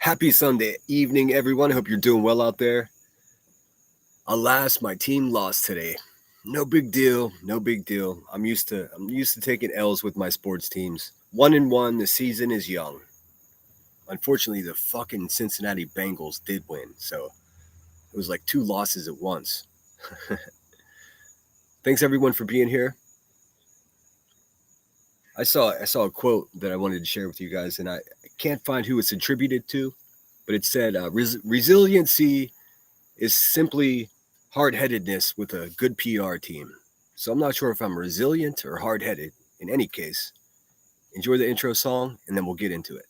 Happy Sunday evening, everyone. I hope you're doing well out there. Alas, my team lost today. No big deal. No big deal. I'm used to taking L's with my sports teams. 1-1. The season is young. Unfortunately, the fucking Cincinnati Bengals did win, so it was like 2 losses at once. Thanks everyone for being here. I saw a quote that I wanted to share with you guys, and I can't find who it's attributed to, but it said, resiliency is simply hard-headedness with a good PR team. So I'm not sure if I'm resilient or hard-headed. In any case, enjoy the intro song, and then we'll get into it.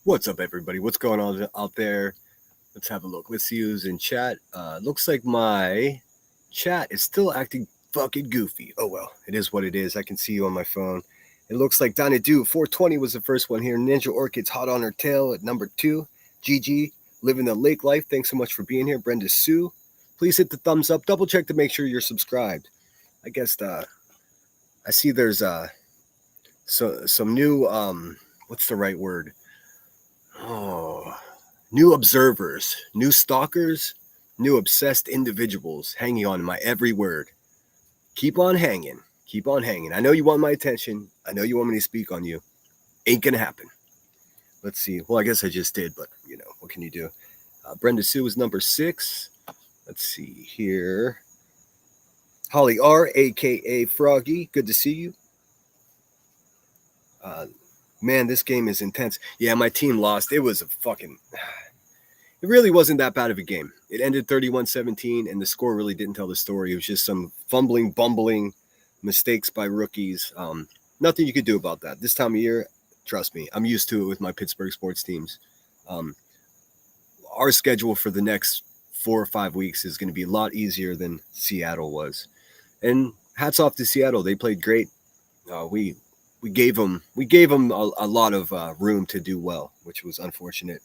What's up, everybody? What's going on out there? Let's have a look. Let's see who's in chat. Looks like my chat is still acting fucking goofy. Oh well, it is what it is. I can see you on my phone. It looks like Donna Do 420 was the first one here. Ninja Orchid's hot on her tail at number 2. GG, living the lake life. Thanks so much for being here. Brenda Sue, please hit the thumbs up. Double check to make sure you're subscribed. I guess I see there's some new what's the right word? Oh, new observers, new stalkers, new obsessed individuals hanging on to my every word. Keep on hanging. Keep on hanging. I know you want my attention. I know you want me to speak on you. Ain't gonna happen. Let's see. Well, I guess I just did, but what can you do? Brenda Sue is number 6. Let's see here. Holly R, aka Froggy. Good to see you. Man, this game is intense. Yeah, my team lost. It was it really wasn't that bad of a game. It ended 31-17, and the score really didn't tell the story. It was just some fumbling, bumbling mistakes by rookies. Nothing you could do about that. This time of year, trust me, I'm used to it with my Pittsburgh sports teams. Our schedule for the next 4 or 5 weeks is going to be a lot easier than Seattle was. And hats off to Seattle. They played great. We gave them a lot of room to do well, which was unfortunate.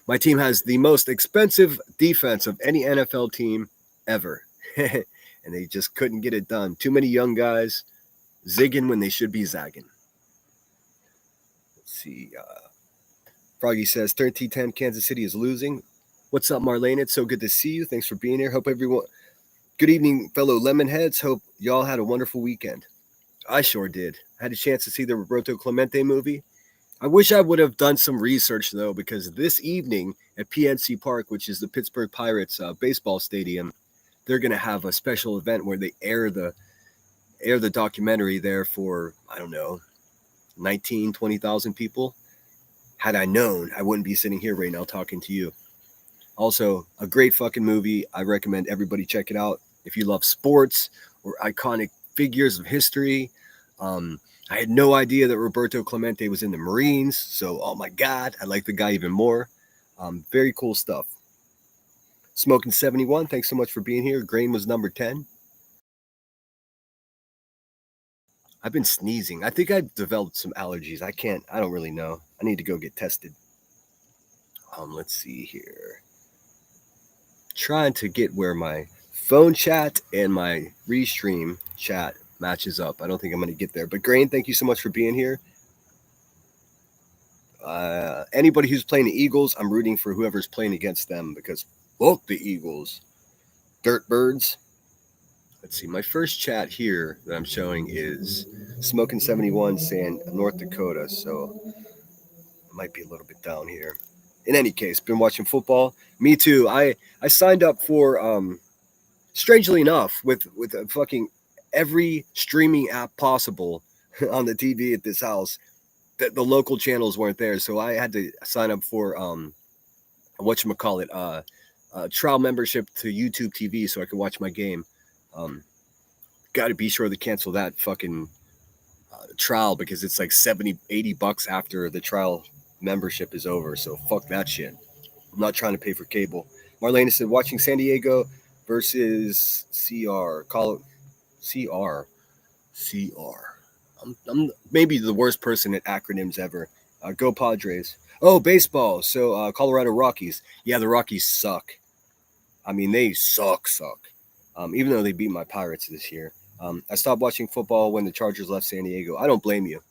My team has the most expensive defense of any NFL team ever, and they just couldn't get it done. Too many young guys zigging when they should be zagging. Let's see. Froggy says 13-10 Kansas City is losing. What's up, Marlene? It's so good to see you. Thanks for being here. Hope everyone. Good evening, fellow Lemonheads. Hope y'all had a wonderful weekend. I sure did. I had a chance to see the Roberto Clemente movie. I wish I would have done some research, though, because this evening at PNC Park, which is the Pittsburgh Pirates baseball stadium, they're going to have a special event where they air the documentary there for, I don't know, 19, 20,000 people. Had I known, I wouldn't be sitting here right now talking to you. Also, a great fucking movie. I recommend everybody check it out. If you love sports or iconic figures of history, I had no idea that Roberto Clemente was in the Marines. So, oh my God, I like the guy even more. Very cool stuff. Smoking 71, thanks so much for being here. Grain was number 10. I've been sneezing. I think I've developed some allergies. I don't really know. I need to go get tested. Let's see here. Trying to get where my phone chat and my restream chat matches up. I don't think I'm going to get there. But Grain, thank you so much for being here. Anybody who's playing the Eagles, I'm rooting for whoever's playing against them because fuck the Eagles. Dirt birds. Let's see. My first chat here that I'm showing is Smoking 71 saying North Dakota. So it might be a little bit down here. In any case, been watching football. Me too. I signed up for strangely enough with fucking every streaming app possible on the TV at this house. The local channels weren't there, so I had to sign up for whatchamacallit, trial membership to YouTube TV so I could watch my game. Got to be sure to cancel that fucking trial because it's like $70-$80 after the trial membership is over. So fuck that shit. I'm not trying to pay for cable. Marlena said watching San Diego versus CR. I'm maybe the worst person at acronyms ever. Go Padres. Oh, baseball. So Colorado Rockies. Yeah, the Rockies suck. I mean, they suck. Even though they beat my Pirates this year. I stopped watching football when the Chargers left San Diego. I don't blame you.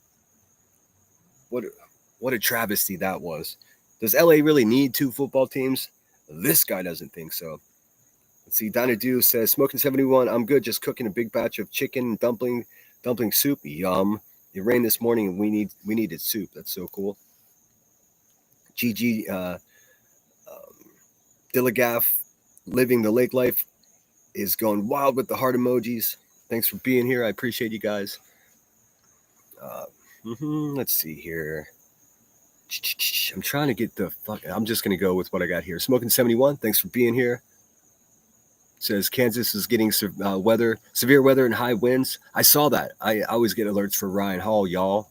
What a travesty that was. Does LA really need 2 football teams? This guy doesn't think so. Let's see. Donna Do says, Smoking 71, I'm good. Just cooking a big batch of chicken dumpling soup. Yum. It rained this morning and we needed soup. That's so cool. GG Dillagaff, living the lake life, is going wild with the heart emojis. Thanks for being here. I appreciate you guys. Let's see here. I'm trying to get the fuck. I'm just going to go with what I got here. Smoking 71, thanks for being here. Says Kansas is getting severe weather and high winds. I saw that. I always get alerts for Ryan Hall, y'all.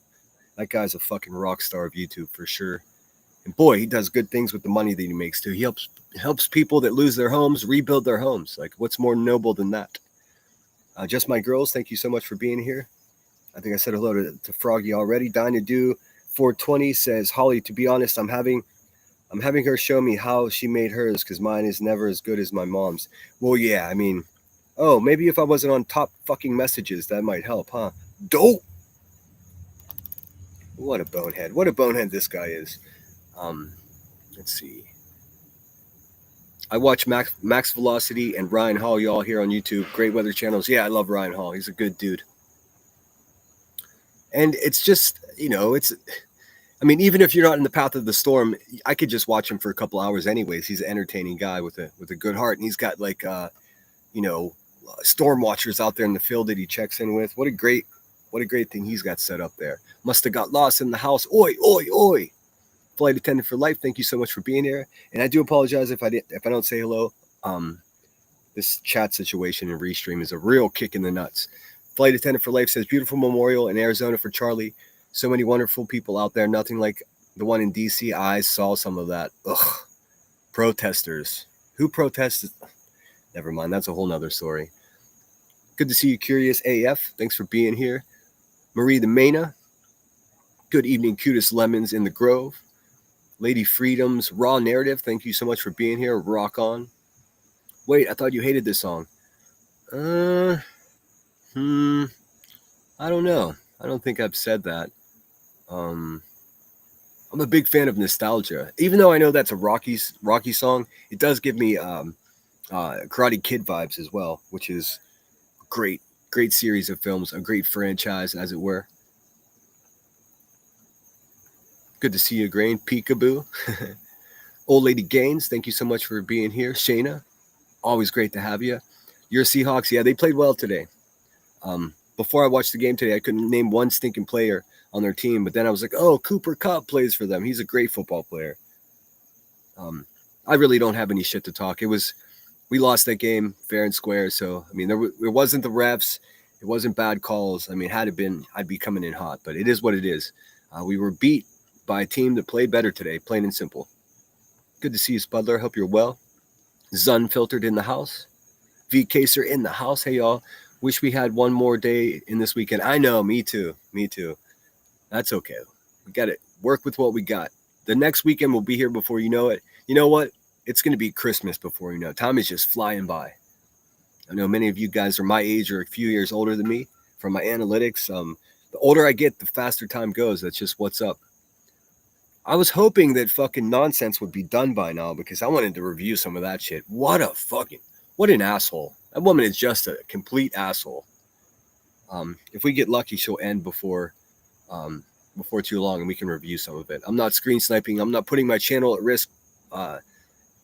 That guy's a fucking rock star of YouTube for sure. And boy, he does good things with the money that he makes too. He helps people that lose their homes rebuild their homes. Like, what's more noble than that? Just my girls, thank you so much for being here. I think I said hello to Froggy already. Dinah Do 420 says, Holly, to be honest, I'm having her show me how she made hers because mine is never as good as my mom's. Well, yeah, I mean, oh, maybe if I wasn't on top fucking messages, that might help, huh? Dope. What a bonehead. What a bonehead this guy is. Let's see. I watch Max Velocity and Ryan Hall, y'all here on YouTube. Great weather channels. Yeah, I love Ryan Hall. He's a good dude. And it's just, I mean, even if you're not in the path of the storm, I could just watch him for a couple hours anyways. He's an entertaining guy with a good heart. And he's got like, storm watchers out there in the field that he checks in with. What a great thing he's got set up there. Must have got lost in the house. Oi, oi, oi. Flight attendant for life. Thank you so much for being here. And I do apologize if I don't say hello. This chat situation and restream is a real kick in the nuts. Flight attendant for life says beautiful memorial in Arizona for Charlie. So many wonderful people out there. Nothing like the one in DC. I saw some of that. Ugh. Protesters. Who protested? Never mind. That's a whole nother story. Good to see you, Curious AF. Thanks for being here. Marie the Maina. Good evening, cutest lemons in the Grove. Lady Freedom's Raw Narrative. Thank you so much for being here. Rock on. Wait, I thought you hated this song. I don't know. I don't think I've said that. I'm a big fan of nostalgia. Even though I know that's a Rocky song, it does give me Karate Kid vibes as well, which is great series of films, a great franchise, as it were. Good to see you, Grain. Peekaboo. Old Lady Gaines, thank you so much for being here. Shayna, always great to have you. Your Seahawks, yeah, they played well today. Before I watched the game today, I couldn't name one stinking player on their team, but then I was like, oh, Cooper Kupp plays for them. He's a great football player. I really don't have any shit to talk. We lost that game fair and square, so, I mean, it wasn't the refs. It wasn't bad calls. I mean, had it been, I'd be coming in hot, but it is what it is. We were beat by a team that played better today, plain and simple. Good to see you, Spudler. Hope you're well. Zun Filtered in the house. V Caser in the house. Hey, y'all. Wish we had one more day in this weekend. I know. Me too. That's okay. We got to work with what we got. The next weekend will be here before you know it. You know what? It's going to be Christmas before you know it. Time is just flying by. I know many of you guys are my age or a few years older than me. From my analytics, the older I get, the faster time goes. That's just what's up. I was hoping that fucking nonsense would be done by now because I wanted to review some of that shit. What an asshole. That woman is just a complete asshole. If we get lucky, she'll end before too long and we can review some of it. I'm not screen sniping. I'm not putting my channel at risk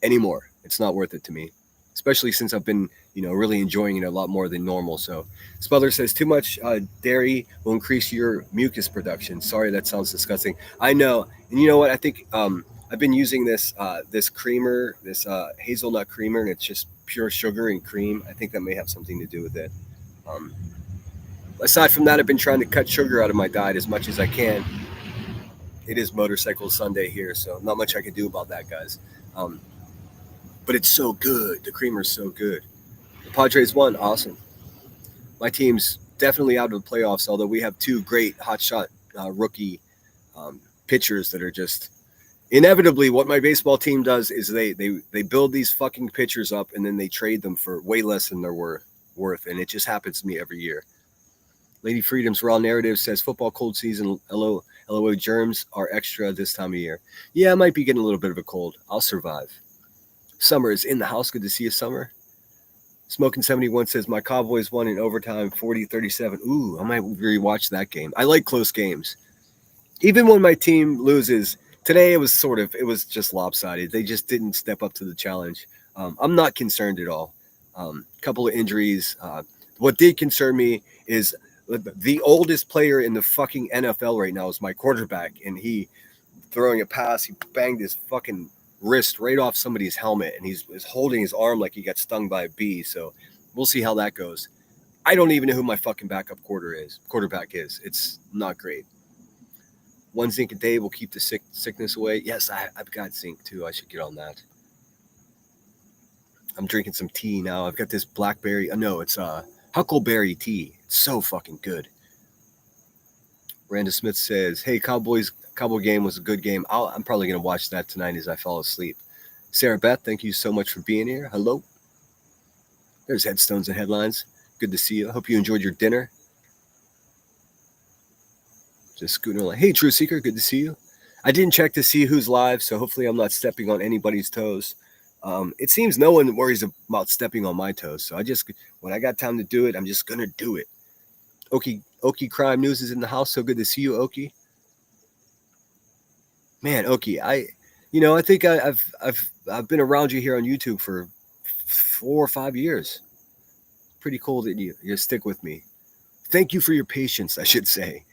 anymore. It's not worth it to me, especially since I've been, really enjoying it a lot more than normal. So Spudler says too much dairy will increase your mucus production. Sorry, that sounds disgusting. I know. And you know what? I think I've been using this creamer, this hazelnut creamer, and it's just pure sugar and cream. I think that may have something to do with it. Aside from that, I've been trying to cut sugar out of my diet as much as I can. It is Motorcycle Sunday here, so not much I can do about that, guys. But it's so good. The creamer's so good. The Padres won. Awesome. My team's definitely out of the playoffs, although we have two great hotshot rookie pitchers that are just inevitably what my baseball team does is they build these fucking pitchers up and then they trade them for way less than they're worth. And it just happens to me every year. Lady Freedom's Raw Narrative says football cold season. LOL germs are extra this time of year. Yeah, I might be getting a little bit of a cold. I'll survive. Summer is in the house. Good to see you, Summer. Smoking 71 says my Cowboys won in overtime 40-37. Ooh, I might rewatch that game. I like close games. Even when my team loses, today it was just lopsided. They just didn't step up to the challenge. I'm not concerned at all. Couple of injuries. What did concern me is the oldest player in the fucking NFL right now is my quarterback, and he throwing a pass, he banged his fucking wrist right off somebody's helmet, and he's holding his arm like he got stung by a bee. So we'll see how that goes. I don't even know who my fucking backup quarterback is. It's not great. 1 zinc a day will keep the sickness away. Yes, I've got zinc too. I should get on that. I'm drinking some tea now. I've got this blackberry. No, it's huckleberry tea. It's so fucking good. Randa Smith says, "Hey, Cowboy game was a good game. I'm probably gonna watch that tonight as I fall asleep." Sarah Beth, thank you so much for being here. Hello. There's headstones and headlines. Good to see you. Hope you enjoyed your dinner. Just scooting along. Hey, True Seeker, good to see you. I didn't check to see who's live, so hopefully I'm not stepping on anybody's toes. It seems no one worries about stepping on my toes, so when I got time to do it, I'm just gonna do it. Okie Crime News is in the house. So good to see you, Okie. Man, Okie, I think I've been around you here on YouTube for 4 or 5 years. Pretty cool that you stick with me. Thank you for your patience, I should say.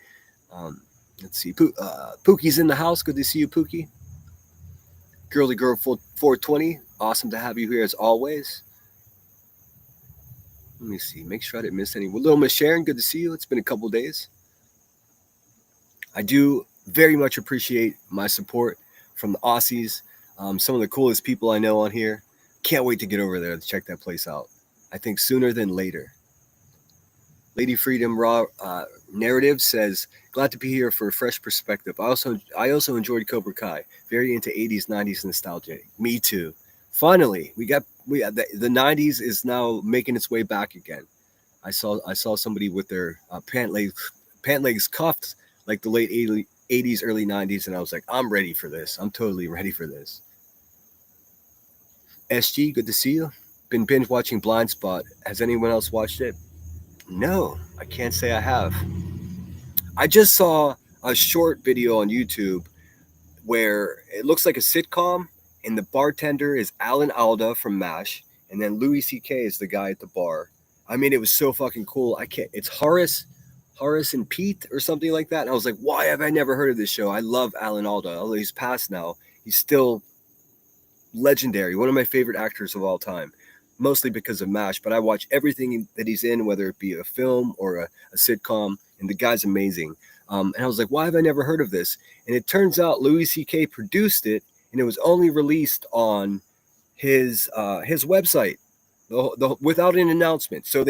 Let's see. Pookie's in the house. Good to see you, Pookie. Girly Girl 420. Awesome to have you here as always. Let me see. Make sure I didn't miss any. Little Miss Sharon, good to see you. It's been a couple days. I do very much appreciate my support from the Aussies. Some of the coolest people I know on here. Can't wait to get over there to check that place out. I think sooner than later. Lady Freedom Raw Narrative says, "Glad to be here for a fresh perspective. I also enjoyed Cobra Kai. Very into 80s, 90s nostalgia. Me too. Finally, the 90s is now making its way back again. I saw somebody with their pant legs cuffed like the late 80s, early 90s, and I was like, I'm ready for this. I'm totally ready for this." SG, good to see you. Been binge watching Blind Spot. Has anyone else watched it? No, I can't say I have. I just saw a short video on YouTube where it looks like a sitcom, and the bartender is Alan Alda from MASH, and then Louis C.K. is the guy at the bar. I mean, it was so fucking cool. I can't. It's Horace and Pete or something like that. And I was like, why have I never heard of this show? I love Alan Alda. Although he's passed now, he's still legendary. One of my favorite actors of all time. Mostly because of MASH, but I watch everything that he's in, whether it be a film or a sitcom, and the guy's amazing. And I was like, why have I never heard of this? And it turns out Louis C.K. produced it, and it was only released on his website, without an announcement. So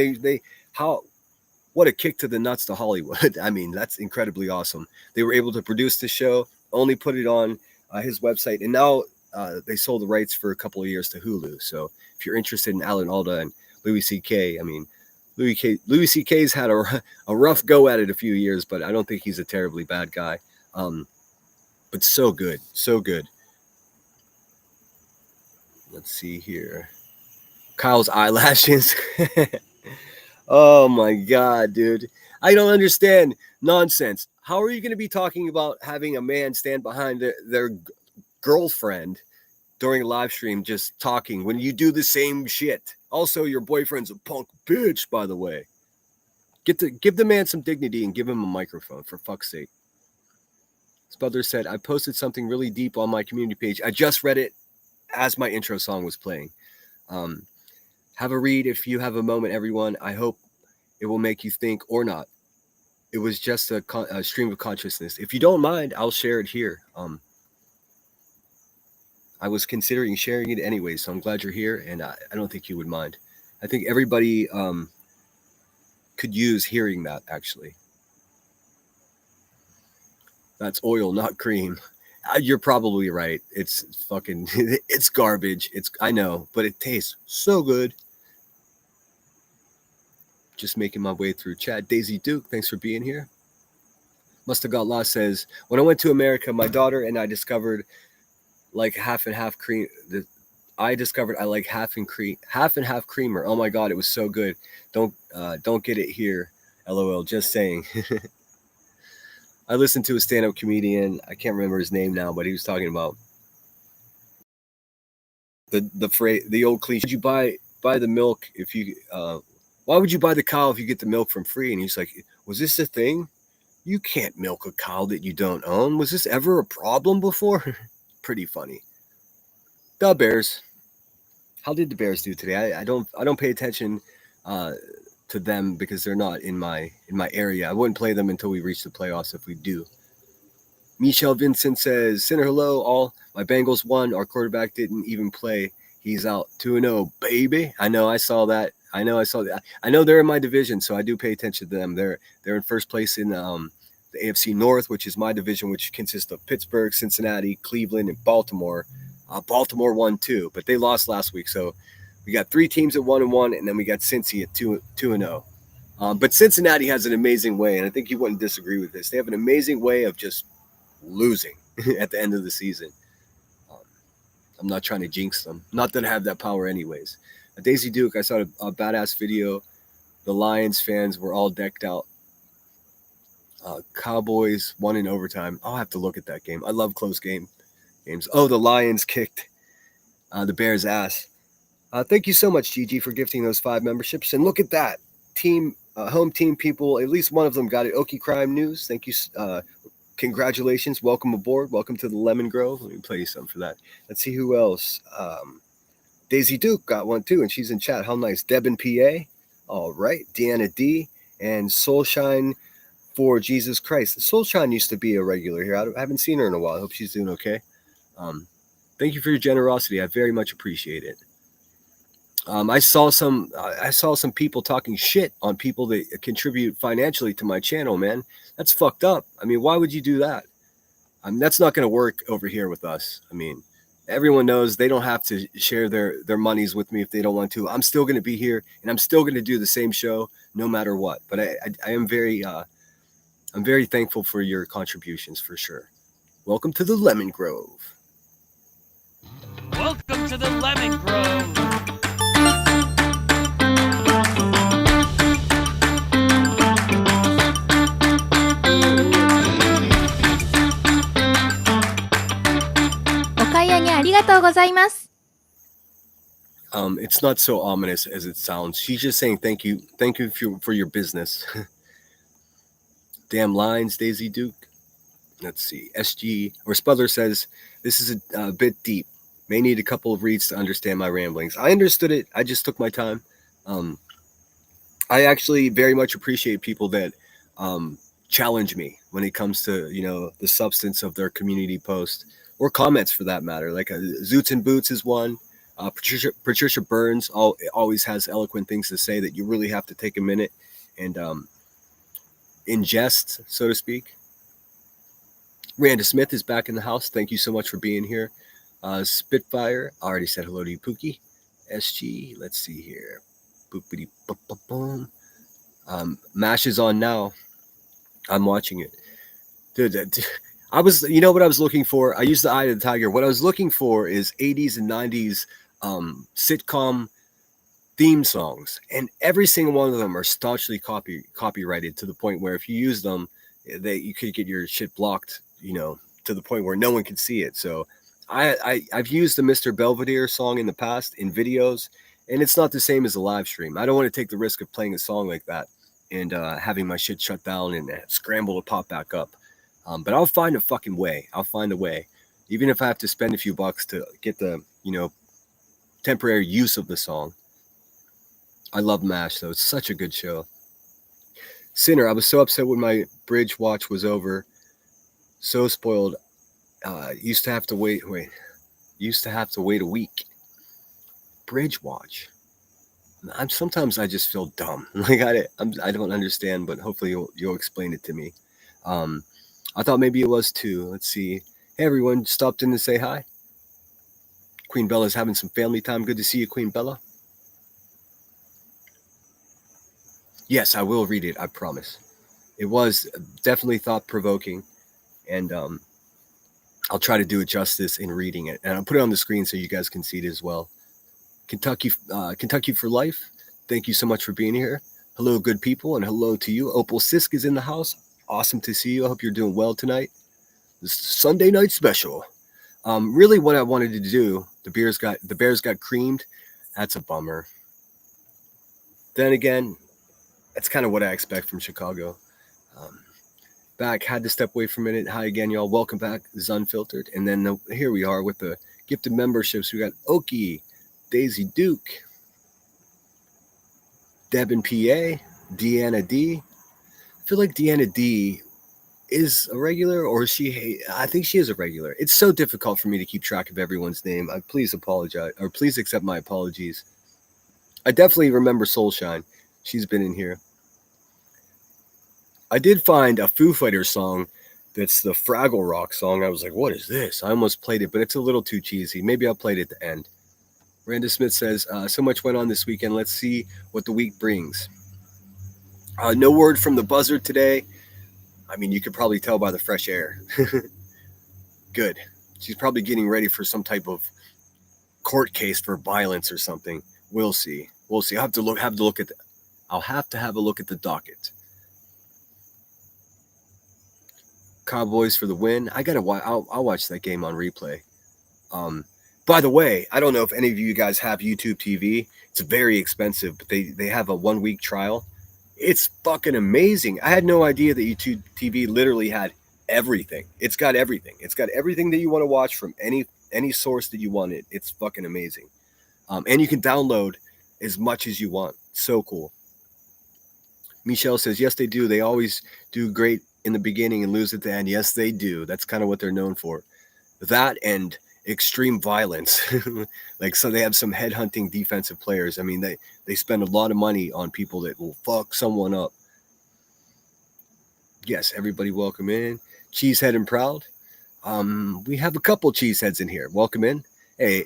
what a kick to the nuts to Hollywood. I mean, that's incredibly awesome. They were able to produce the show, only put it on his website, and now they sold the rights for a couple of years to Hulu. So if you're interested in Alan Alda and Louis C.K., I mean, Louis C.K.'s had a rough go at it a few years, but I don't think he's a terribly bad guy. But so good, so good. Let's see here. Kyle's eyelashes. Oh my God, dude. I don't understand nonsense. How are you going to be talking about having a man stand behind their girlfriend during a live stream just talking when you do the same shit? Also, your boyfriend's a punk bitch, by the way. Give the man some dignity and give him a microphone, for fuck's sake. Spudler said, "I posted something really deep on my community page. I just read it as my intro song was playing. Have a read if you have a moment, everyone. I hope it will make you think or not. It was just a stream of consciousness. If you don't mind, I'll share it here. I was considering sharing it anyway, so I'm glad you're here, and I don't think you would mind. I think everybody could use hearing that, actually. That's oil, not cream. You're probably right. It's fucking, it's garbage. I know, but it tastes so good. Just making my way through chat. Daisy Duke, thanks for being here. Must Have Got Lost says, "When I went to America, my daughter and I discovered like half and half cream. I discovered I like half and half creamer. Oh my God, it was so good. Don't get it here. LOL. Just saying." I listened to a stand-up comedian. I can't remember his name now, but he was talking about the phrase, the old cliche. Would you buy the milk if you? Why would you buy the cow if you get the milk from free? And he's like, "Was this a thing? You can't milk a cow that you don't own. Was this ever a problem before?" Pretty funny. The Bears. How did the Bears do today? I don't pay attention to them because they're not in my area. I wouldn't play them until we reach the playoffs if we do. Michelle Vincent says, Sinner, hello, all. My Bengals won. Our quarterback didn't even play. He's out 2-0, baby. I know, I saw that. I know they're in my division, so I do pay attention to them. They're in first place in the AFC North, which is my division, which consists of Pittsburgh, Cincinnati, Cleveland, and Baltimore. Baltimore won too, but they lost last week. So we got 3 teams at 1-1, and then we got Cincy at 2-0. But Cincinnati has an amazing way, and I think you wouldn't disagree with this. They have an amazing way of just losing at the end of the season. I'm not trying to jinx them. Not that I have that power anyways. Daisy Duke, I saw a badass video. The Lions fans were all decked out. Cowboys won in overtime. I'll have to look at that game. I love close games. Oh, the Lions kicked the Bears' ass. Thank you so much, Gigi, for gifting those 5 memberships. And look at that. Home team people, at least one of them got it. Okie Crime News. Thank you. Congratulations. Welcome aboard. Welcome to the Lemon Grove. Let me play you some for that. Let's see who else. Daisy Duke got one too, and she's in chat. How nice. Deb in PA. All right. Deanna D. And Soulshine for Jesus Christ. Soulshine used to be a regular here. I haven't seen her in a while. I hope she's doing okay. Thank you for your generosity. I very much appreciate it. I saw some people talking shit on people that contribute financially to my channel, man. That's fucked up. I mean, why would you do that? That's not going to work over here with us. I mean, everyone knows they don't have to share their monies with me if they don't want to. I'm still going to be here, and I'm still going to do the same show no matter what. But I am I'm very thankful for your contributions for sure. Welcome to the Lemon Grove. Welcome to the Lemon Grove. It's not so ominous as it sounds. She's just saying thank you for your business. Damn lines, Daisy Duke. Let's see. SG or Spudler says this is a bit deep. May need a couple of reads to understand my ramblings. I understood it. I just took my time. I actually very much appreciate people that challenge me when it comes to the substance of their community post or comments for that matter. Like Zoots and Boots is one. Patricia Burns always has eloquent things to say that you really have to take a minute and ingest, so to speak. Randa Smith is back in the house. Thank you so much for being here. Spitfire, I already said hello to you, Pookie. SG, let's see here. Boopity boom. MASH is on now. I'm watching it. Dude, you know what I was looking for? I used the eye of the tiger. What I was looking for is 80s and 90s sitcom theme songs. And every single one of them are staunchly copyrighted to the point where if you use them, you could get your shit blocked, to the point where no one can see it. So I've used the Mr. Belvedere song in the past in videos, and it's not the same as a live stream. I don't want to take the risk of playing a song like that and having my shit shut down and scramble to pop back up. But I'll find a fucking way. I'll find a way. Even if I have to spend a few bucks to get the, temporary use of the song. I love MASH, though. It's such a good show. Sinner, I was so upset when my bridge watch was over. So spoiled. Used to have to wait a week. Bridge watch. Sometimes I just feel dumb. Like I don't understand, but hopefully you'll explain it to me. I thought maybe it was too. Let's see. Hey everyone, stopped in to say hi. Queen Bella's having some family time. Good to see you, Queen Bella. Yes, I will read it. I promise. It was definitely thought-provoking, and I'll try to do it justice in reading it, and I'll put it on the screen so you guys can see it as well. Kentucky for life. Thank you so much for being here. Hello, good people, and hello to you. Opal Sisk is in the house. Awesome to see you. I hope you're doing well tonight. This Sunday night special. Really, what I wanted to do, the Bears got creamed. That's a bummer. Then again, that's kind of what I expect from Chicago. Back, had to step away for a minute. Hi again, y'all. Welcome back. This is Unfiltered. And then here we are with the gifted memberships. We got Okie, Daisy Duke, Deb in PA, Deanna D. I feel like Deanna D is a regular, or is she? I think she is a regular. It's so difficult for me to keep track of everyone's name. Please apologize, or please accept my apologies. I definitely remember Soulshine. She's been in here. I did find a Foo Fighters song that's the Fraggle Rock song. I was like, what is this? I almost played it, but it's a little too cheesy. Maybe I'll play it at the end. Randa Smith says, so much went on this weekend. Let's see what the week brings. No word from the buzzard today. I mean, you could probably tell by the fresh air. Good. She's probably getting ready for some type of court case for violence or something. We'll see. We'll see. I'll have to look. I'll have to have a look at the docket. Cowboys for the win. I gotta. I'll watch that game on replay. Um, by the way, I don't know if any of you guys have YouTube TV. It's very expensive, but they have a 1 week trial. It's fucking amazing. I had no idea that YouTube TV literally had everything. It's got everything. It's got everything that you want to watch from any source that you want. It's fucking amazing. And you can download as much as you want. So cool. Michelle says, yes, they do. They always do great in the beginning and lose at the end. Yes, they do. That's kind of what they're known for. That and extreme violence. Like, so they have some headhunting defensive players. I mean, they spend a lot of money on people that will fuck someone up. Yes, everybody welcome in. Cheesehead and Proud. We have a couple cheeseheads in here. Welcome in. Hey,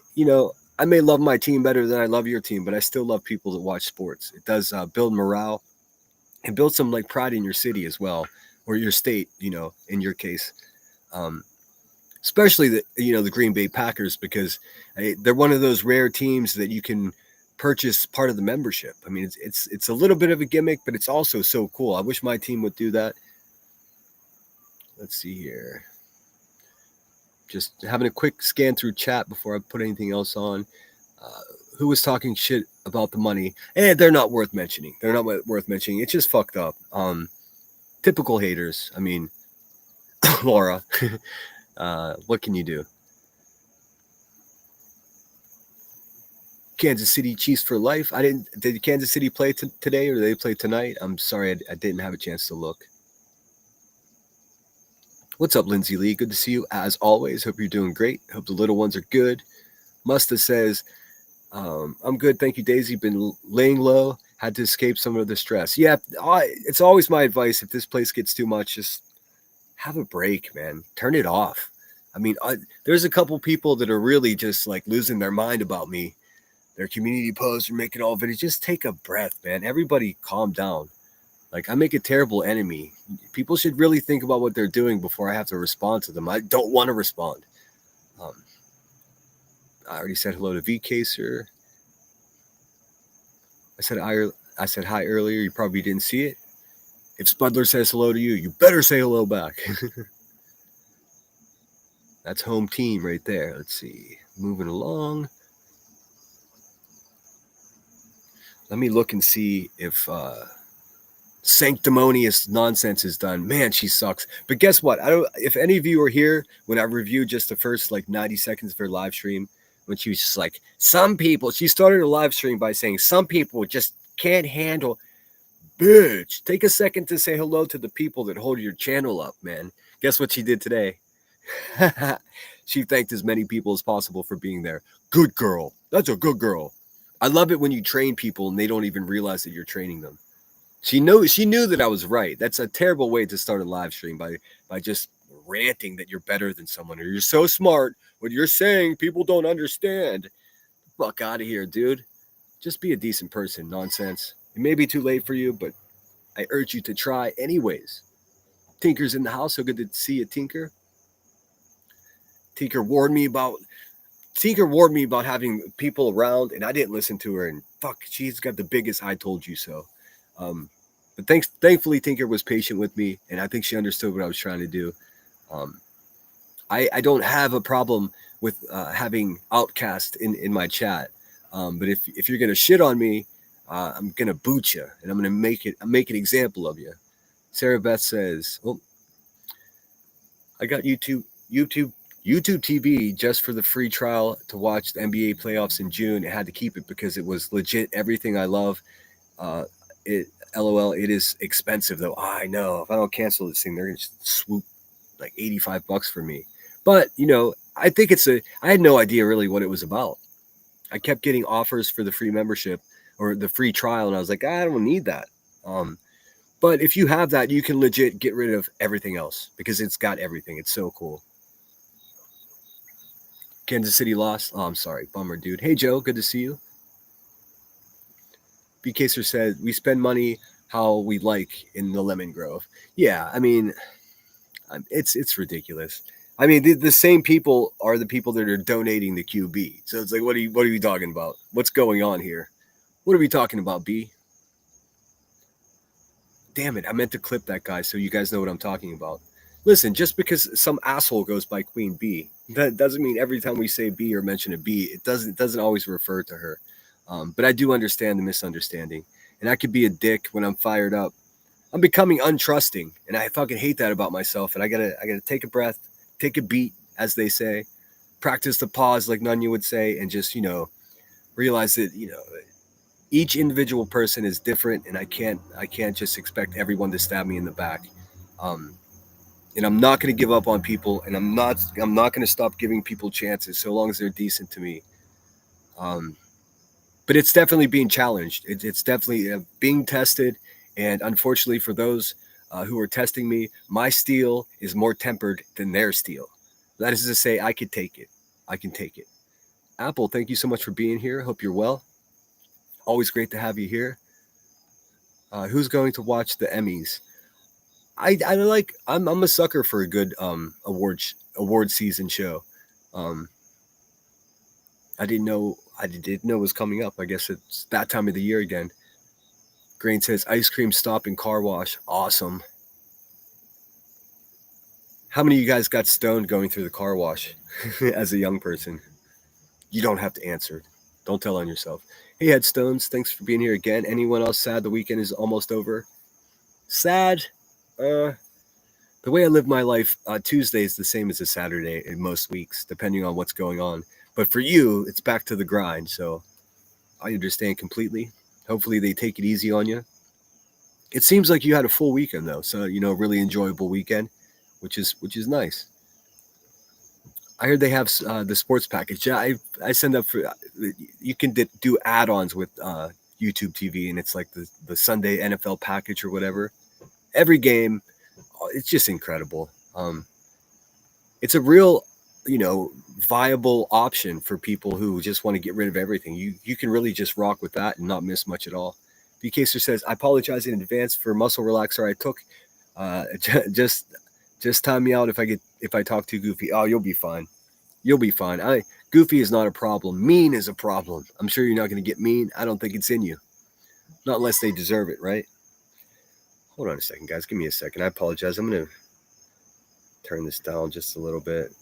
I may love my team better than I love your team, but I still love people that watch sports. It does build morale and build some like pride in your city as well, or your state, in your case. Especially the Green Bay Packers, because they're one of those rare teams that you can purchase part of the membership. I mean, it's a little bit of a gimmick, but it's also so cool. I wish my team would do that. Let's see here. Just having a quick scan through chat before I put anything else on. Who was talking shit about the money? They're not worth mentioning. They're not worth mentioning. It's just fucked up. Typical haters. I mean, Laura, what can you do? Kansas City Chiefs for life. Did Kansas City play today, or did they play tonight? I'm sorry, I didn't have a chance to look. What's up, Lindsay Lee? Good to see you as always. Hope you're doing great. Hope the little ones are good. Musta says, I'm good. Thank you, Daisy. Been laying low. Had to escape some of the stress. Yeah, it's always my advice. If this place gets too much, just have a break, man. Turn it off. I mean, there's a couple people that are really just like losing their mind about me. Their community posts are making all videos. Just take a breath, man. Everybody calm down. Like, I make a terrible enemy. People should really think about what they're doing before I have to respond to them. I don't want to respond. I already said hello to V Caser. I said hi earlier. You probably didn't see it. If Spudler says hello to you, you better say hello back. That's home team right there. Let's see. Moving along. Let me look and see if Sanctimonious Nonsense is done. Man, she sucks. But guess what? If any of you are here when I reviewed just the first like 90 seconds of her live stream, when she was just like, some people, she started a live stream by saying, some people just can't handle. Bitch, take a second to say hello to the people that hold your channel up, man. Guess what she did today? She thanked as many people as possible for being there. Good girl. That's a good girl. I love it when you train people and they don't even realize that you're training them. She knew that I was right. That's a terrible way to start a live stream, by just ranting that you're better than someone, or you're so smart. What you're saying, people don't understand. Fuck out of here, dude. Just be a decent person. Nonsense. It may be too late for you, but I urge you to try anyways. Tinker's in the house. So good to see you, Tinker. Tinker warned me about having people around, and I didn't listen to her. And fuck, she's got the biggest "I told you so." But thankfully, Tinker was patient with me, and I think she understood what I was trying to do. I don't have a problem with having Outcast in my chat, but if you're gonna shit on me, I'm gonna boot you, and I'm gonna make an example of you. Sarah Beth says, "Oh, I got YouTube TV just for the free trial to watch the NBA playoffs in June. I had to keep it because it was legit everything I love. It LOL. It is expensive though. I know. If I don't cancel this thing, they're gonna just swoop like $85 for me. But I think I had no idea really what it was about. I kept getting offers for the free membership or the free trial, and I was like, I don't need that. Um, but if you have that, you can legit get rid of everything else because it's got everything. It's so cool. Kansas City lost. Oh, I'm sorry. Bummer, dude. Hey, Joe. Good to see you. B. Kaser said, we spend money how we like in the Lemon Grove. Yeah, I mean, it's ridiculous. I mean, the same people are the people that are donating the QB. So it's like, what are you talking about? What's going on here? What are we talking about, B? Damn it, I meant to clip that guy so you guys know what I'm talking about. Listen, just because some asshole goes by Queen B, that doesn't mean every time we say B or mention a B, it doesn't always refer to her. But I do understand the misunderstanding, and I could be a dick when I'm fired up. I'm becoming untrusting, and I fucking hate that about myself. And I gotta take a breath, take a beat, as they say, practice the pause, like Nunya would say, and just realize that each individual person is different, and I can't just expect everyone to stab me in the back. Um, and I'm not going to give up on people, and I'm not going to stop giving people chances so long as they're decent to me. Um, but it's definitely being challenged. It's definitely being tested, and unfortunately for those who are testing me, my steel is more tempered than their steel. That is to say, I could take it. I can take it. Apple, thank you so much for being here. Hope you're well. Always great to have you here. Who's going to watch the Emmys? I'm a sucker for a good award season show. Um, I didn't know it was coming up. I guess it's that time of the year again. Grain says ice cream stop and car wash. Awesome. How many of you guys got stoned going through the car wash as a young person? You don't have to answer. Don't tell on yourself. Hey, Headstones, thanks for being here again. Anyone else sad the weekend is almost over? Sad? Uh, the way I live my life, Tuesday is the same as a Saturday in most weeks, depending on what's going on. But for you, it's back to the grind. So I understand completely. Hopefully, they take it easy on you. It seems like you had a full weekend though, so really enjoyable weekend, which is nice. I heard they have the sports package. Yeah, I send up for. You can do add-ons with YouTube TV, and it's like the Sunday NFL package or whatever. Every game, it's just incredible. It's a real, you know, viable option for people who just want to get rid of everything. You can really just rock with that and not miss much at all. BKster says, I apologize in advance for muscle relaxer I took. Uh, just just time me out if I talk too goofy. Oh, you'll be fine. You'll be fine. Goofy is not a problem. Mean is a problem. I'm sure you're not going to get mean. I don't think it's in you. Not unless they deserve it, right? Hold on a second, guys. Give me a second. I apologize. I'm going to turn this down just a little bit.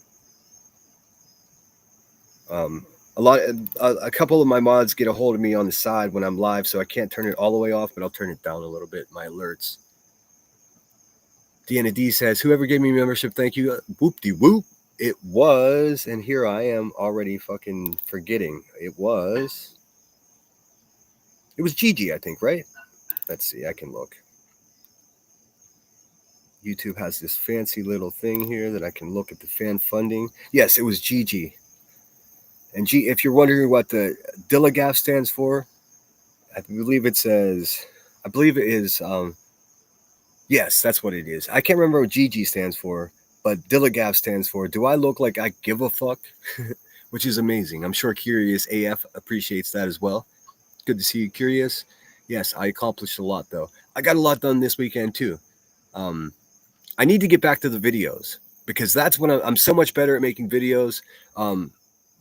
Um, a couple of my mods get a hold of me on the side when I'm live, so I can't turn it all the way off, but I'll turn it down a little bit. My alerts. Deanna D says, "Whoever gave me membership, thank you." Whoop de whoop. It was, and here I am already fucking forgetting. It was Gigi, I think, right? Let's see. I can look. YouTube has this fancy little thing here that I can look at the fan funding. Yes, it was Gigi. And if you're wondering what the Dilligaf stands for, I believe it says, I believe it is, yes, that's what it is. I can't remember what GG stands for, but Dilligaf stands for, do I look like I give a fuck? Which is amazing. I'm sure Curious AF appreciates that as well. Good to see you, Curious. Yes, I accomplished a lot, though. I got a lot done this weekend, too. I need to get back to the videos because that's when I'm so much better at making videos. Um,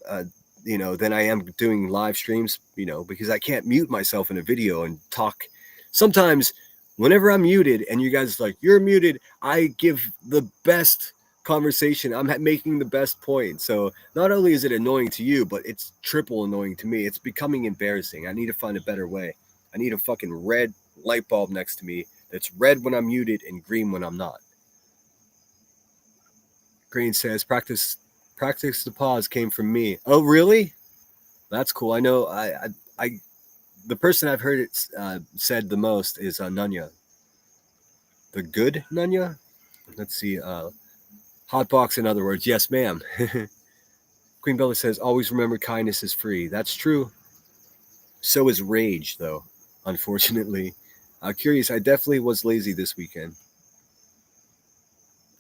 uh, than I am doing live streams, because I can't mute myself in a video and talk. Sometimes whenever I'm muted and you guys like, you're muted, I give the best conversation. I'm making the best point. So not only is it annoying to you, but it's triple annoying to me. It's becoming embarrassing. I need to find a better way. I need a fucking red light bulb next to me that's red when I'm muted and green when I'm not. Green says, practice the pause came from me. Oh, really? That's cool. I know. I the person I've heard it said the most is Nunya. The good Nunya? Let's see. Hotbox, in other words. Yes, ma'am. Queen Bella says, always remember kindness is free. That's true. So is rage, though, unfortunately. Curious, I definitely was lazy this weekend.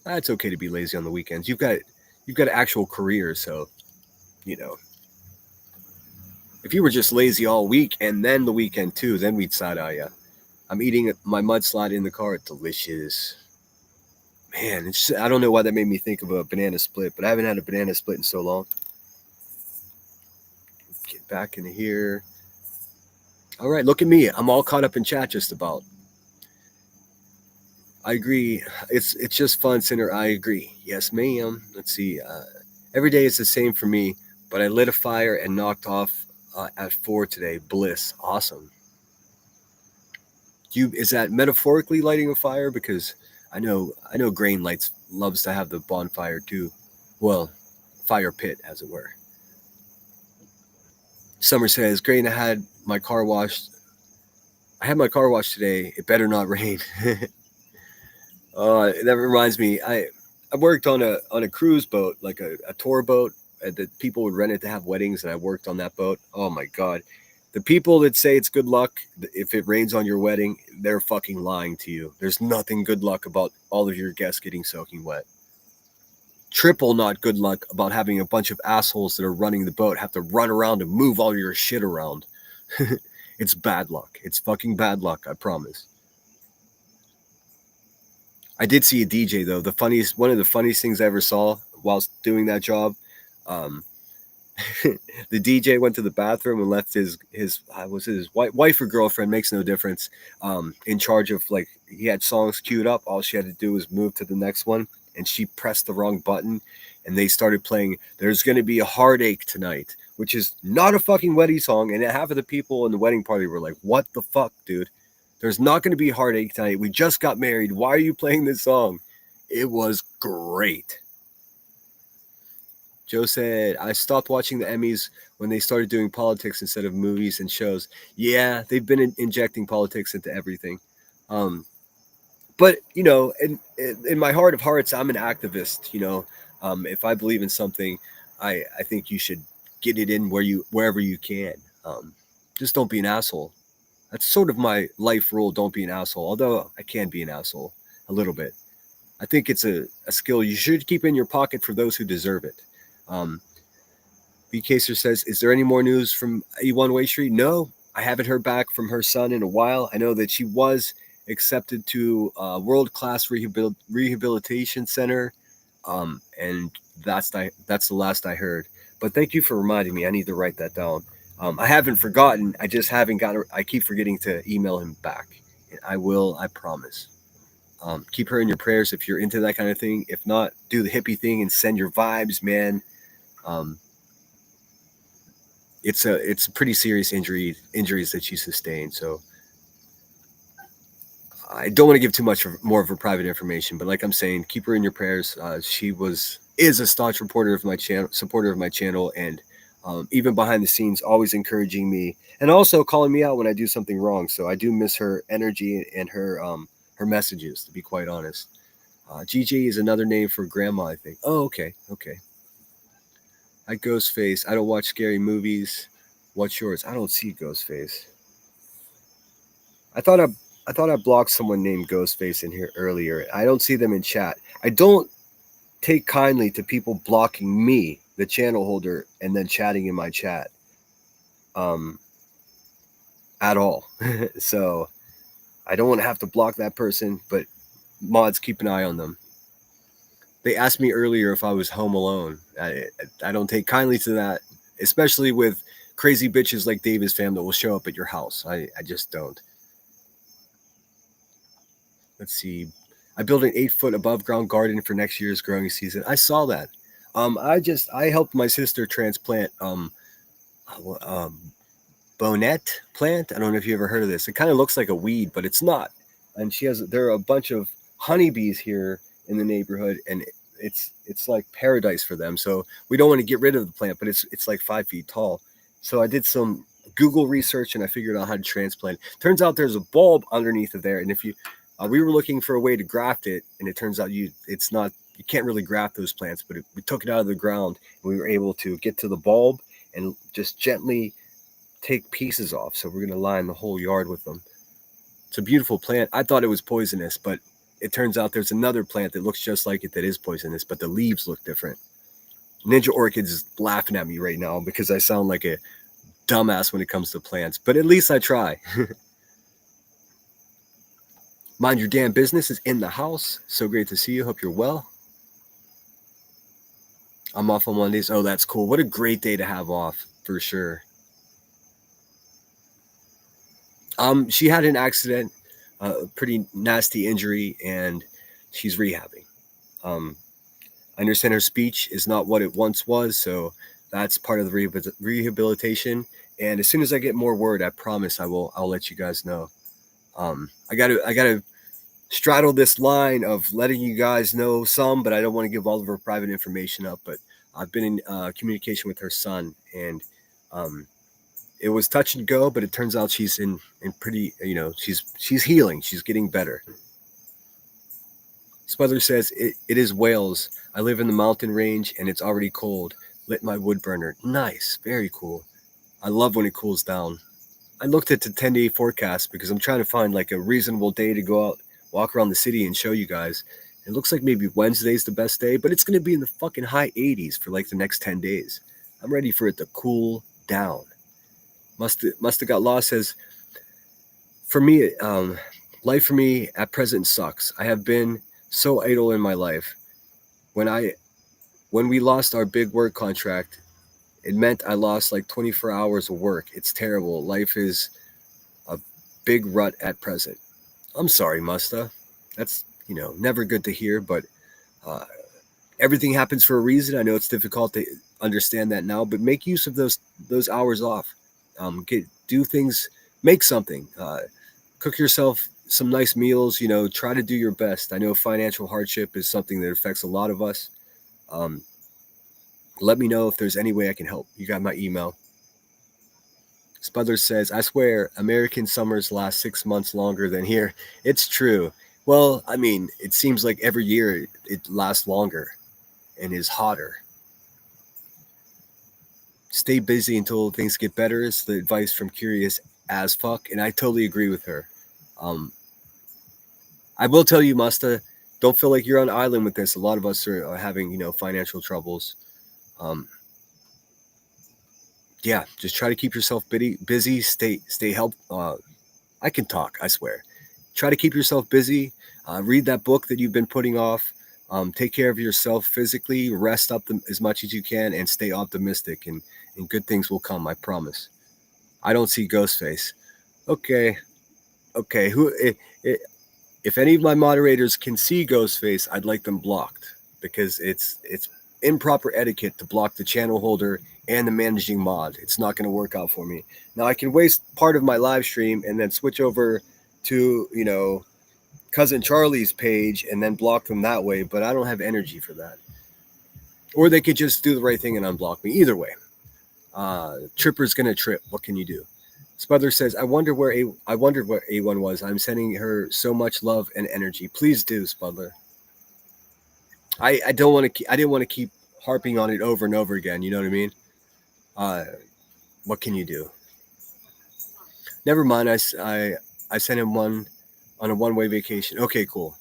It's okay to be lazy on the weekends. You've got an actual career, so you know. If you were just lazy all week and then the weekend too, then we'd side eye ya. I'm eating my mudslide in the car. Delicious. Man, I don't know why that made me think of a banana split, but I haven't had a banana split in so long. Get back into here. All right, look at me. I'm all caught up in chat just about. I agree. It's just fun, Sinner. I agree. Yes, ma'am. Let's see. Every day is the same for me, but I lit a fire and knocked off at 4 today. Bliss. Awesome. Is that metaphorically lighting a fire? Because I know Grain Lights loves to have the bonfire too. Well, fire pit, as it were. Summer says, Grain, I had my car washed. I had my car washed today. It better not rain. That reminds me. I worked on a cruise boat, like a tour boat, that people would rent it to have weddings, and I worked on that boat. Oh my god, the people that say it's good luck if it rains on your wedding, they're fucking lying to you. There's nothing good luck about all of your guests getting soaking wet. Triple not good luck about having a bunch of assholes that are running the boat have to run around and move all your shit around. It's bad luck. It's fucking bad luck, I promise. I did see a DJ though. One of the funniest things I ever saw whilst doing that job. Um, the DJ went to the bathroom and left his wife or girlfriend, makes no difference, in charge of, like, he had songs queued up. All she had to do was move to the next one, and she pressed the wrong button, and they started playing "There's Gonna Be a Heartache Tonight," which is not a fucking wedding song. And half of the people in the wedding party were like, "What the fuck, dude? There's not going to be a heartache tonight. We just got married. Why are you playing this song?" It was great. Joe said, I stopped watching the Emmys when they started doing politics instead of movies and shows. Yeah, they've been injecting politics into everything. Um, but, in my heart of hearts, I'm an activist. If I believe in something, I think you should get it in wherever you can. Just don't be an asshole. That's sort of my life rule. Don't be an asshole. Although I can be an asshole a little bit. I think it's a skill you should keep in your pocket for those who deserve it. B. Kaser says, is there any more news from E1 Way Street? No, I haven't heard back from her son in a while. I know that she was accepted to a world-class rehabilitation center, and that's the last I heard. But thank you for reminding me. I need to write that down. I haven't forgotten. I just haven't I keep forgetting to email him back. And I will, I promise. Keep her in your prayers if you're into that kind of thing. If not, do the hippie thing and send your vibes, man. It's a pretty serious injuries that she sustained. So I don't want to give too much more of her private information, but like I'm saying, keep her in your prayers. She is a staunch supporter of my channel, and even behind the scenes, always encouraging me and also calling me out when I do something wrong. So I do miss her energy and her messages, to be quite honest. GJ is another name for grandma, I think. Oh, okay. I Ghostface. I don't watch scary movies. What's yours? I don't see Ghostface. I thought I blocked someone named Ghostface in here earlier. I don't see them in chat. I don't take kindly to people blocking me, the channel holder, and then chatting in my chat. At all. So I don't want to have to block that person, but mods, keep an eye on them. They asked me earlier if I was home alone. I don't take kindly to that, especially with crazy bitches like Davis fam that will show up at your house. I just don't. Let's see. I built an 8-foot above ground garden for next year's growing season. I saw that. I helped my sister transplant bonnet plant. I don't know if you ever heard of this. It kind of looks like a weed, but it's not. And there are a bunch of honeybees here in the neighborhood, and it's like paradise for them. So we don't want to get rid of the plant, but it's like 5 feet tall. So I did some Google research and I figured out how to transplant. Turns out there's a bulb underneath of there, and if you, we were looking for a way to graft it, and it turns out it's not, you can't really graft those plants, but we took it out of the ground and we were able to get to the bulb and just gently take pieces off. So we're gonna line the whole yard with them. It's a beautiful plant. I thought it was poisonous, but it turns out there's another plant that looks just like it that is poisonous, but the leaves look different. Ninja Orchids is laughing at me right now because I sound like a dumbass when it comes to plants, but at least I try. Mind Your Damn Business is in the house. So great to see you. Hope you're well. I'm off on Mondays. Oh, that's cool. What a great day to have off, for sure. She had an accident, a pretty nasty injury, and she's rehabbing. I understand her speech is not what it once was, so that's part of the rehabilitation. And as soon as I get more word, I promise I'll let you guys know. I gotta straddle this line of letting you guys know some, but I don't want to give all of her private information up. But I've been in communication with her son, and it was touch and go, but it turns out she's in pretty, she's healing. She's getting better. Smother says, it is Wales. I live in the mountain range and it's already cold. Lit my wood burner. Nice. Very cool. I love when it cools down. I looked at the 10-day forecast because I'm trying to find like a reasonable day to go out, walk around the city and show you guys. It looks like maybe Wednesday's the best day, but it's going to be in the fucking high 80s for like the next 10 days. I'm ready for it to cool down. Must have got lost says, for me, life for me at present sucks. I have been so idle in my life. When we lost our big work contract, it meant I lost like 24 hours of work. It's terrible. Life is a big rut at present. I'm sorry, Musta. That's, never good to hear, but everything happens for a reason. I know it's difficult to understand that now, but make use of those hours off. Do things, make something. Cook yourself some nice meals, try to do your best. I know financial hardship is something that affects a lot of us. Let me know if there's any way I can help. You got my email. Spudler says, I swear, American summers last 6 months longer than here. It's true. Well, I mean, it seems like every year it lasts longer and is hotter. Stay busy until things get better is the advice from Curious as Fuck, and I totally agree with her. I will tell you, Musta, don't feel like you're on an island with this. A lot of us are having, financial troubles. Yeah, just try to keep yourself busy. Stay help. I can talk. I swear. Try to keep yourself busy. Read that book that you've been putting off. Take care of yourself physically. Rest up as much as you can, and stay optimistic. And good things will come. I promise. I don't see Ghostface. Okay. Who? If any of my moderators can see Ghostface, I'd like them blocked because it's improper etiquette to block the channel holder and the managing mod. It's not going to work out for me. Now I can waste part of my live stream and then switch over to, Cousin Charlie's page and then block them that way, but I don't have energy for that. Or they could just do the right thing and unblock me. Either way. Tripper's going to trip. What can you do? Spudler says, I wondered where A1 was. I'm sending her so much love and energy. Please do, Spudler. I don't want to. I didn't want to keep harping on it over and over again. You know what I mean? What can you do? Never mind. I sent him one on a one-way vacation. Okay, cool.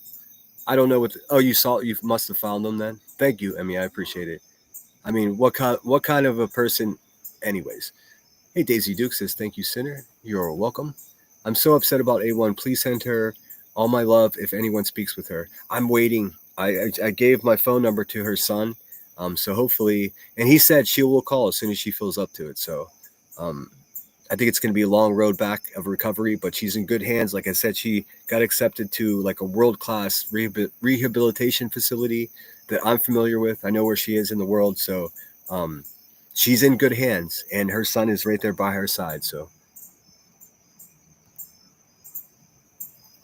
I don't know what. You must have found them then. Thank you, Emmy. I appreciate it. I mean, what kind of a person? Anyways. Hey, Daisy Duke says, thank you, Sinner. You're welcome. I'm so upset about A1. Please send her all my love if anyone speaks with her. I'm waiting. I gave my phone number to her son. So hopefully, and he said she will call as soon as she feels up to it. So I think it's going to be a long road back of recovery, but she's in good hands. Like I said, she got accepted to like a world-class rehabilitation facility that I'm familiar with. I know where she is in the world. So, she's in good hands, and her son is right there by her side. So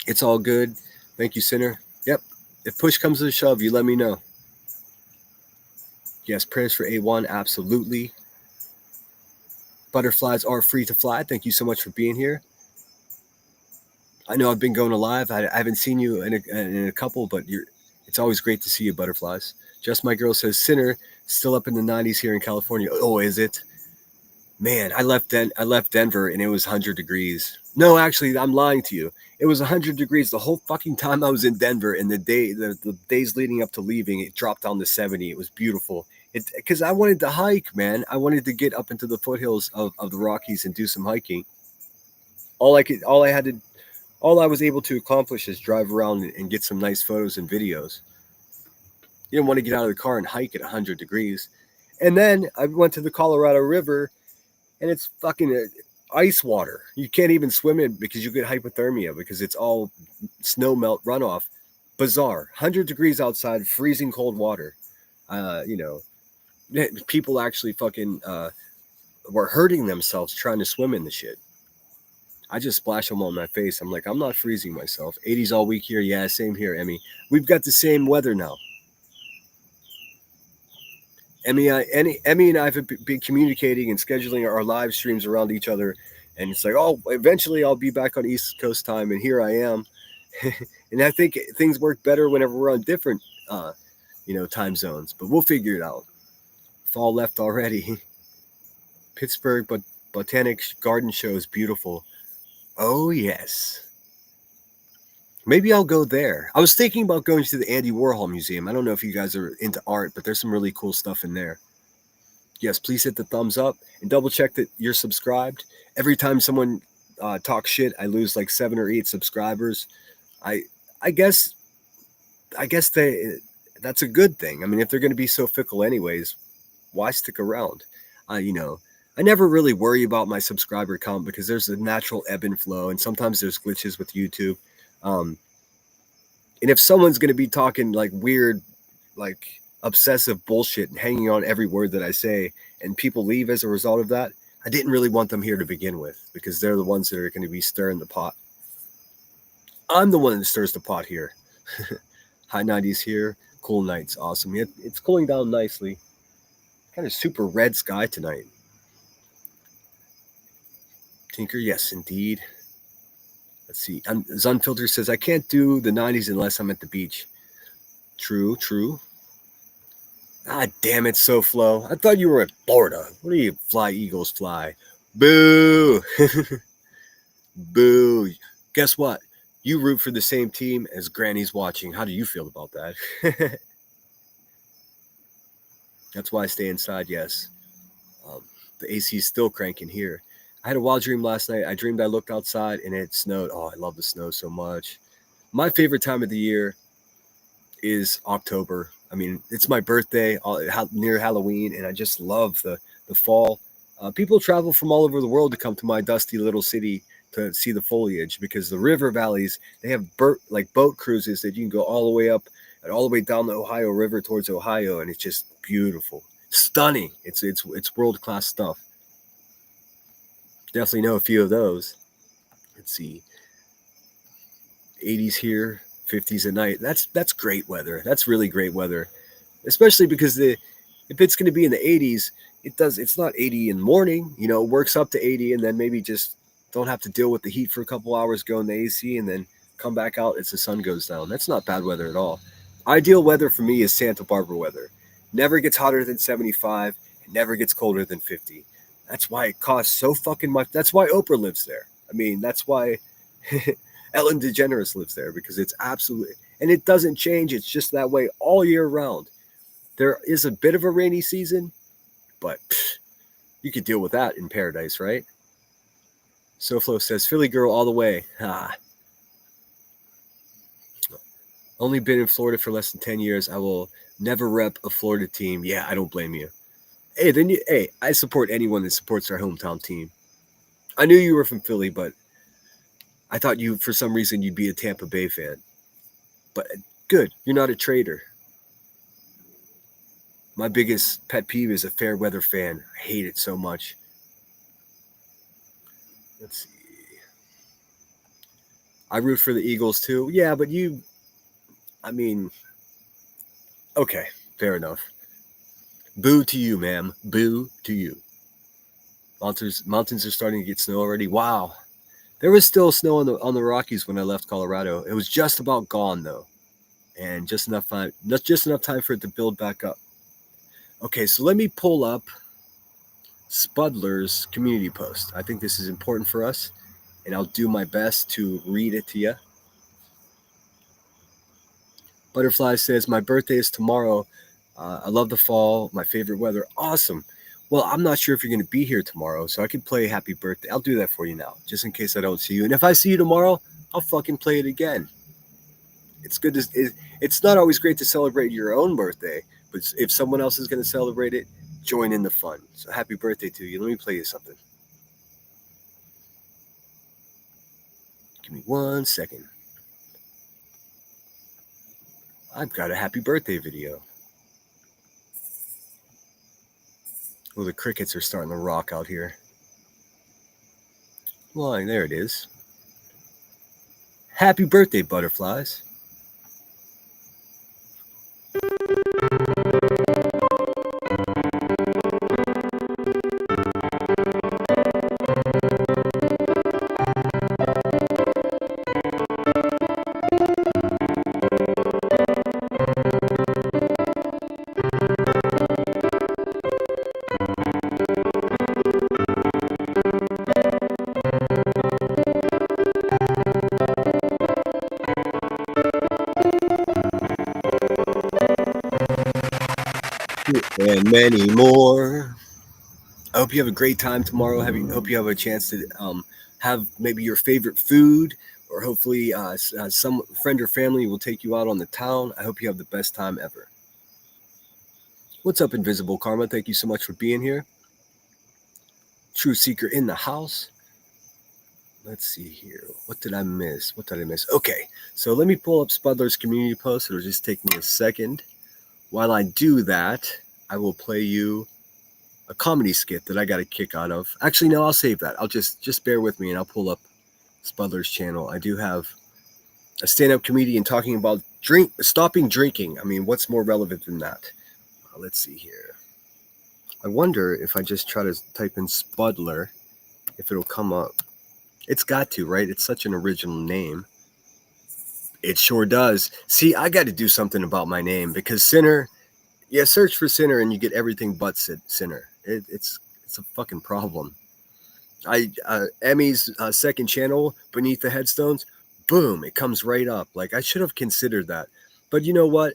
it's all good. Thank you, Sinner. Yep. If push comes to shove, you let me know. Yes, prayers for A1, absolutely. Butterflies are free to fly. Thank you so much for being here. I know I've been going live. I haven't seen you in a couple, but it's always great to see you, Butterflies. Just My Girl says, Sinner, still up in the 90s here in California. Oh, is it? Man, I left Denver and it was 100 degrees. No, actually, I'm lying to you. It was 100 degrees the whole fucking time I was in Denver, and the days leading up to leaving, it dropped down to 70. It was beautiful. It Because I wanted to hike, man. I wanted to get up into the foothills of the Rockies and do some hiking. All I was able to accomplish is drive around and get some nice photos and videos. You didn't want to get out of the car and hike at 100 degrees. And then I went to the Colorado River, and it's fucking ice water. You can't even swim in because you get hypothermia because it's all snow melt runoff. Bizarre. 100 degrees outside, freezing cold water. You know, people actually fucking were hurting themselves trying to swim in the shit. I just splash them on my face. I'm like, I'm not freezing myself. 80s all week here. Yeah, same here, Emmy. We've got the same weather now. Emmy and I have been communicating and scheduling our live streams around each other. And it's like, oh, eventually I'll be back on East Coast time. And here I am. And I think things work better whenever we're on different, time zones. But we'll figure it out. Fall left already. Pittsburgh Botanic Garden Show is beautiful. Oh, yes. Maybe I'll go there. I was thinking about going to the Andy Warhol Museum. I don't know if you guys are into art, but there's some really cool stuff in there. Yes, please hit the thumbs up and double check that you're subscribed. Every time someone talks shit, I lose like 7 or 8 subscribers. I guess that's a good thing. I mean, if they're going to be so fickle anyways, why stick around? I never really worry about my subscriber count because there's a natural ebb and flow, and sometimes there's glitches with YouTube. And if someone's going to be talking like weird, like obsessive bullshit and hanging on every word that I say, and people leave as a result of that, I didn't really want them here to begin with because they're the ones that are going to be stirring the pot. I'm the one that stirs the pot here. High 90s here, cool nights, awesome. It's cooling down nicely. Kind of super red sky tonight. Tinker, yes, indeed. Let's see. Zunfilter says, I can't do the 90s unless I'm at the beach. True. Ah, damn it, SoFlo. I thought you were in Florida. What do you fly, Eagles fly? Boo! Boo. Guess what? You root for the same team as Granny's watching. How do you feel about that? That's why I stay inside, yes. The AC is still cranking here. I had a wild dream last night. I dreamed I looked outside and it snowed. Oh, I love the snow so much. My favorite time of the year is October. I mean, it's my birthday near Halloween, and I just love the fall. People travel from all over the world to come to my dusty little city to see the foliage because the river valleys, they have boat cruises that you can go all the way up and all the way down the Ohio River towards Ohio, and it's just beautiful. Stunning. It's world-class stuff. Definitely know a few of those. Let's see. 80s here, 50s at night. That's great weather. That's really great weather. Especially because if it's going to be in the 80s, it's not 80 in the morning, it works up to 80 and then maybe just don't have to deal with the heat for a couple hours, go in the AC and then come back out as the sun goes down. That's not bad weather at all. Ideal weather for me is Santa Barbara weather. Never gets hotter than 75, it never gets colder than 50. That's why it costs so fucking much. That's why Oprah lives there. I mean, that's why Ellen DeGeneres lives there because it's absolutely, and it doesn't change. It's just that way all year round. There is a bit of a rainy season, but you could deal with that in paradise, right? SoFlo says, Philly girl all the way. Only been in Florida for less than 10 years. I will never rep a Florida team. Yeah, I don't blame you. Hey, I support anyone that supports their hometown team. I knew you were from Philly, but I thought for some reason, you'd be a Tampa Bay fan. But good, you're not a traitor. My biggest pet peeve is a fair weather fan. I hate it so much. Let's see. I root for the Eagles too. Yeah, but okay, fair enough. Boo to you, ma'am. Boo to you. Mountains are starting to get snow already. Wow. There was still snow on the Rockies when I left Colorado. It was just about gone though, and not just enough time for it to build back up. Okay, so let me pull up Spudler's community post. I think this is important for us, and I'll do my best to read it to you. Butterfly says, "My birthday is tomorrow. I love the fall. My favorite weather. Awesome. Well, I'm not sure if you're going to be here tomorrow, so I can play happy birthday. I'll do that for you now, just in case I don't see you. And if I see you tomorrow, I'll fucking play it again. It's good to. It's not always great to celebrate your own birthday, but if someone else is going to celebrate it, join in the fun. So happy birthday to you. Let me play you something. Give me 1 second. I've got a happy birthday video. Oh, the crickets are starting to rock out here. Well, there it is. Happy birthday, butterflies. And many more. I hope you have a great time tomorrow. Hope you have a chance to have maybe your favorite food, or hopefully some friend or family will take you out on the town. I hope you have the best time ever. What's up, Invisible Karma? Thank you so much for being here. True Seeker in the house. Let's see here. What did I miss? Okay, so let me pull up Spudler's community post. It'll just take me a second. While I do that, I will play you a comedy skit that I got a kick out of. Actually, no, I'll save that. I'll just bear with me and I'll pull up Spudler's channel. I do have a stand-up comedian talking about stopping drinking. I mean, what's more relevant than that? Let's see here. I wonder if I just try to type in Spudler, if it'll come up. It's got to, right? It's such an original name. It sure does. See, I got to do something about my name because Sinner, yeah, search for Sinner and you get everything but Sinner. It's a fucking problem. Emmy's second channel, Beneath the Headstones, boom, it comes right up. Like, I should have considered that. But you know what?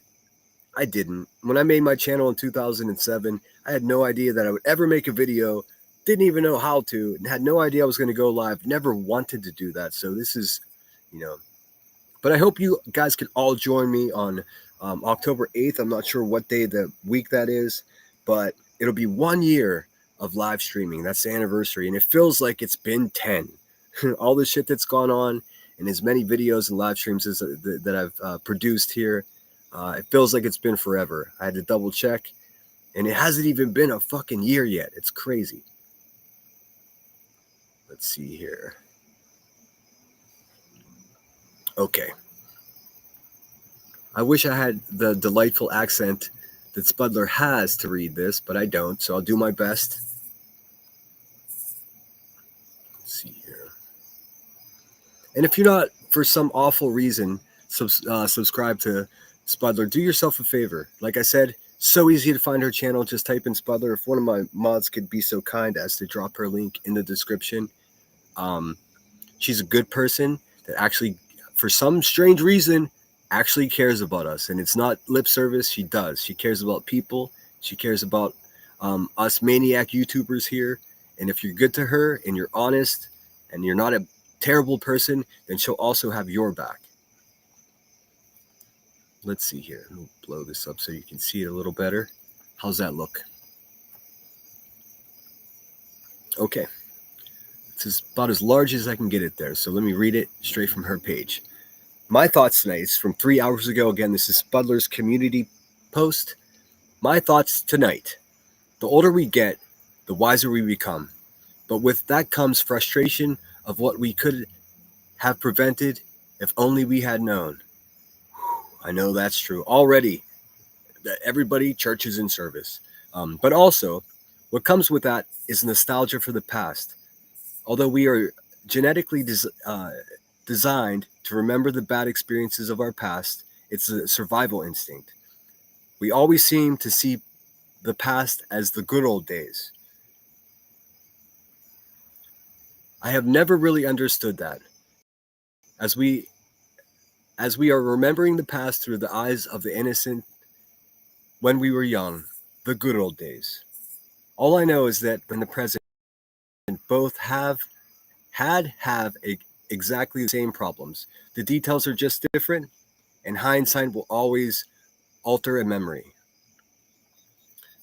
I didn't. When I made my channel in 2007, I had no idea that I would ever make a video. Didn't even know how to, and had no idea I was going to go live. Never wanted to do that. So this is, but I hope you guys can all join me on October 8th. I'm not sure what day of the week that is, but it'll be 1 year of live streaming. That's the anniversary. And it feels like it's been 10. All the shit that's gone on and as many videos and live streams that I've produced here, it feels like it's been forever. I had to double check, and it hasn't even been a fucking year yet. It's crazy. Let's see here. Okay. I wish I had the delightful accent that Spudler has to read this, but I don't, so I'll do my best. Let's see here. And if you're not, for some awful reason, subscribe to Spudler, do yourself a favor. Like I said, so easy to find her channel. Just type in Spudler. If one of my mods could be so kind as to drop her link in the description. She's a good person that actually, for some strange reason, actually cares about us. And it's not lip service. She does. She cares about people. She cares about us maniac YouTubers here. And if you're good to her and you're honest and you're not a terrible person, then she'll also have your back. Let's see here. I'll blow this up so you can see it a little better. How's that look? Okay. It's about as large as I can get it there. So let me read it straight from her page. My thoughts tonight is from 3 hours ago. Again, this is Spudler's community post. My thoughts tonight. The older we get, the wiser we become. But with that comes frustration of what we could have prevented if only we had known. I know that's true. Already, everybody, church is in service. But also, What comes with that is nostalgia for the past. Although we are genetically designed to remember the bad experiences of our past, it's a survival instinct. We always seem to see the past as the good old days. I have never really understood that. As we as we are remembering the past through the eyes of the innocent when we were young, the good old days. All I know is that in the present both have exactly the same problems. The details are just different, and hindsight will always alter a memory.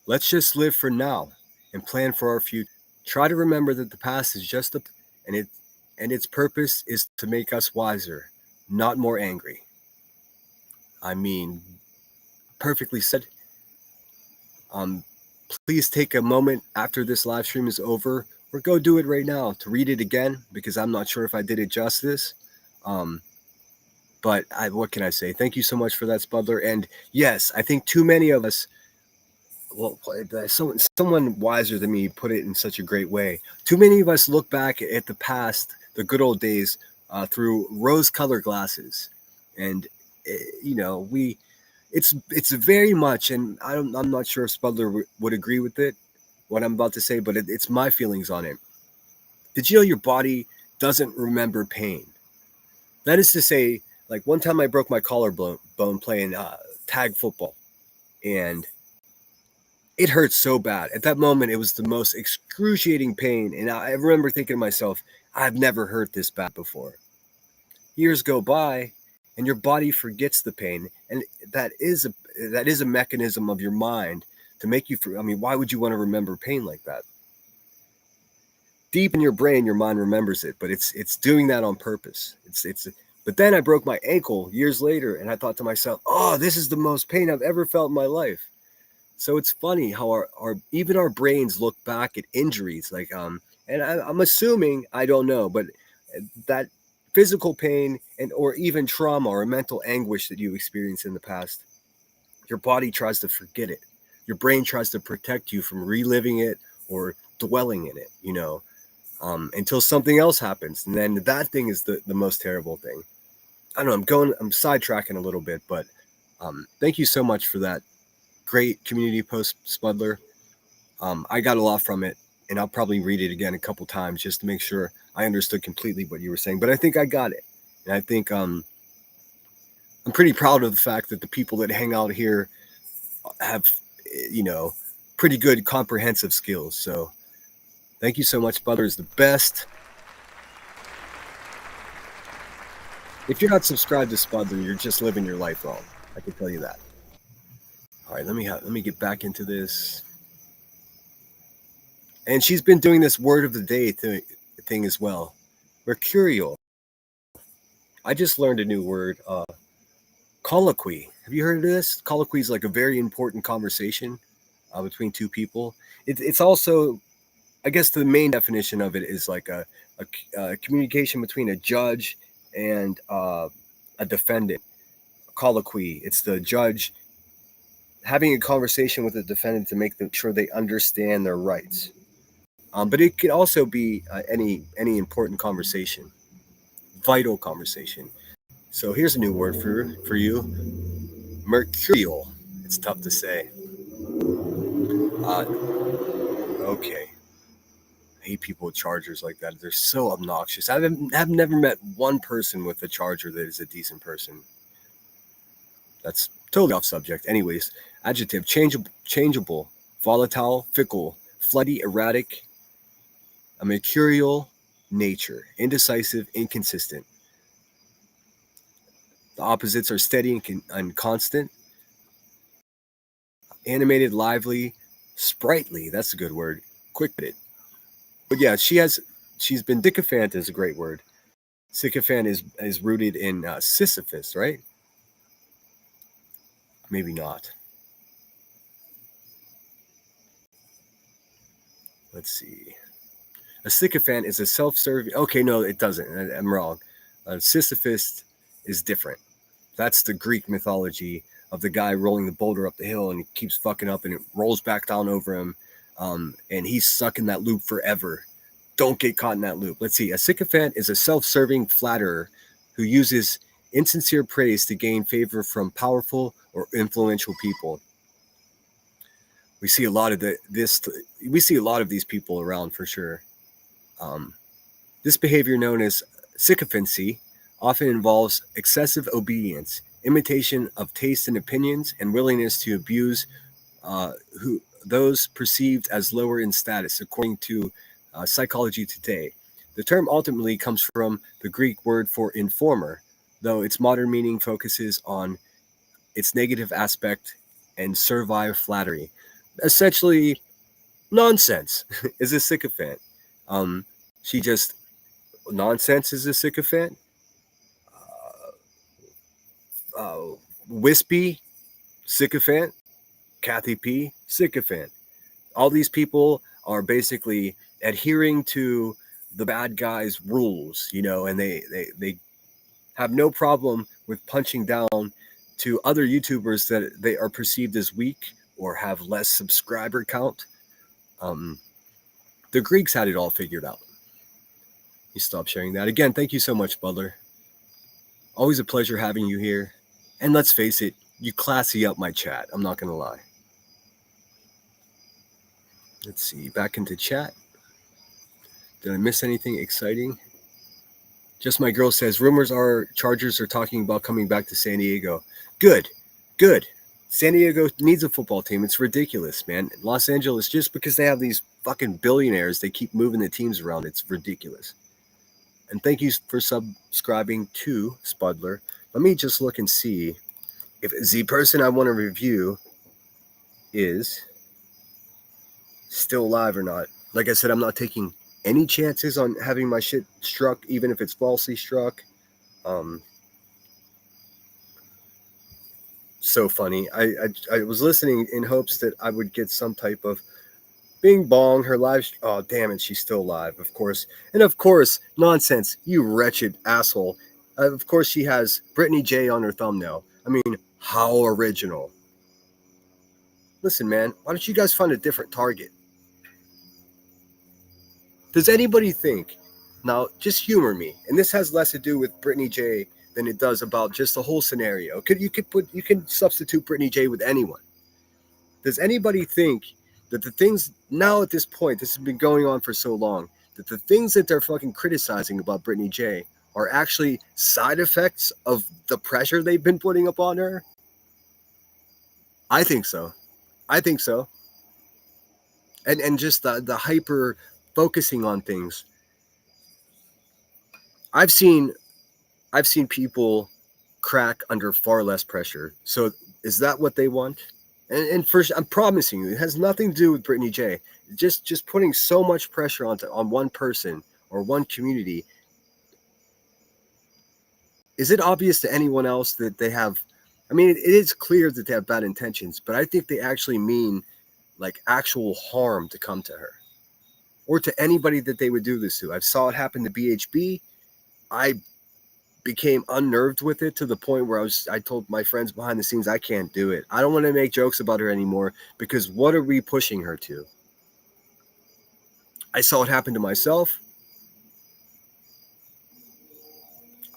Let's just live for now and plan for our future. Try to remember that the past is just a and it and its purpose is to make us wiser, not more angry. I mean, perfectly said. Um, Please take a moment after this live stream is over, or go do it right now to read it again because I'm not sure if I did it justice. Um, but what can I say? Thank you so much for that, Spudler. And yes, I think too many of us. Well, someone wiser than me put it in such a great way. Too many of us look back at the past, the good old days, through rose-colored glasses, and we it's very much, and I'm not sure if Spudler would agree with it, what I'm about to say, but it's my feelings on it. Did you know your body doesn't remember pain? That is to say, like one time I broke my collarbone playing tag football, and it hurt so bad. At that moment, it was the most excruciating pain, and I remember thinking to myself, I've never hurt this bad before. Years go by, and your body forgets the pain, and that is a mechanism of your mind to make you. I mean, why would you want to remember pain like that? Deep in your brain, your mind remembers it, but it's doing that on purpose. It's. But then I broke my ankle years later, and I thought to myself, "Oh, this is the most pain I've ever felt in my life." So it's funny how our even our brains look back at injuries, and I'm assuming, I don't know, but that physical pain and or even trauma or mental anguish that you experienced in the past, your body tries to forget it. Your brain tries to protect you from reliving it or dwelling in it, until something else happens. And then that thing is the most terrible thing. I don't know, I'm sidetracking a little bit, but thank you so much for that great community post, Spudler. I got a lot from it, and I'll probably read it again a couple times just to make sure I understood completely what you were saying. But I think I got it. And I think I'm pretty proud of the fact that the people that hang out here have, you know, pretty good comprehensive skills. So thank you so much. Spudler is the best. If you're not subscribed to Spudler, you're just living your life wrong. I can tell you that. All right, let me get back into this. And she's been doing this word of the day thing as well. Mercurial. I just learned a new word. Colloquy. Have you heard of this? Colloquy is like a very important conversation between two people. It's also, I guess, the main definition of it is like a communication between a judge and a defendant. Colloquy. It's the judge having a conversation with the defendant to make sure they understand their rights. But it could also be any important conversation, vital conversation. So here's a new word for you: mercurial. It's tough to say. Okay, I hate people with chargers like that. They're so obnoxious. I've never met one person with a charger that is a decent person. That's totally off subject. Anyways, adjective: changeable, volatile, fickle, flighty, erratic, a mercurial nature, indecisive, inconsistent. The opposites are steady and constant, animated, lively, sprightly. That's a good word. Quick-witted. But yeah, she's been sycophant is a great word. Sycophant is rooted in Sisyphus, right? Maybe not. Let's see. A sycophant is a self-serving. Okay, no, it doesn't. I'm wrong. Sisyphus is different. That's the Greek mythology of the guy rolling the boulder up the hill and he keeps fucking up and it rolls back down over him. and he's stuck in that loop forever. Don't get caught in that loop. Let's see. A sycophant is a self-serving flatterer who uses insincere praise to gain favor from powerful or influential people. We see a lot of we see a lot of these people around for sure. Um, this behavior, known as sycophancy, often involves excessive obedience, imitation of taste and opinions, and willingness to abuse uh, who those perceived as lower in status, according to Psychology Today. The term ultimately comes from the Greek word for informer, though its modern meaning focuses on its negative aspect and servile flattery. Essentially, nonsense is a sycophant. Um, she just nonsense is a sycophant. Uh, Wispy sycophant. Kathy P sycophant. All these people are basically adhering to the bad guy's rules, and they have no problem with punching down to other YouTubers that they are perceived as weak or have less subscriber count. Um, the Greeks had it all figured out. You stop sharing that. Again, thank you so much, Butler. Always a pleasure having you here. And let's face it, you classy up my chat. I'm not going to lie. Let's see, back into chat. Did I miss anything exciting? Just My Girl says, rumors are Chargers are talking about coming back to San Diego. Good, good. San Diego needs a football team. It's ridiculous, man. Los Angeles, just because they have these fucking billionaires, they keep moving the teams around. It's ridiculous. And thank you for subscribing to Spudler. Let me just look and see if the person I want to review is still alive or not. Like I said, I'm not taking any chances on having my shit struck, even if it's falsely struck. So funny. I was listening in hopes that I would get some type of bing bong. Her live. Oh, damn it. She's still alive, of course. And of course, nonsense. You wretched asshole. Of course, she has Brittany J on her thumbnail. I mean, how original. Listen, man, why don't you guys find a different target? Does anybody think, now just humor me, and this has less to do with Brittany J than it does about just the whole scenario. You can substitute Brittany J with anyone. Does anybody think that the things now at this point, this has been going on for so long, that the things that they're fucking criticizing about Brittany J are actually side effects of the pressure they've been putting upon her? I think so. I think so. And just the hyper focusing on things. I've seen people crack under far less pressure. So is that what they want? And first, I'm promising you, it has nothing to do with Brittany J. Just putting so much pressure on one person or one community. Is it obvious to anyone else that they have? I mean, it is clear that they have bad intentions, but I think they actually mean like actual harm to come to her or to anybody that they would do this to. I saw it happen to BHB. I became unnerved with it to the point where I told my friends behind the scenes, I can't do it. I don't want to make jokes about her anymore because what are we pushing her to? I saw it happen to myself.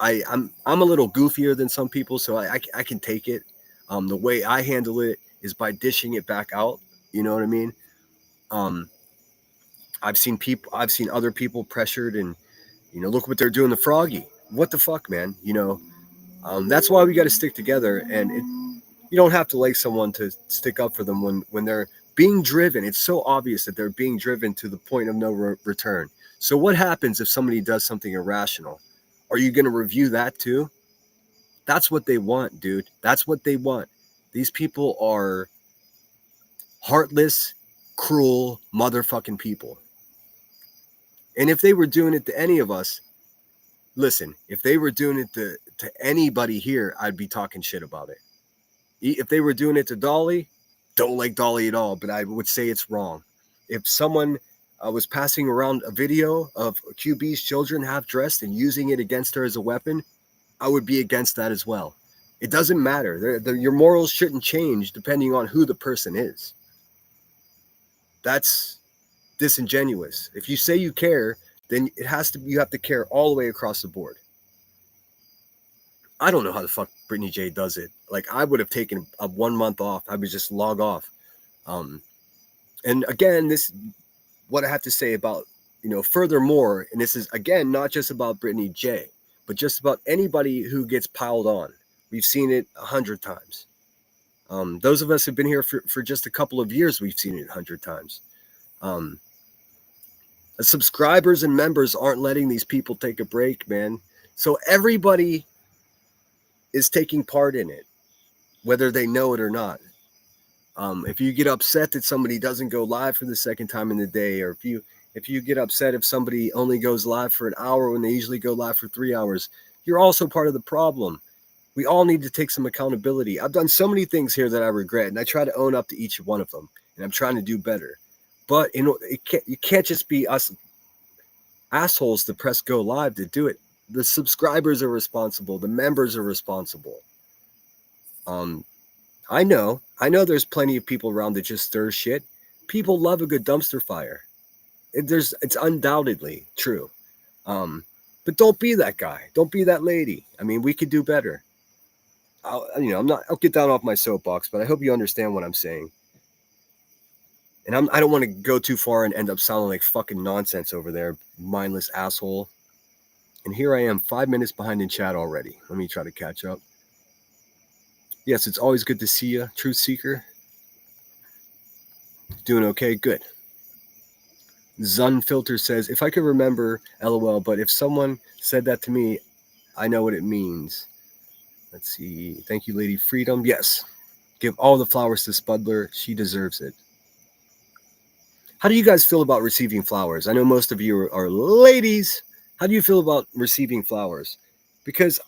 I'm a little goofier than some people, so I can take it. The way I handle it is by dishing it back out. You know what I mean? I've seen other people pressured, and look what they're doing to Froggy. What the fuck, man? That's why we got to stick together, and you don't have to like someone to stick up for them when they're being driven. It's so obvious that they're being driven to the point of no return. So what happens if somebody does something irrational? Are you going to review that too? That's what they want, dude. That's what they want. These people are heartless, cruel, motherfucking people. And if they were doing it to any of us, listen, if they were doing it to anybody here, I'd be talking shit about it. If they were doing it to Dolly, don't like Dolly at all, but I would say it's wrong. If someone was passing around a video of QB's children half dressed and using it against her as a weapon, I would be against that as well. It doesn't matter. Your morals shouldn't change depending on who the person is. That's disingenuous. If you say you care, then you have to care all the way across the board. I don't know how the fuck Brittany J does it. Like I would have taken a 1 month off. I would just log off. Um, and again, this what I have to say about furthermore, and this is again not just about Brittany J, but just about anybody who gets piled on. We've seen it 100 times. Those of us who've been here for just a couple of years, we've seen it 100 times. The subscribers and members aren't letting these people take a break, man. So everybody is taking part in it, whether they know it or not. If you get upset that somebody doesn't go live for the second time in the day, or if you get upset if somebody only goes live for an hour when they usually go live for 3 hours, you're also part of the problem. We all need to take some accountability. I've done so many things here that I regret, and I try to own up to each one of them, and I'm trying to do better. But you can't just be us assholes to press go live to do it. The subscribers are responsible. The members are responsible. I know there's plenty of people around that just stir shit. People love a good dumpster fire. It's undoubtedly true. But don't be that guy. Don't be that lady. I mean, we could do better. I'll get down off my soapbox, but I hope you understand what I'm saying. And I don't want to go too far and end up sounding like fucking nonsense over there, mindless asshole. And here I am, 5 minutes behind in chat already. Let me try to catch up. Yes, it's always good to see you, Truth Seeker. Doing okay? Good. Zun Filter says, if I could remember, LOL, but if someone said that to me, I know what it means. Let's see. Thank you, Lady Freedom. Yes. Give all the flowers to Spudler. She deserves it. How do you guys feel about receiving flowers? I know most of you are ladies. How do you feel about receiving flowers? Because,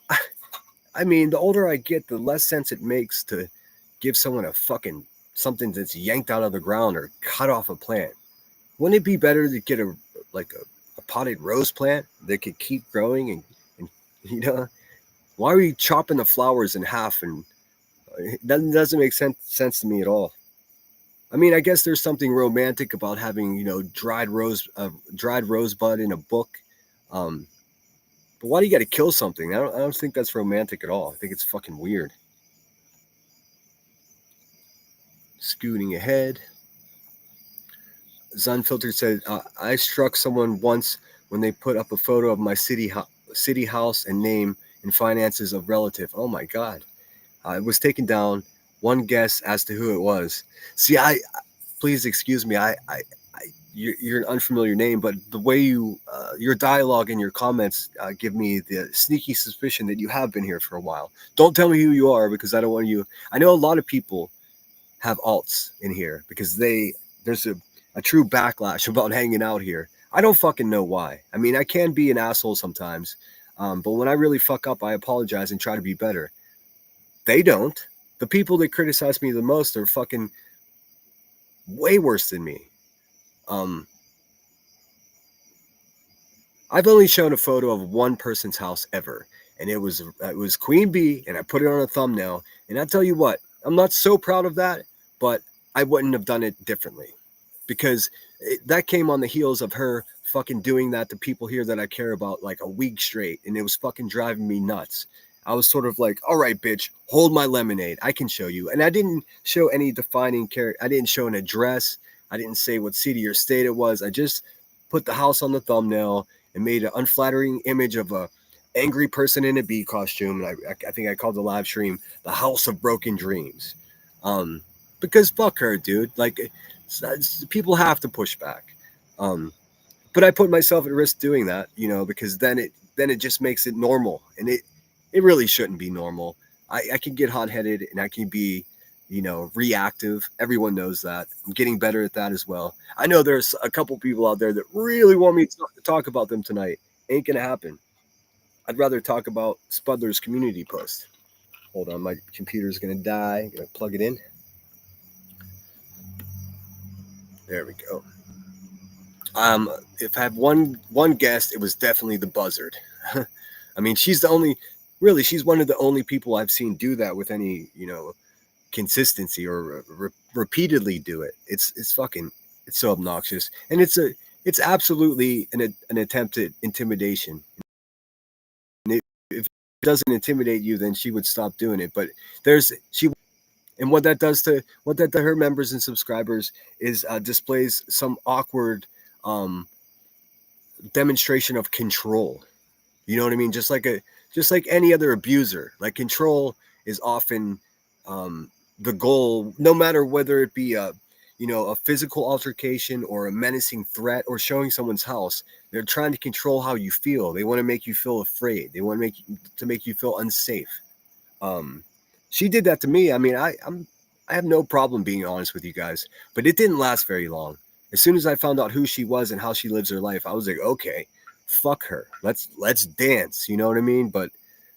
I mean, the older I get, the less sense it makes to give someone a fucking something that's yanked out of the ground or cut off a plant. Wouldn't it be better to get a potted rose plant that could keep growing and why are you chopping the flowers in half? And it doesn't make sense to me at all. I mean, I guess there's something romantic about having, dried rosebud in a book. But why do you got to kill something? I don't think that's romantic at all. I think it's fucking weird. Scooting ahead. Zunfilter said, I struck someone once when they put up a photo of my city house and name and finances of relative. Oh my God. It was taken down. One guess as to who it was. See, please excuse me. You're an unfamiliar name, but the way your dialogue and your comments give me the sneaky suspicion that you have been here for a while. Don't tell me who you are because I don't want you. I know a lot of people have alts in here because there's a true backlash about hanging out here. I don't fucking know why. I mean, I can be an asshole sometimes, but when I really fuck up, I apologize and try to be better. They don't. The people that criticize me the most are fucking way worse than me. I've only shown a photo of one person's house ever, and it was Queen Bee, and I put it on a thumbnail. And I tell you what, I'm not so proud of that, but I wouldn't have done it differently because that came on the heels of her fucking doing that to people here that I care about like a week straight, and it was fucking driving me nuts. I was sort of like, all right, bitch, hold my lemonade. I can show you. And I didn't show any defining character. I didn't show an address. I didn't say what city or state it was. I just put the house on the thumbnail and made an unflattering image of a angry person in a bee costume. And I think I called the live stream The House of Broken Dreams. Because fuck her, dude. Like, people have to push back. But I put myself at risk doing that, because then it just makes it normal. And it really shouldn't be normal. I can get hot-headed and I can be, reactive. Everyone knows that. I'm getting better at that as well. I know there's a couple people out there that really want me to talk about them tonight. Ain't gonna happen. I'd rather talk about Spudler's community post. Hold on, my computer's gonna die. I'm gonna plug it in. There we go. If I have one guest, it was definitely the Buzzard. I mean, she's one of the only people I've seen do that with any, consistency or repeatedly do it. It's It's so obnoxious, and it's absolutely an attempt at intimidation. And if it doesn't intimidate you, then she would stop doing it. But she, and what that to her members and subscribers is displays some awkward um, demonstration of control. You know what I mean? Just like any other abuser, like control is often um, the goal, no matter whether it be a physical altercation or a menacing threat or showing someone's house. They're trying to control how you feel. They want to make you feel afraid. They want to make you feel unsafe. Um, she did that to me. I mean, I have no problem being honest with you guys, but it didn't last very long. As soon as I found out who she was and how she lives her life, I was like, okay, fuck her. Let's dance. You know what I mean? But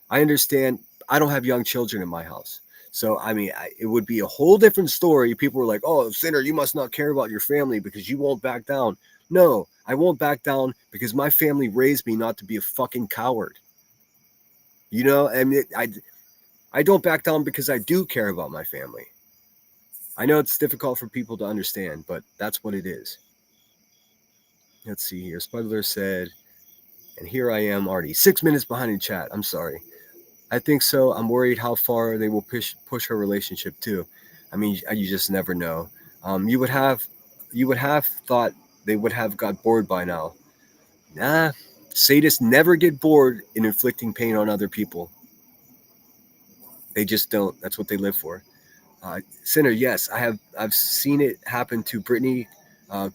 I understand. I don't have young children in my house. So, I mean, it would be a whole different story. People were like, oh, Sinner, you must not care about your family because you won't back down. No, I won't back down because my family raised me not to be a fucking coward. You know, I mean, I don't back down because I do care about my family. I know it's difficult for people to understand, but that's what it is. Let's see here. Spuddler said, and here I am already 6 minutes behind in chat. I'm sorry. I think so. I'm worried how far they will push her relationship too. I mean, you just never know. You would have thought they would have got bored by now. Nah, sadists never get bored in inflicting pain on other people. They just don't. That's what they live for. Sinner, yes, I've seen it happen to Brittany,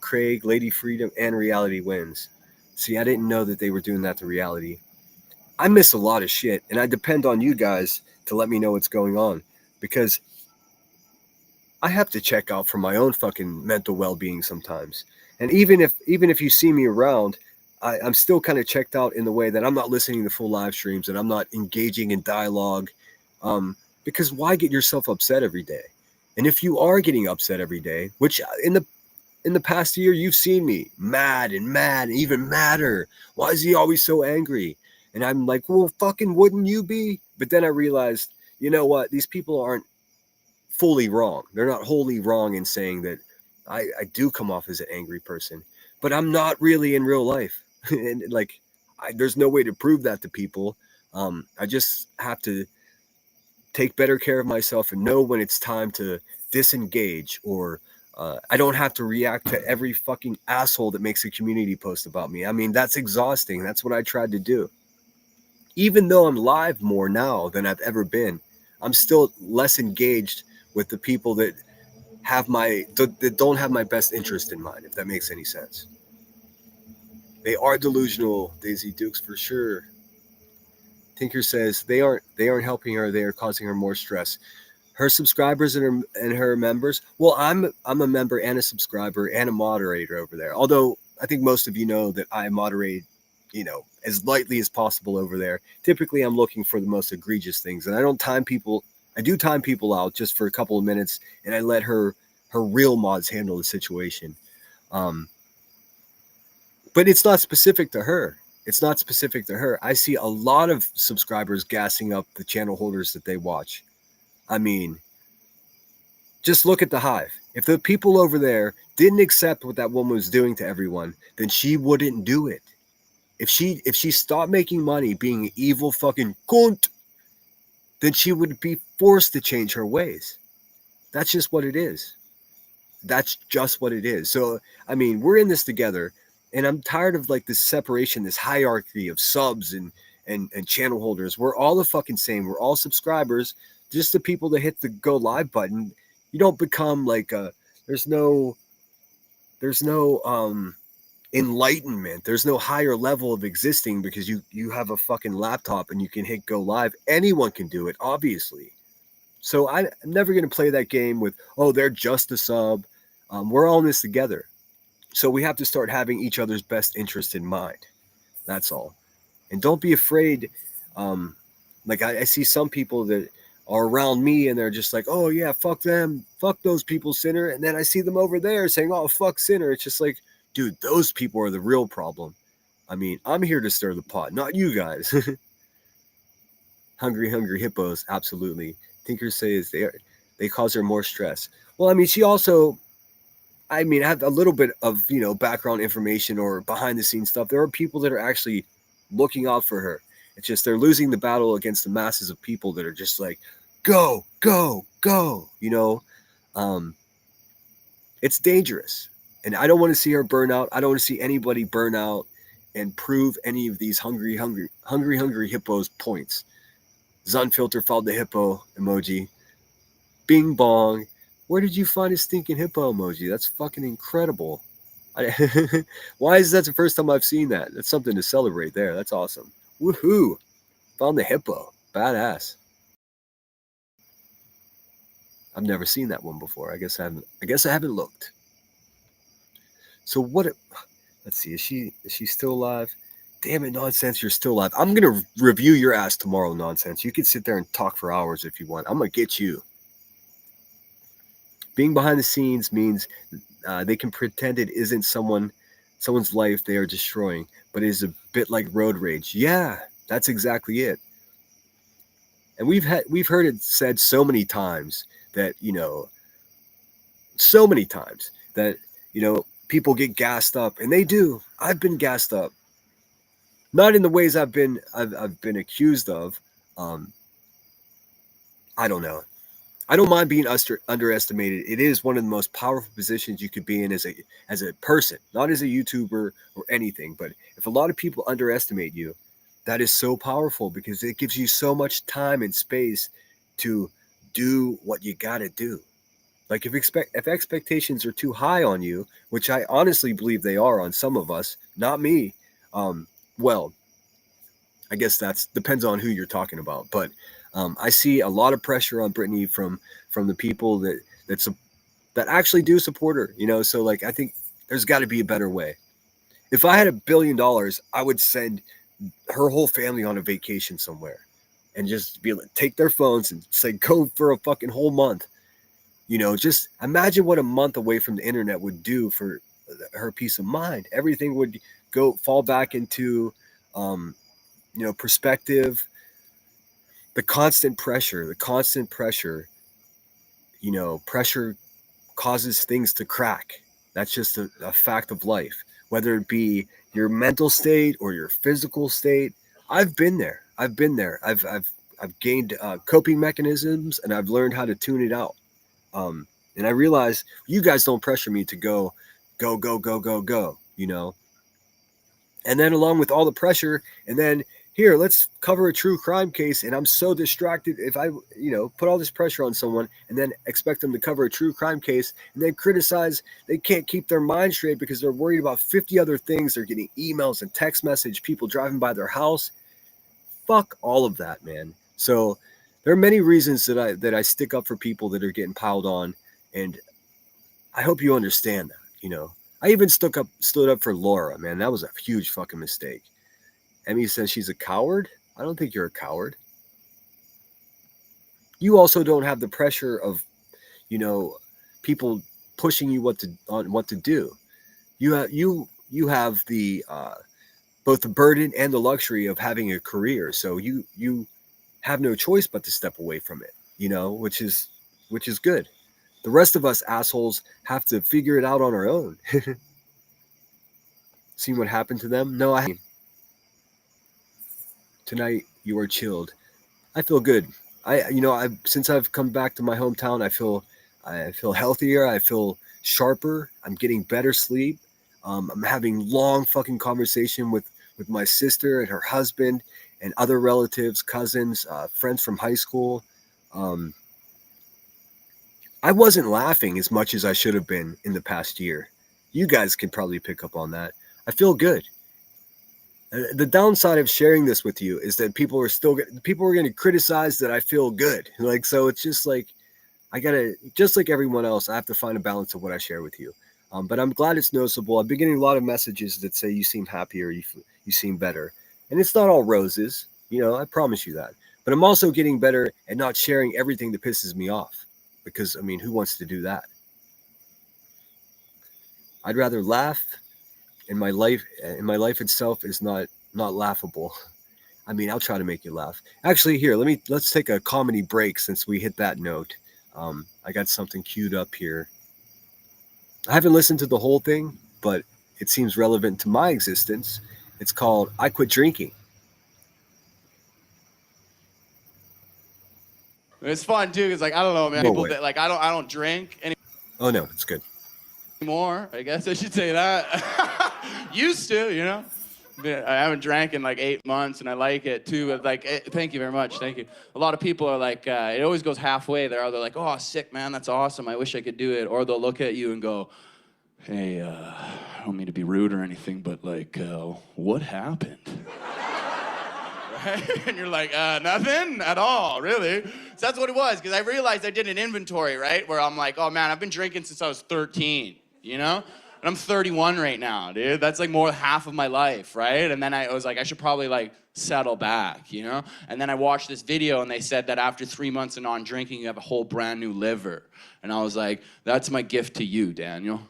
Craig, Lady Freedom, and Reality Wins. See, I didn't know that they were doing that to Reality. I miss a lot of shit, and I depend on you guys to let me know what's going on because I have to check out for my own fucking mental well-being sometimes. And even if you see me around, I'm still kind of checked out in the way that I'm not listening to full live streams and I'm not engaging in dialogue. Because why get yourself upset every day? And if you are getting upset every day, which in the past year you've seen me mad and even madder. Why is he always so angry? And I'm like, well, fucking wouldn't you be? But then I realized, you know what? These people aren't fully wrong. They're not wholly wrong in saying that I do come off as an angry person, but I'm not really in real life. And like, there's no way to prove that to people. I just have to take better care of myself and know when it's time to disengage or I don't have to react to every fucking asshole that makes a community post about me. I mean, that's exhausting. That's what I tried to do. Even though I'm live more now than I've ever been, I'm still less engaged with the people that that don't have my best interest in mind, if that makes any sense. They are delusional, Daisy Dukes, for sure. Tinker says they aren't helping her, they are causing her more stress. Her subscribers and her members. Well, I'm a member and a subscriber and a moderator over there. Although I think most of you know that I moderate, as lightly as possible over there. Typically, I'm looking for the most egregious things, and I don't time people. I do time people out just for a couple of minutes, and I let her real mods handle the situation. Um, but it's not specific to her. It's not specific to her. I see a lot of subscribers gassing up the channel holders that they watch. I mean, just look at the Hive. If the people over there didn't accept what that woman was doing to everyone, then she wouldn't do it. If she stopped making money being an evil fucking cunt, then she would be forced to change her ways. That's just what it is. That's just what it is. So, I mean, we're in this together, and I'm tired of like this separation, this hierarchy of subs and channel holders. We're all the fucking same. We're all subscribers. Just the people that hit the go live button. You don't become like a. There's no enlightenment. There's no higher level of existing because you have a fucking laptop and you can hit go live. Anyone can do it, obviously. So I'm never going to play that game with, oh, they're just a sub. We're all in this together. So we have to start having each other's best interest in mind. That's all. And don't be afraid. Like I see some people that are around me and they're just like, oh, yeah, fuck them. Fuck those people, Sinner. And then I see them over there saying, oh, fuck Sinner. It's just like, dude, those people are the real problem. I mean, I'm here to stir the pot, not you guys. Hungry hippos, absolutely. Tinker says they cause her more stress. Well, I mean, she also I mean, I have a little bit of, background information or behind the scenes stuff. There are people that are actually looking out for her. It's just they're losing the battle against the masses of people that are just like, go, go, go. Um, it's dangerous. And I don't want to see her burn out. I don't want to see anybody burn out and prove any of these hungry hippos points. Zunfilter followed the hippo emoji. Bing bong. Where did you find a stinking hippo emoji? That's fucking incredible. I, Why is that the first time I've seen that? That's something to celebrate there. That's awesome. Woohoo. Found the hippo. Badass. I've never seen that one before. I guess I haven't looked. So what let's see, is she still alive? Damn it, nonsense, you're still alive. I'm gonna review your ass tomorrow, nonsense. You can sit there and talk for hours if you want. I'm gonna get you. Being behind the scenes means they can pretend it isn't someone's life they are destroying, but it is a bit like road rage. Yeah, that's exactly it. And we've heard it said so many times that so many times that people get gassed up, and they do. I've been gassed up, not in the ways I've been accused of. Um, I don't know. I don't mind being underestimated. It is one of the most powerful positions you could be in as a person, not as a YouTuber or anything. But if a lot of people underestimate you, that is so powerful because it gives you so much time and space to do what you got to do. Like if expectations are too high on you, which I honestly believe they are on some of us, not me. Um, well, I guess that's depends on who you're talking about. But I see a lot of pressure on Brittany from the people that actually do support her. So like I think there's got to be a better way. If I had $1 billion, I would send her whole family on a vacation somewhere, and just be like, take their phones and say go for a fucking whole month. Just imagine what a month away from the internet would do for her peace of mind. Everything would go fall back into um, perspective. The constant pressure, pressure causes things to crack. That's just a fact of life, whether it be your mental state or your physical state. I've been there. I've gained coping mechanisms, and I've learned how to tune it out. And I realize you guys don't pressure me to go, go, go, go, go, go. And then along with all the pressure, and then here, let's cover a true crime case. And I'm so distracted if I, put all this pressure on someone and then expect them to cover a true crime case and then criticize they can't keep their mind straight because they're worried about 50 other things. They're getting emails and text message, people driving by their house. Fuck all of that, man. So there are many reasons that I stick up for people that are getting piled on, and I hope you understand that. I even stood up for Laura, man. That was a huge fucking mistake. Emmy says she's a coward. I don't think you're a coward. You also don't have the pressure of, you know, people pushing you what to do. You have the both the burden and the luxury of having a career. So you have no choice but to step away from it. Which is good. The rest of us assholes have to figure it out on our own. Seen what happened to them? No, I haven't. Tonight you are chilled. I feel good. I since I've come back to my hometown, I feel healthier. I feel sharper. I'm getting better sleep. I'm having long fucking conversation with my sister and her husband and other relatives, cousins, friends from high school. Um, I wasn't laughing as much as I should have been in the past year. You guys can probably pick up on that. I feel good. The downside of sharing this with you is that people are going to criticize that I feel good. Like, so it's just like I gotta, just like everyone else, I have to find a balance of what I share with you. But I'm glad it's noticeable. I've been getting a lot of messages that say you seem happier, you seem better, and it's not all roses. I promise you that. But I'm also getting better at not sharing everything that pisses me off, because I mean, who wants to do that? I'd rather laugh, and my life itself is not laughable. I mean, I'll try to make you laugh. Actually, here, let's take a comedy break since we hit that note. I got something queued up here. I haven't listened to the whole thing, but it seems relevant to my existence. It's called I Quit Drinking. It's fun too, because like I don't know, man. Whoa, People wait. that like I don't drink Oh, no, it's good. anymore. I guess I should say that. Used to, you know. I haven't drank in like 8 months, and I like it too. But like, thank you very much, thank you. A lot of people are like, it always goes halfway. They're either like, oh, sick, man, that's awesome. I wish I could do it, or they'll look at you and go, hey, I don't mean to be rude or anything, but like, what happened? Right? And you're like, nothing at all, really. So that's what it was, because I realized I did an inventory, right, where I'm like, oh man, I've been drinking since I was 13, you know? And I'm 31 right now, dude. That's like more than half of my life, right? And then I was like, I should probably like settle back, you know? And then I watched this video and they said that after 3 months of non-drinking, you have a whole brand new liver. And I was like, that's my gift to you, Daniel.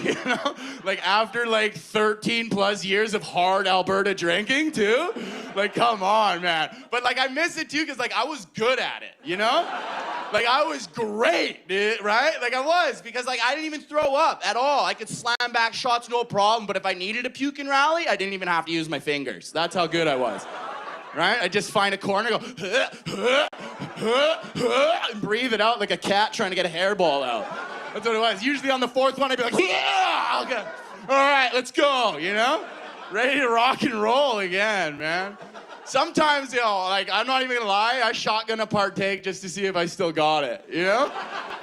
You know, like after like 13 plus years of hard Alberta drinking too, like come on, man. But like I miss it too, because like I was good at it, you know? Like I was great, dude, right? Like I was, because like I didn't even throw up at all. I could slam back shots, no problem, but if I needed a puke and rally, I didn't even have to use my fingers. That's how good I was. Right? I just find a corner, go, and breathe it out like a cat trying to get a hairball out. That's what it was. Usually on the fourth one, I'd be like, yeah, okay. All right, let's go, you know? Ready to rock and roll again, man. Sometimes, you know, like, I'm not even gonna lie, I shotgun a partake just to see if I still got it, you know?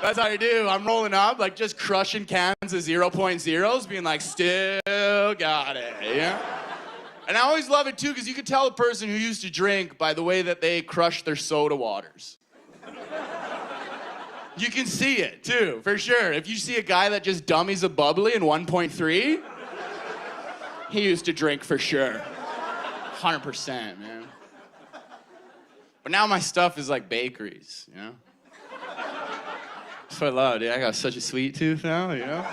That's how I do. I'm rolling up, like, just crushing cans of 0.0s, being like, still got it, you know? And I always love it, too, because you can tell a person who used to drink by the way that they crush their soda waters. You can see it, too, for sure. If you see a guy that just dummies a bubbly in 1.3, he used to drink for sure. 100%, man. But now my stuff is like bakeries, you know? That's what I love, dude. I got such a sweet tooth now, you know?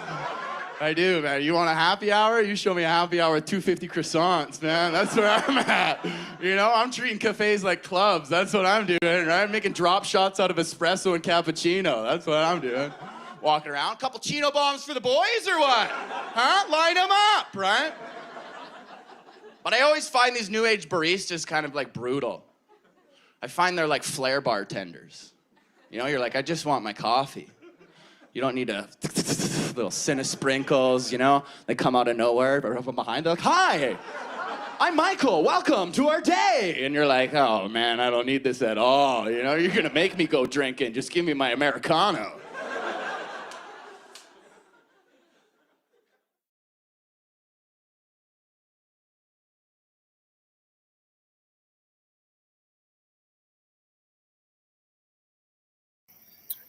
I do, man. You want a happy hour? You show me a happy hour with 250 croissants, man. That's where I'm at. You know, I'm treating cafes like clubs. That's what I'm doing, right? Making drop shots out of espresso and cappuccino. That's what I'm doing. Walking around. Couple Chino bombs for the boys or what? Huh? Line them up, right? But I always find these new age baristas kind of like brutal. I find they're like flair bartenders. You know, you're like, I just want my coffee. You don't need a little cinna sprinkles, you know? They come out of nowhere, but from behind, they're like, hi, I'm Michael, welcome to our day. And you're like, oh man, I don't need this at all. You know, you're gonna make me go drinking. Just give me my Americano.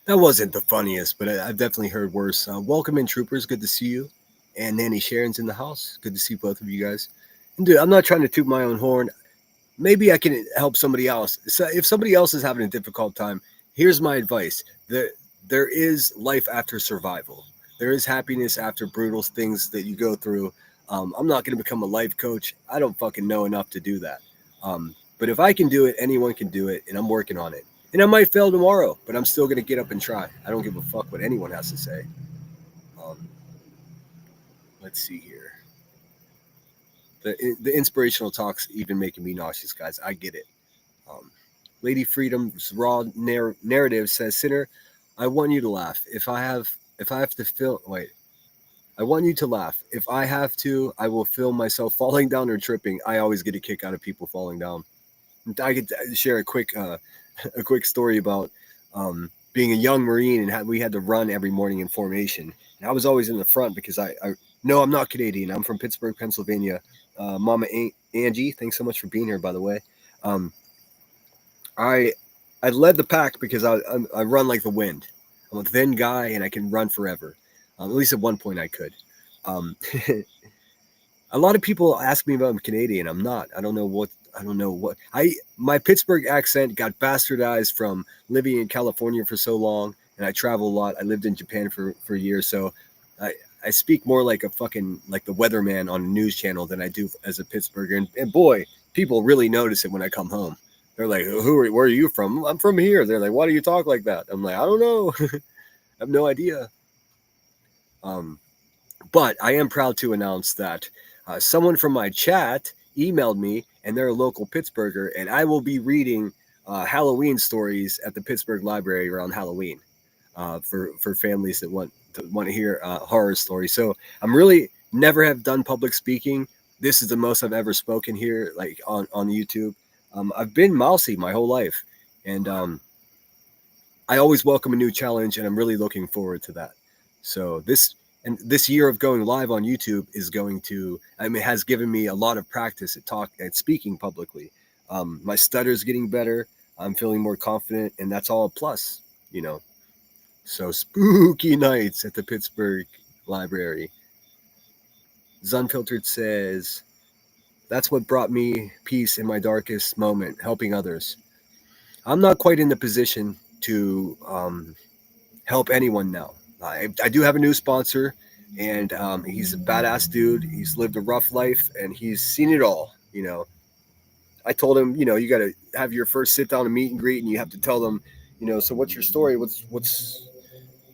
That wasn't the funniest, but I've definitely heard worse. Welcome in, troopers. Good to see you. And Nanny Sharon's in the house. Good to see both of you guys. And dude, I'm not trying to toot my own horn. Maybe I can help somebody else. So if somebody else is having a difficult time, here's my advice. There is life after survival. There is happiness after brutal things that you go through. I'm not going to become a life coach. I don't fucking know enough to do that. But if I can do it, anyone can do it, and I'm working on it. And I might fail tomorrow, but I'm still going to get up and try. I don't give a fuck what anyone has to say. Let's see here. The inspirational talks even making me nauseous, guys. I get it. Lady Freedom's raw narrative says, Sinner, I want you to laugh. If I have to film, wait. I want you to laugh. If I have to, I will film myself falling down or tripping. I always get a kick out of people falling down. I could share a quick story about being a young Marine, and we had to run every morning in formation. And I was always in the front because no, I'm not Canadian. I'm from Pittsburgh, Pennsylvania. Mama Angie, thanks so much for being here, by the way. I led the pack because I run like the wind. I'm a thin guy and I can run forever. At least at one point I could. A lot of people ask me about I'm Canadian. I'm not. I don't know what. My Pittsburgh accent got bastardized from living in California for so long, and I travel a lot. I lived in Japan for years, so I speak more like a fucking like the weatherman on a news channel than I do as a Pittsburgher. And boy, people really notice it when I come home. They're like, where are you from? I'm from here. They're like, why do you talk like that? I'm like, I don't know. I have no idea. But I am proud to announce that someone from my chat emailed me, and they're a local Pittsburgher, and I will be reading Halloween stories at the Pittsburgh Library around Halloween for families that want to hear horror stories. So I'm really never have done public speaking. This is the most I've ever spoken here, like on YouTube. I've been mousy my whole life, and I always welcome a new challenge, and I'm really looking forward to that. So this year of going live on YouTube is going to, I mean, has given me a lot of practice at speaking publicly. My stutter's getting better. I'm feeling more confident, and that's all a plus, you know. So spooky nights at the Pittsburgh Library. Zunfiltered says, "That's what brought me peace in my darkest moment, helping others." I'm not quite in the position to help anyone now. I do have a new sponsor, and he's a badass dude. He's lived a rough life, and he's seen it all. You know, I told him, you know, you got to have your first sit down and meet and greet, and you have to tell them, you know, so what's your story?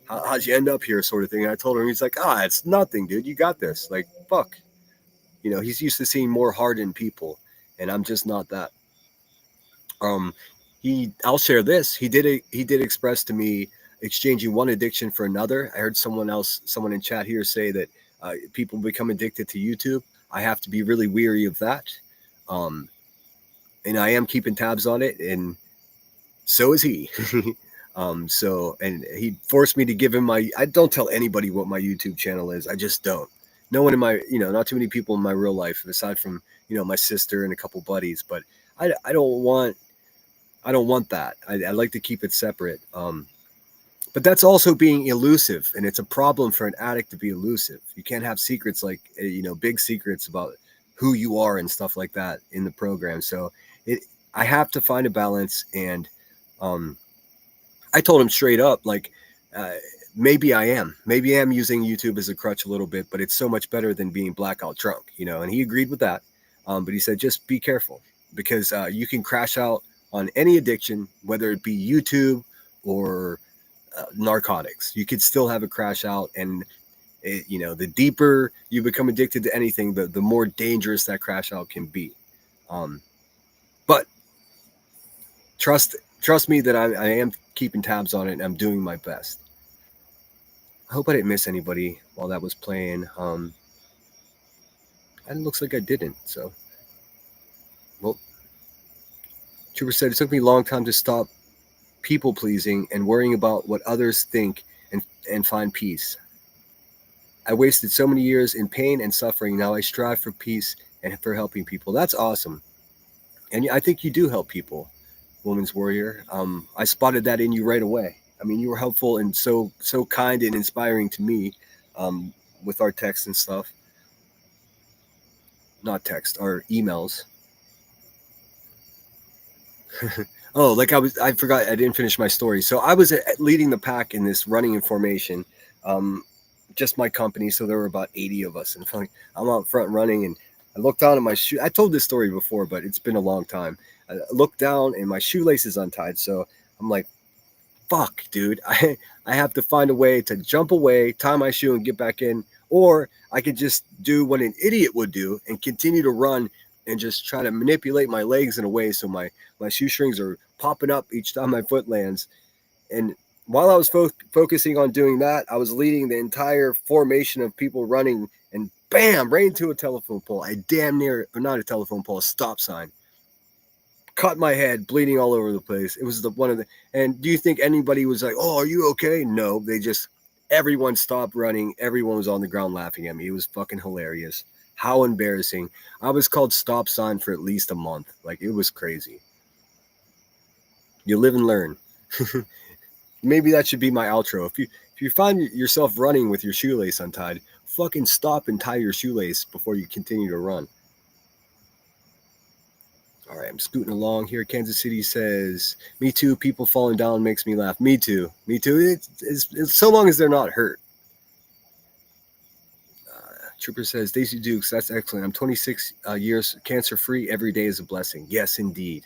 How'd you end up here, sort of thing. And I told him, he's like, it's nothing, dude. You got this. Like, fuck. You know, he's used to seeing more hardened people, and I'm just not that. Um, I'll share this. He did express to me exchanging one addiction for another. I heard someone in chat here say that people become addicted to YouTube. I have to be really weary of that. Um, and I am keeping tabs on it, and so is he. And he forced me to give him I don't tell anybody what my YouTube channel is. I just don't. No one in my, not too many people in my real life, aside from, my sister and a couple buddies, but I don't want that. I like to keep it separate. But that's also being elusive, and it's a problem for an addict to be elusive. You can't have secrets like, big secrets about who you are and stuff like that in the program. So I have to find a balance, and I told him straight up, like, maybe I am using YouTube as a crutch a little bit, but it's so much better than being blackout drunk, and he agreed with that. But he said, just be careful, because you can crash out on any addiction, whether it be YouTube or narcotics. You could still have a crash out, and the deeper you become addicted to anything, the more dangerous that crash out can be. But trust me that I am keeping tabs on it, and I'm doing my best. I hope I didn't miss anybody while that was playing. And it looks like I didn't. So, well, Trooper said, it took me a long time to stop people pleasing and worrying about what others think and find peace. I wasted so many years in pain and suffering. Now I strive for peace and for helping people. That's awesome. And I think you do help people, Woman's Warrior. I spotted that in you right away. I mean, you were helpful and so kind and inspiring to me with our text and stuff. Not text, our emails. Oh, I forgot, I didn't finish my story. So I was leading the pack in this running in formation, just my company. So there were about 80 of us, and I'm out front running, and I looked down at my shoe. I told this story before, but it's been a long time. I looked down, and my shoelace is untied. So I'm like, fuck, dude, I have to find a way to jump away, tie my shoe, and get back in. Or I could just do what an idiot would do and continue to run and just try to manipulate my legs in a way so my shoestrings are popping up each time my foot lands. And while I was focusing on doing that, I was leading the entire formation of people running, and bam, right into a telephone pole. I damn near, or not a telephone pole, a stop sign. Cut my head, bleeding all over the place. It was and do you think anybody was like, oh, are you okay? No, everyone stopped running. Everyone was on the ground laughing at me. It was fucking hilarious. How embarrassing. I was called stop sign for at least a month. Like, it was crazy. You live and learn. Maybe that should be my outro. If you find yourself running with your shoelace untied, fucking stop and tie your shoelace before you continue to run. All right, I'm scooting along here. Kansas City says, me too, people falling down makes me laugh. Me too. It's so long as they're not hurt. Trooper says, Daisy Dukes, that's excellent. I'm 26 years cancer-free. Every day is a blessing. Yes, indeed.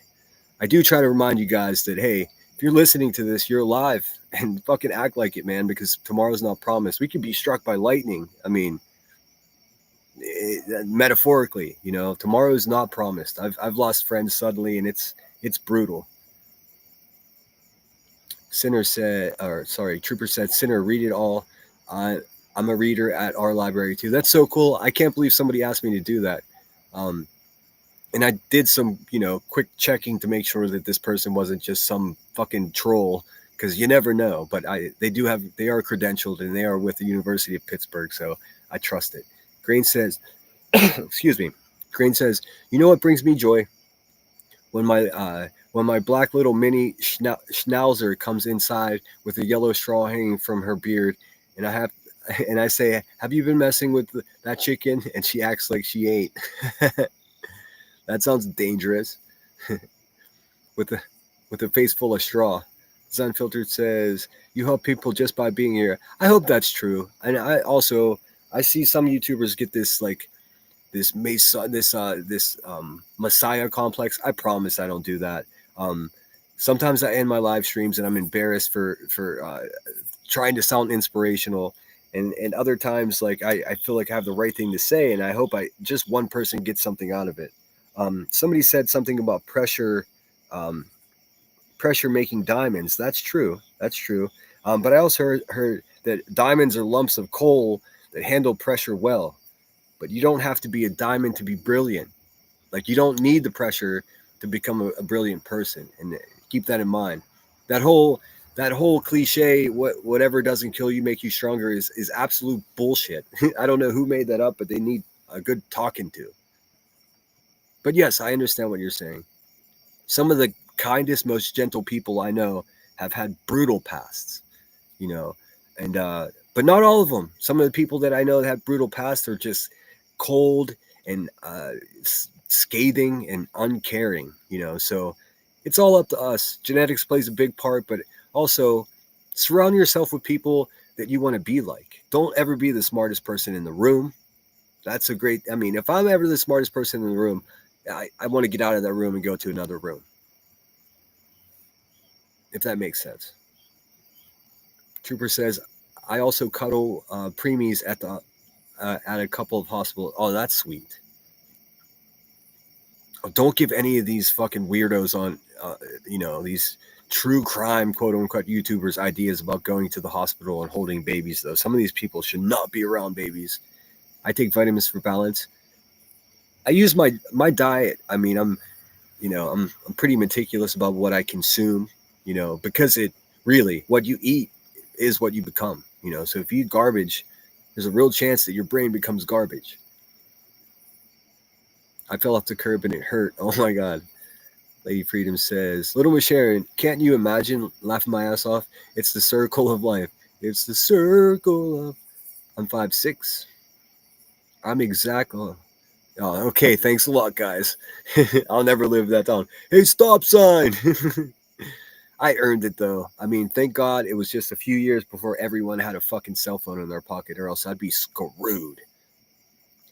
I do try to remind you guys that, hey, if you're listening to this, you're alive. and fucking act like it, man, because tomorrow's not promised. We could be struck by lightning. I mean, metaphorically, tomorrow's not promised. I've lost friends suddenly, and it's brutal. Trooper said, Sinner, read it all. I'm a reader at our library too. That's so cool. I can't believe somebody asked me to do that. And I did some, quick checking to make sure that this person wasn't just some fucking troll, because you never know. But they are credentialed, and they are with the University of Pittsburgh, so I trust it. Grain says, excuse me. Grain says, you know what brings me joy? When my black little mini schnauzer comes inside with a yellow straw hanging from her beard, and I say, have you been messing with that chicken? And she acts like she ain't. That sounds dangerous. with a face full of straw. Unfiltered says, you help people just by being here. I hope that's true. And I see some YouTubers get this Messiah complex. I promise I don't do that. Sometimes I end my live streams and I'm embarrassed for trying to sound inspirational, and other times I feel like I have the right thing to say, and I hope just one person gets something out of it. Somebody said something about pressure making diamonds. That's true. But I also heard that diamonds are lumps of coal that handle pressure well. But you don't have to be a diamond to be brilliant. You don't need the pressure to become a brilliant person, and keep that in mind. That whole cliche, whatever doesn't kill you make you stronger, is absolute bullshit. I don't know who made that up, but they need a good talking to. But yes, I understand what you're saying. Some of the kindest, most gentle people I know have had brutal pasts, and but not all of them. Some of the people that I know that have brutal pasts are just cold and scathing and uncaring, so it's all up to us. Genetics plays a big part, but also surround yourself with people that you want to be like. Don't ever be the smartest person in the room. That's if I'm ever the smartest person in the room, I want to get out of that room and go to another room, if that makes sense. Trooper says, I also cuddle preemies at a couple of hospitals. Oh, that's sweet. Don't give any of these fucking weirdos on, these true crime, quote unquote, YouTubers ideas about going to the hospital and holding babies, though. Some of these people should not be around babies. I take vitamins for balance. I use my diet. I'm pretty meticulous about what I consume, because what you eat is what you become, so if you eat garbage, there's a real chance that your brain becomes garbage. I fell off the curb and it hurt. Oh my God. Lady Freedom says, Little Miss Sharon, can't you imagine laughing my ass off? It's the circle of life. It's the circle of... I'm 5'6". I'm exactly... Oh, okay. Thanks a lot, guys. I'll never live that down. Hey, stop sign. I earned it, though. Thank God it was just a few years before everyone had a fucking cell phone in their pocket, or else I'd be screwed.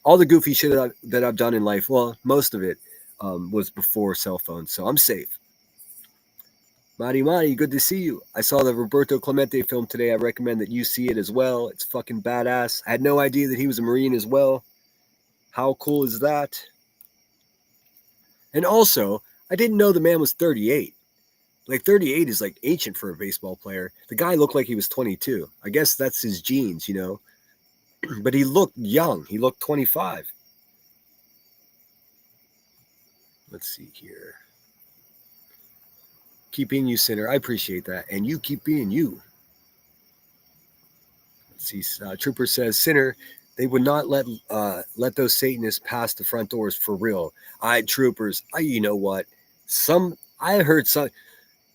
All the goofy shit that I've done in life, well, most of it was before cell phones, so I'm safe. Mari, good to see you. I saw the Roberto Clemente film today. I recommend that you see it as well. It's fucking badass. I had no idea that he was a Marine as well. How cool is that? And also, I didn't know the man was 38. 38 is ancient for a baseball player. The guy looked like he was 22. I guess that's his genes, But he looked young. He looked 25. Let's see here. Keep being you, Sinner. I appreciate that. And you keep being you. Let's see. Trooper says, Sinner, they would not let those Satanists pass the front doors for real. Troopers, you know what? I heard some...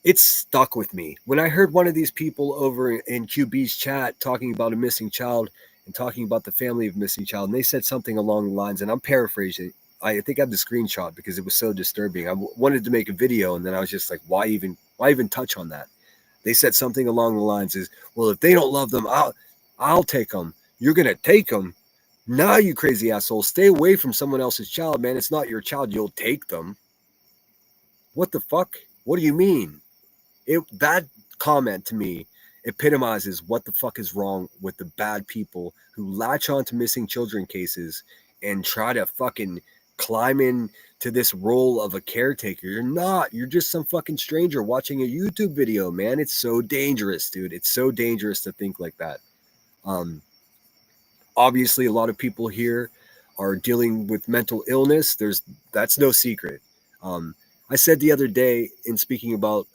It stuck with me. When I heard one of these people over in QB's chat talking about a missing child and talking about the family of missing child, and they said something along the lines, and I'm paraphrasing. I think I have the screenshot because it was so disturbing. I wanted to make a video, and then I was just like, why even touch on that? They said something along the lines is, well, if they don't love them, I'll take them. You're going to take them? Nah, you crazy asshole. Stay away from someone else's child, man. It's not your child. You'll take them. What the fuck? What do you mean? That comment to me epitomizes what the fuck is wrong with the bad people who latch on to missing children cases and try to fucking climb in to this role of a caretaker. You're not. You're just some fucking stranger watching a YouTube video, man. It's so dangerous, dude. It's so dangerous to think like that. Um, Obviously, a lot of people here are dealing with mental illness. That's no secret. Um, I said the other day in speaking about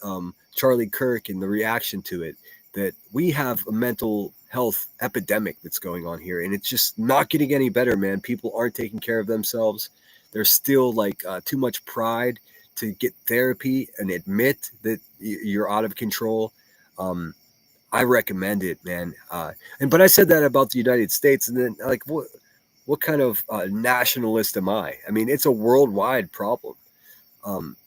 Charlie Kirk and the reaction to it that we have a mental health epidemic that's going on here, and it's just not getting any better, man. People aren't taking care of themselves. There's still like too much pride to get therapy and admit that you're out of control. Um, I recommend it, man. But I said that about the United States, and then like, what kind of nationalist am I? I mean, it's a worldwide problem. Um,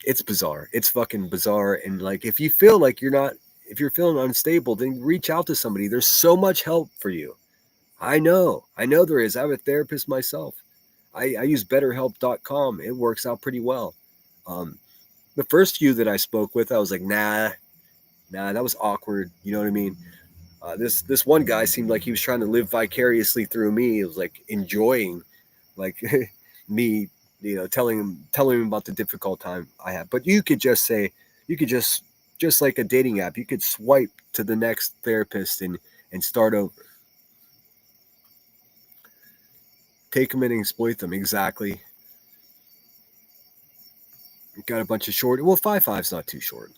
it's bizarre. It's fucking bizarre. And like, if you feel like if you're feeling unstable, then reach out to somebody. There's so much help for you. I know there is. I have a therapist myself. I use BetterHelp.com. It works out pretty well. The first few that I spoke with, I was like, nah, that was awkward. You know what I mean? This one guy seemed like he was trying to live vicariously through me. It was like enjoying, like me, telling him about the difficult time I had. But you could just say, just like a dating app, you could swipe to the next therapist and start over. Take them and exploit them. Exactly. Got a bunch of short. Well, 5'5" not too short.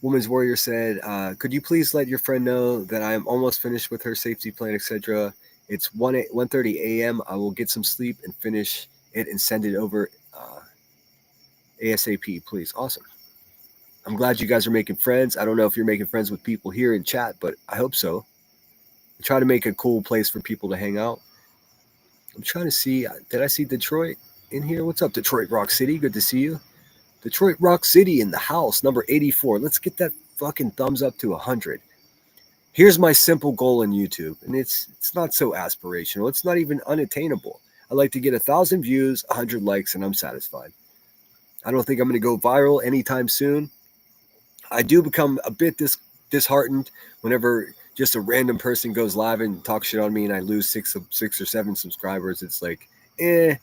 Woman's Warrior said, could you please let your friend know that I am almost finished with her safety plan, etc. It's 1:30 a.m. I will get some sleep and finish it and send it over ASAP, please. Awesome. I'm glad you guys are making friends. I don't know if you're making friends with people here in chat, but I hope so. I try to make a cool place for people to hang out. I'm trying to see, did I see Detroit in here? What's up, Detroit Rock City? Good to see you. Detroit Rock City in the house, number 84. Let's get that fucking thumbs up to 100. Here's my simple goal on YouTube, and it's not so aspirational. It's not even unattainable. I like to get 1,000 views, 100 likes, and I'm satisfied. I don't think I'm going to go viral anytime soon. I do become a bit disheartened whenever just a random person goes live and talks shit on me, and I lose six or seven subscribers. It's like, I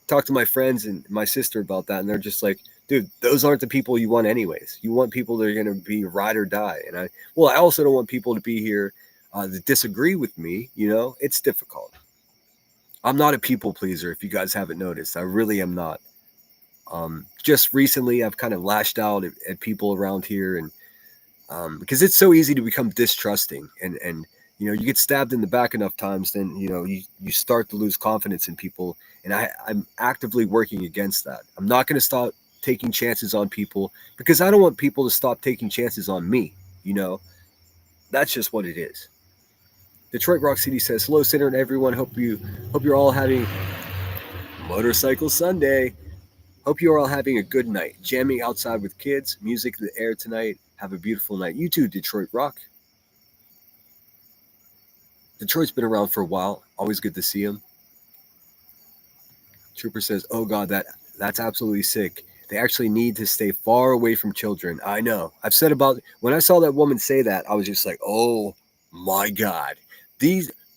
talk to my friends and my sister about that, and they're just like, dude, those aren't the people you want anyways. You want people that are going to be ride or die. And I also don't want people to be here that disagree with me. It's difficult. I'm not a people pleaser, if you guys haven't noticed. I really am not. Just recently, I've kind of lashed out at people around here, and because it's so easy to become distrusting, and you get stabbed in the back enough times, then you start to lose confidence in people, and I'm actively working against that. I'm not going to stop taking chances on people because I don't want people to stop taking chances on me. That's just what it is. Detroit Rock City says, hello, Sinner and everyone. Hope you're all having Motorcycle Sunday. Hope you are all having a good night. Jamming outside with kids, music in the air tonight. Have a beautiful night. You too, Detroit Rock. Detroit's been around for a while. Always good to see him. Trooper says, oh God, that's absolutely sick. They actually need to stay far away from children. I know. I've said when I saw that woman say that, I was just like, oh my God.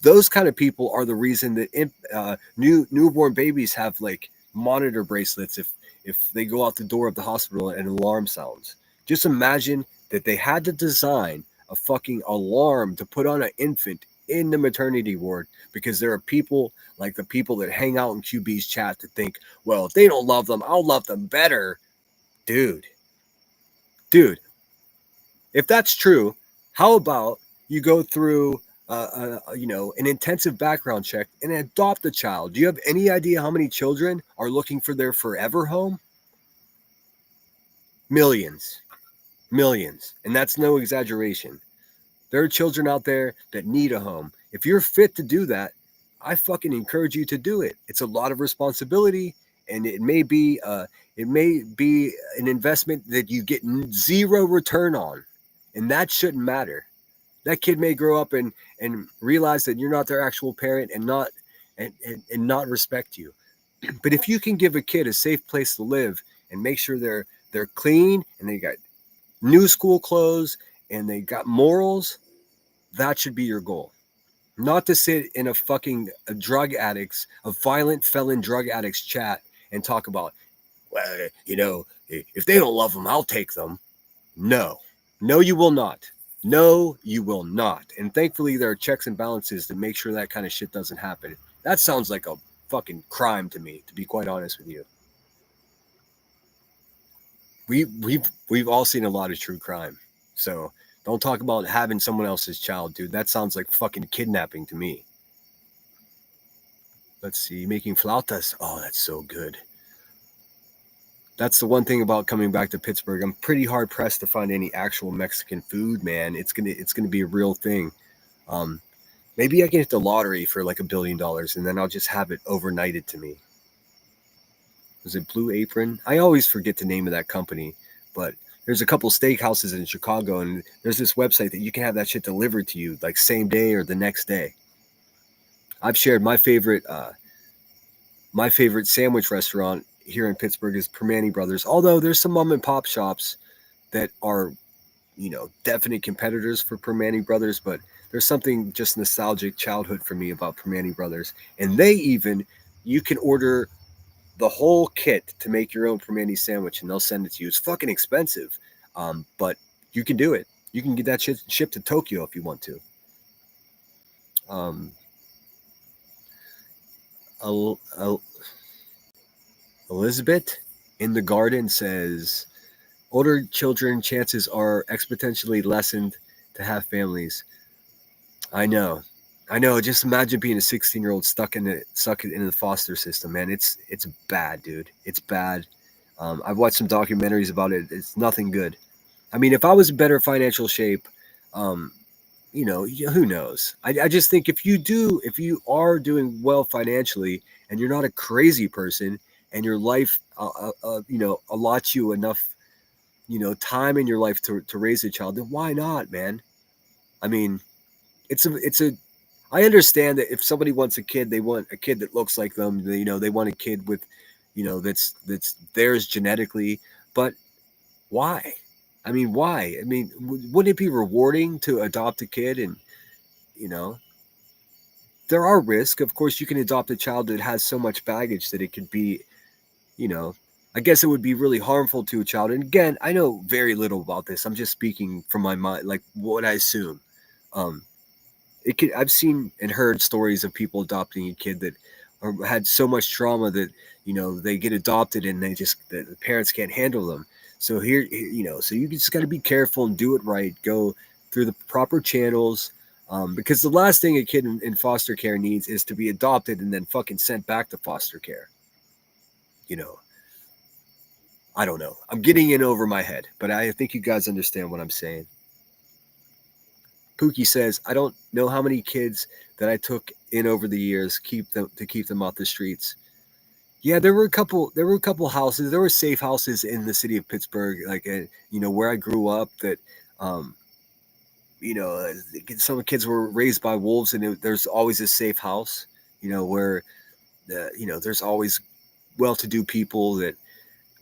Those kind of people are the reason that newborn babies have like monitor bracelets if they go out the door of the hospital and an alarm sounds. Just imagine that they had to design a fucking alarm to put on an infant in the maternity ward because there are people like the people that hang out in QB's chat to think, well, if they don't love them, I'll love them better. Dude, if that's true, how about you go through an intensive background check and adopt a child? Do you have any idea how many children are looking for their forever home? Millions. And that's no exaggeration. There are children out there that need a home. If you're fit to do that, I fucking encourage you to do it. It's a lot of responsibility, and it may be an investment that you get zero return on, and that shouldn't matter. That kid may grow up and realize that you're not their actual parent and not respect you. But if you can give a kid a safe place to live and make sure they're clean and they got new school clothes and they got morals, that should be your goal. Not to sit in a fucking a violent felon drug addicts chat and talk about, well, if they don't love them, I'll take them. No, you will not. No, you will not. And thankfully, there are checks and balances to make sure that kind of shit doesn't happen. That sounds like a fucking crime to me, to be quite honest with you. We've all seen a lot of true crime, so don't talk about having someone else's child, dude. That sounds like fucking kidnapping to me. Let's see, making flautas. Oh, that's so good. That's the one thing about coming back to Pittsburgh. I'm pretty hard pressed to find any actual Mexican food, man. It's gonna be a real thing. Maybe I can hit the lottery for like $1 billion, and then I'll just have it overnighted to me. Was it Blue Apron? I always forget the name of that company, but there's a couple steakhouses in Chicago, and there's this website that you can have that shit delivered to you like same day or the next day. I've shared my favorite sandwich restaurant here in Pittsburgh is Permane Brothers. Although there's some mom and pop shops that are, definite competitors for Permane Brothers, but there's something just nostalgic childhood for me about Permane Brothers. And you can order the whole kit to make your own Permane sandwich, and they'll send it to you. It's fucking expensive, but you can do it. You can get that shit shipped to Tokyo if you want to. Elizabeth in the garden says, older children chances are exponentially lessened to have families. I know. Just imagine being a 16-year-old stuck in the foster system, man. It's bad, dude. It's bad. I've watched some documentaries about it. It's nothing good. I mean, if I was in better financial shape, who knows? I just think if you are doing well financially and you're not a crazy person and your life, allots you enough, time in your life to raise a child, then why not, man? I mean, I understand that if somebody wants a kid, they want a kid that looks like them. They want a kid with, that's theirs genetically. But why? I mean, why? I mean, wouldn't it be rewarding to adopt a kid? And there are risks. Of course, you can adopt a child that has so much baggage that it could be, I guess it would be really harmful to a child. And again, I know very little about this. I'm just speaking from my mind, like what I assume. I've seen and heard stories of people adopting a kid that had so much trauma that they get adopted and the parents can't handle them. So so you just got to be careful and do it right. Go through the proper channels, because the last thing a kid in foster care needs is to be adopted and then fucking sent back to foster care. I don't know. I'm getting in over my head, but I think you guys understand what I'm saying. Pookie says, I don't know how many kids that I took in over the years keep them off the streets. Yeah, there were a couple houses. There were safe houses in the city of Pittsburgh, like where I grew up. That, some kids were raised by wolves, and there's always a safe house. Where there's always well-to-do people that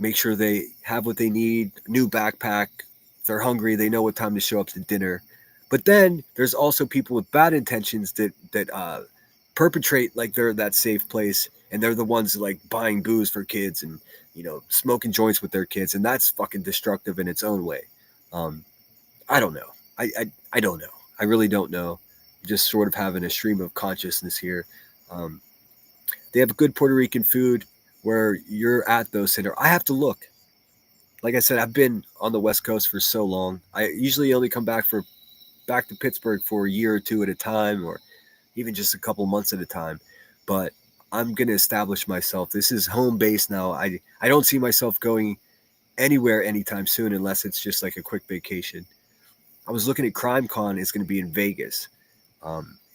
make sure they have what they need. New backpack. If they're hungry, they know what time to show up to dinner. But then there's also people with bad intentions that perpetrate like they're that safe place, and they're the ones like buying booze for kids and smoking joints with their kids, and that's fucking destructive in its own way. I don't know. I don't know. I really don't know. I'm just sort of having a stream of consciousness here. They have good Puerto Rican food where you're at, though, Cinder. I have to look. Like I said, I've been on the West Coast for so long. I usually only come back to Pittsburgh for a year or two at a time, or even just a couple months at a time. But I'm going to establish myself. This is home base now. I don't see myself going anywhere anytime soon unless it's just like a quick vacation. I was looking at CrimeCon. It's going to be in Vegas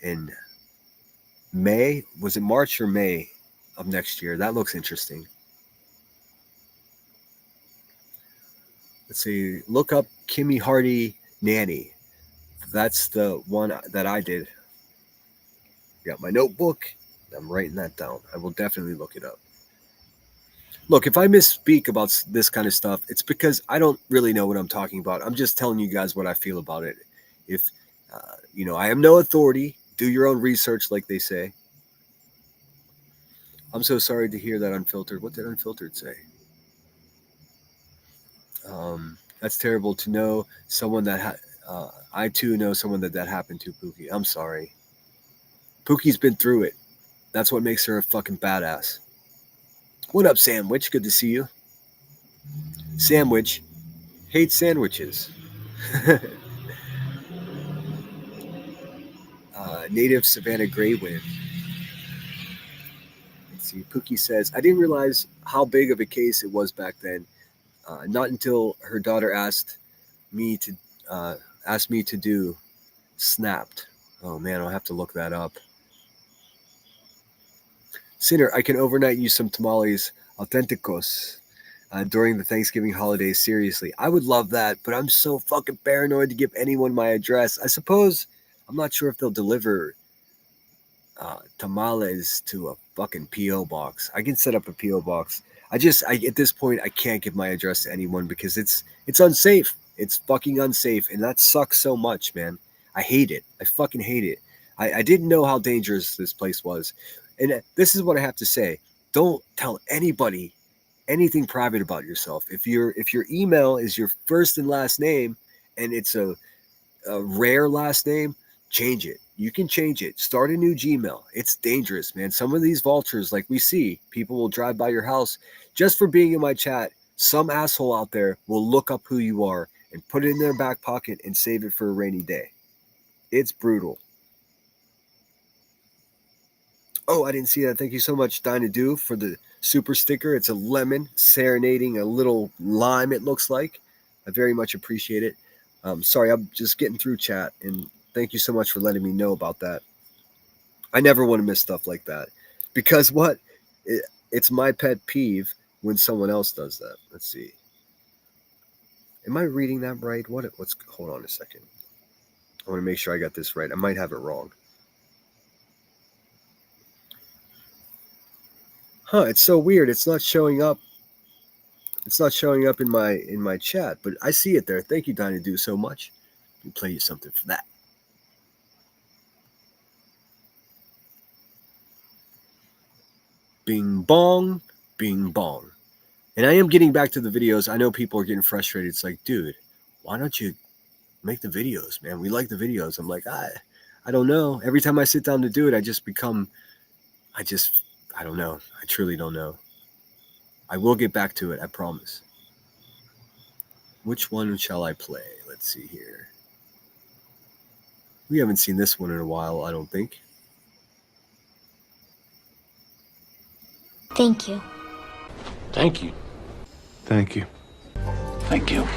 in May. Was it March or May of next year? That looks interesting. Let's see. Look up Kimmy Hardy Nanny. That's the one that I did. Got my notebook. I'm writing that down. I will definitely look it up. Look, if I misspeak about this kind of stuff, it's because I don't really know what I'm talking about. I'm just telling you guys what I feel about it. If, I am no authority. Do your own research, like they say. I'm so sorry to hear that unfiltered. What did unfiltered say? That's terrible to know someone I too know someone that happened to, Pookie. I'm sorry. Pookie's been through it. That's what makes her a fucking badass. What up, Sandwich? Good to see you. Sandwich hates sandwiches. Native Savannah Grey Wind. Let's see. Pookie says, I didn't realize how big of a case it was back then. Not until her daughter me to asked me to do snapped. Oh man, I'll have to look that up. Sinner, I can overnight you some tamales authenticos during the Thanksgiving holidays. Seriously, I would love that, but I'm so fucking paranoid to give anyone my address. I suppose I'm not sure if they'll deliver tamales to a fucking PO box. I can set up a PO box. I at this point I can't give my address to anyone because it's unsafe. It's fucking unsafe, and that sucks so much, man. I hate it. I fucking hate it. I didn't know how dangerous this place was, and this is what I have to say. Don't tell anybody anything private about yourself. If your email is your first and last name, and it's a rare last name, change it. You can change it. Start a new Gmail. It's dangerous, man. Some of these vultures, like we see, people will drive by your house just for being in my chat. Some asshole out there will look up who you are and put it in their back pocket and save it for a rainy day. It's brutal. Oh, I didn't see that. Thank you so much, Dinah Do, for the super sticker. It's a lemon serenading a little lime, it looks like. I very much appreciate it. Sorry, I'm just getting through chat, and thank you so much for letting me know about that. I never want to miss stuff like that. Because what? It's my pet peeve when someone else does that. Let's see. Am I reading that right? What's hold on a second. I want to make sure I got this right. I might have it wrong. Huh, it's so weird. It's not showing up. It's not showing up in my chat, but I see it there. Thank you, Dinah Do, so much. Let me play you something for that. Bing bong, bing bong. And I am getting back to the videos. I know people are getting frustrated. It's like, dude, why don't you make the videos, man? We like the videos. I'm like, I don't know. Every time I sit down to do it, I don't know. I truly don't know. I will get back to it, I promise. Which one shall I play? Let's see here. We haven't seen this one in a while, I don't think. Thank you. Thank you. Thank you. Thank you.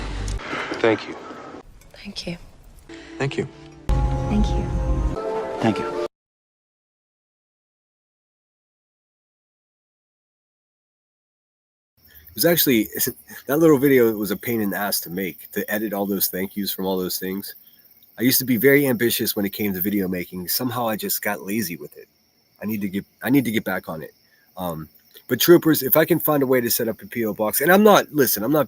Thank you. Thank you. Thank you. Thank you. Thank you. It was actually that little video was a pain in the ass to make, to edit all those thank yous from all those things. I used to be very ambitious when it came to video making. Somehow I just got lazy with it. I need to get back on it. But troopers, if I can find a way to set up a PO box, and I'm not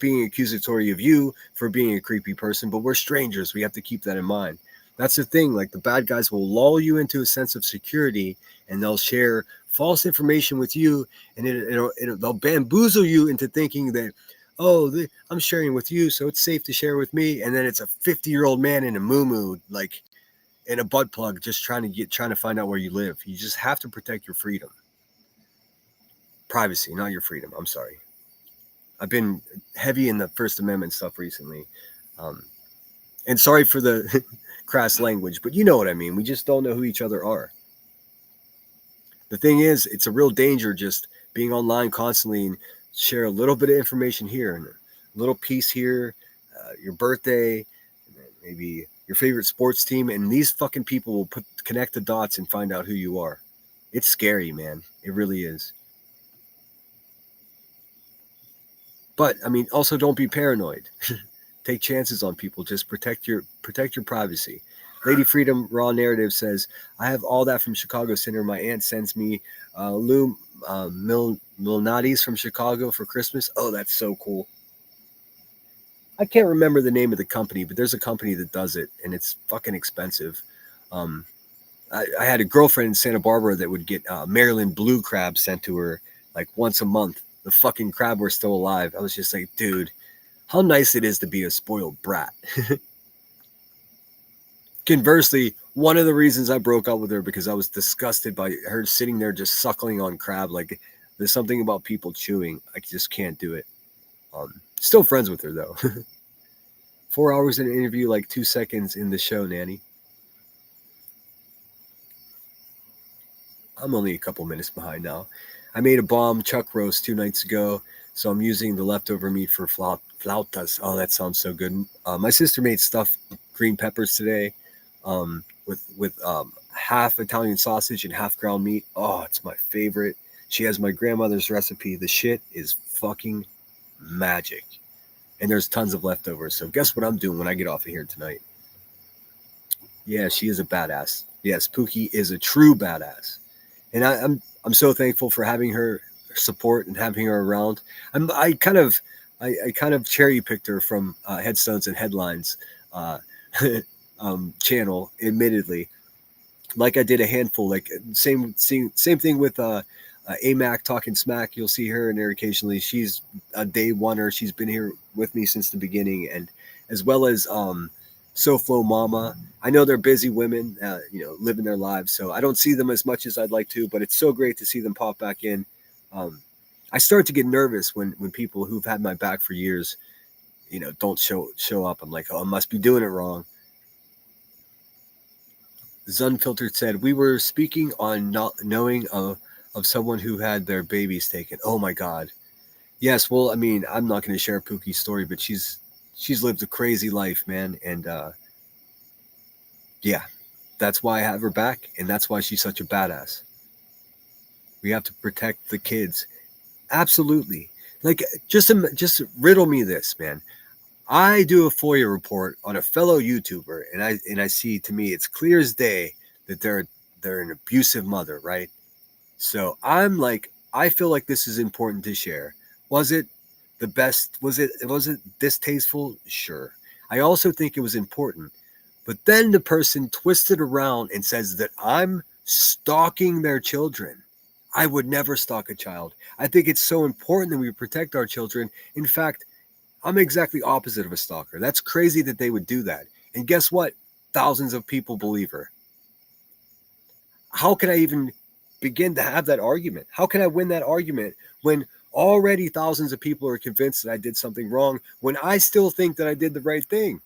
being accusatory of you for being a creepy person, but we're strangers. We have to keep that in mind. That's the thing. Like, the bad guys will lull you into a sense of security, and they'll share false information with you, and they'll bamboozle you into thinking that, I'm sharing with you, so it's safe to share with me. And then it's a 50-year-old man in a muumuu, like in a butt plug, just trying to find out where you live. You just have to protect your freedom. Privacy, not your freedom. I'm sorry. I've been heavy in the First Amendment stuff recently. And sorry for the crass language, but you know what I mean. We just don't know who each other are. The thing is, it's a real danger just being online constantly and share a little bit of information here and a little piece here, your birthday, and then maybe your favorite sports team, and these fucking people will connect the dots and find out who you are. It's scary, man. It really is. But I mean, also don't be paranoid. Take chances on people. Just protect your privacy. Lady Freedom Raw Narrative says, I have all that from Chicago Center. My aunt sends me Lou Milnati's from Chicago for Christmas. Oh, that's so cool. I can't remember the name of the company, but there's a company that does it, and it's fucking expensive. I had a girlfriend in Santa Barbara that would get Maryland blue crab sent to her like once a month. The fucking crab were still alive. I was just like, dude, how nice it is to be a spoiled brat. Conversely, one of the reasons I broke up with her because I was disgusted by her sitting there just suckling on crab. Like there's something about people chewing. I just can't do it. Still friends with her though. 4 hours in an interview, like 2 seconds in the show, Nanny. I'm only a couple minutes behind now. I made a bomb chuck roast 2 nights ago, so I'm using the leftover meat for flautas. Oh, that sounds so good. My sister made stuffed green peppers today with half Italian sausage and half ground meat. Oh, it's my favorite. She has my grandmother's recipe. The shit is fucking magic. And there's tons of leftovers. So guess what I'm doing when I get off of here tonight? Yeah, she is a badass. Yes, Pookie is a true badass. And I'm so thankful for having her support and having her around. I kind of cherry picked her from Headstones and Headlines channel, admittedly. Like I did a handful, like same thing with AMAC Talking Smack. You'll see her in there occasionally. She's a day oneer. She's been here with me since the beginning, and as well as SoFlo Mama. I know they're busy women, living their lives, so I don't see them as much as I'd like to, but it's so great to see them pop back in. I start to get nervous when people who've had my back for years, don't show up. I'm like, oh, I must be doing it wrong. Zunfiltered said, we were speaking on not knowing of someone who had their babies taken. Oh my God. Yes, well, I mean, I'm not going to share Pookie's story, but she's lived a crazy life, man, and yeah, that's why I have her back, and that's why she's such a badass. We have to protect the kids. Absolutely. Like, just riddle me this, man. I do a FOIA report on a fellow YouTuber, and I see, to me, it's clear as day that they're an abusive mother, right? So I'm like, I feel like this is important to share. Was it the best? Was it distasteful? Sure. I also think it was important. But then the person twisted around and says that I'm stalking their children. I would never stalk a child. I think it's so important that we protect our children. In fact, I'm exactly opposite of a stalker. That's crazy that they would do that. And guess what? Thousands of people believe her. How can I even begin to have that argument? How can I win that argument when already thousands of people are convinced that I did something wrong when I still think that I did the right thing?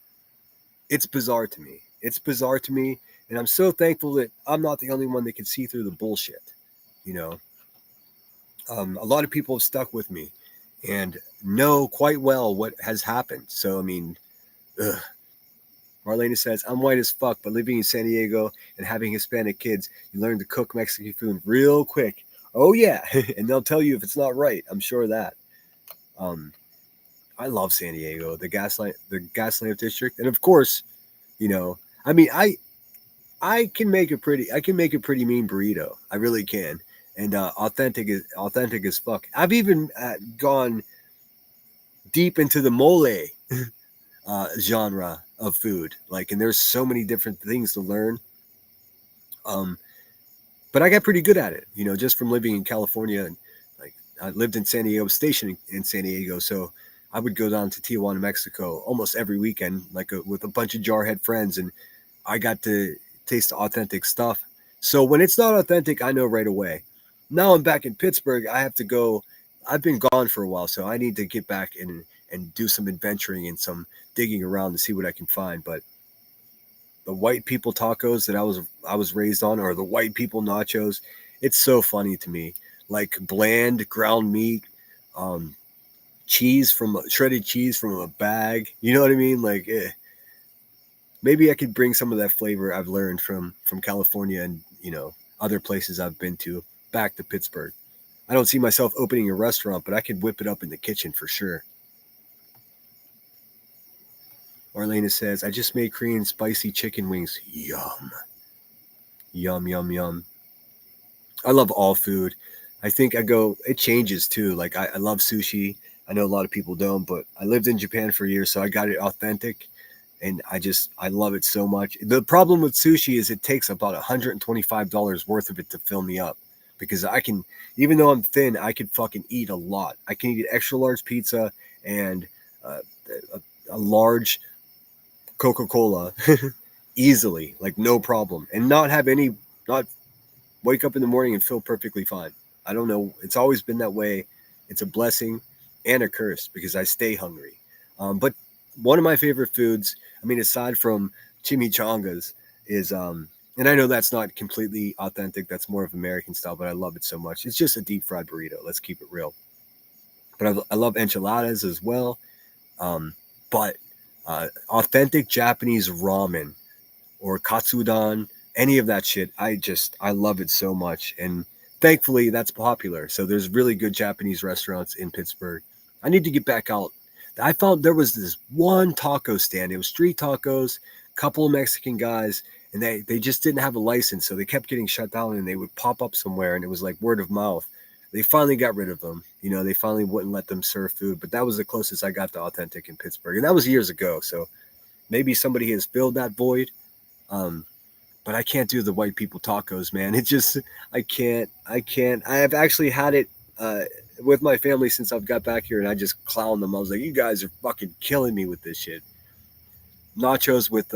It's bizarre to me. It's bizarre to me. And I'm so thankful that I'm not the only one that can see through the bullshit. A lot of people have stuck with me and know quite well what has happened. So, I mean, Marlena says, I'm white as fuck, but living in San Diego and having Hispanic kids, you learn to cook Mexican food real quick. Oh, yeah. And they'll tell you if it's not right. I'm sure of that. I love San Diego, the Gaslamp district. And of course, I mean, I can make a pretty mean burrito. I really can. And authentic as fuck. I've even gone deep into the mole genre of food. And there's so many different things to learn. But I got pretty good at it, just from living in California. And I lived in San Diego, stationed in San Diego. So I would go down to Tijuana, Mexico almost every weekend, with a bunch of jarhead friends. And I got to taste the authentic stuff. So when it's not authentic, I know right away. Now I'm back in Pittsburgh. I have to go. I've been gone for a while, so I need to get back and do some adventuring and some digging around to see what I can find. But the white people tacos that I was raised on, or the white people nachos, it's so funny to me. Like bland ground meat, shredded cheese from a bag. You know what I mean? Maybe I could bring some of that flavor I've learned from California and other places I've been to back to Pittsburgh. I don't see myself opening a restaurant, but I could whip it up in the kitchen for sure. Marlena says, I just made Korean spicy chicken wings. Yum. Yum, yum, yum. I love all food. I think it changes too. Like, I love sushi. I know a lot of people don't, but I lived in Japan for years, so I got it authentic. And I love it so much. The problem with sushi is it takes about $125 worth of it to fill me up. Because even though I'm thin, I can fucking eat a lot. I can eat an extra large pizza and uh, a large Coca-Cola easily, like no problem, and not wake up in the morning and feel perfectly fine. I don't know. It's always been that way. It's a blessing and a curse because I stay hungry. But one of my favorite foods, I mean, aside from chimichangas, is and I know that's not completely authentic. That's more of American style, but I love it so much. It's just a deep fried burrito. Let's keep it real. But I love enchiladas as well. But authentic Japanese ramen or katsudon, any of that shit, I love it so much. And thankfully that's popular. So there's really good Japanese restaurants in Pittsburgh. I need to get back out. I found there was this one taco stand. It was street tacos, couple of Mexican guys, and they just didn't have a license. So they kept getting shut down and they would pop up somewhere and it was like word of mouth. They finally got rid of them. They finally wouldn't let them serve food, but that was the closest I got to authentic in Pittsburgh. And that was years ago. So maybe somebody has filled that void. But I can't do the white people tacos, man. It just, I can't. I have actually had it with my family since I've got back here, and I just clown them. I was like, you guys are fucking killing me with this shit. Nachos with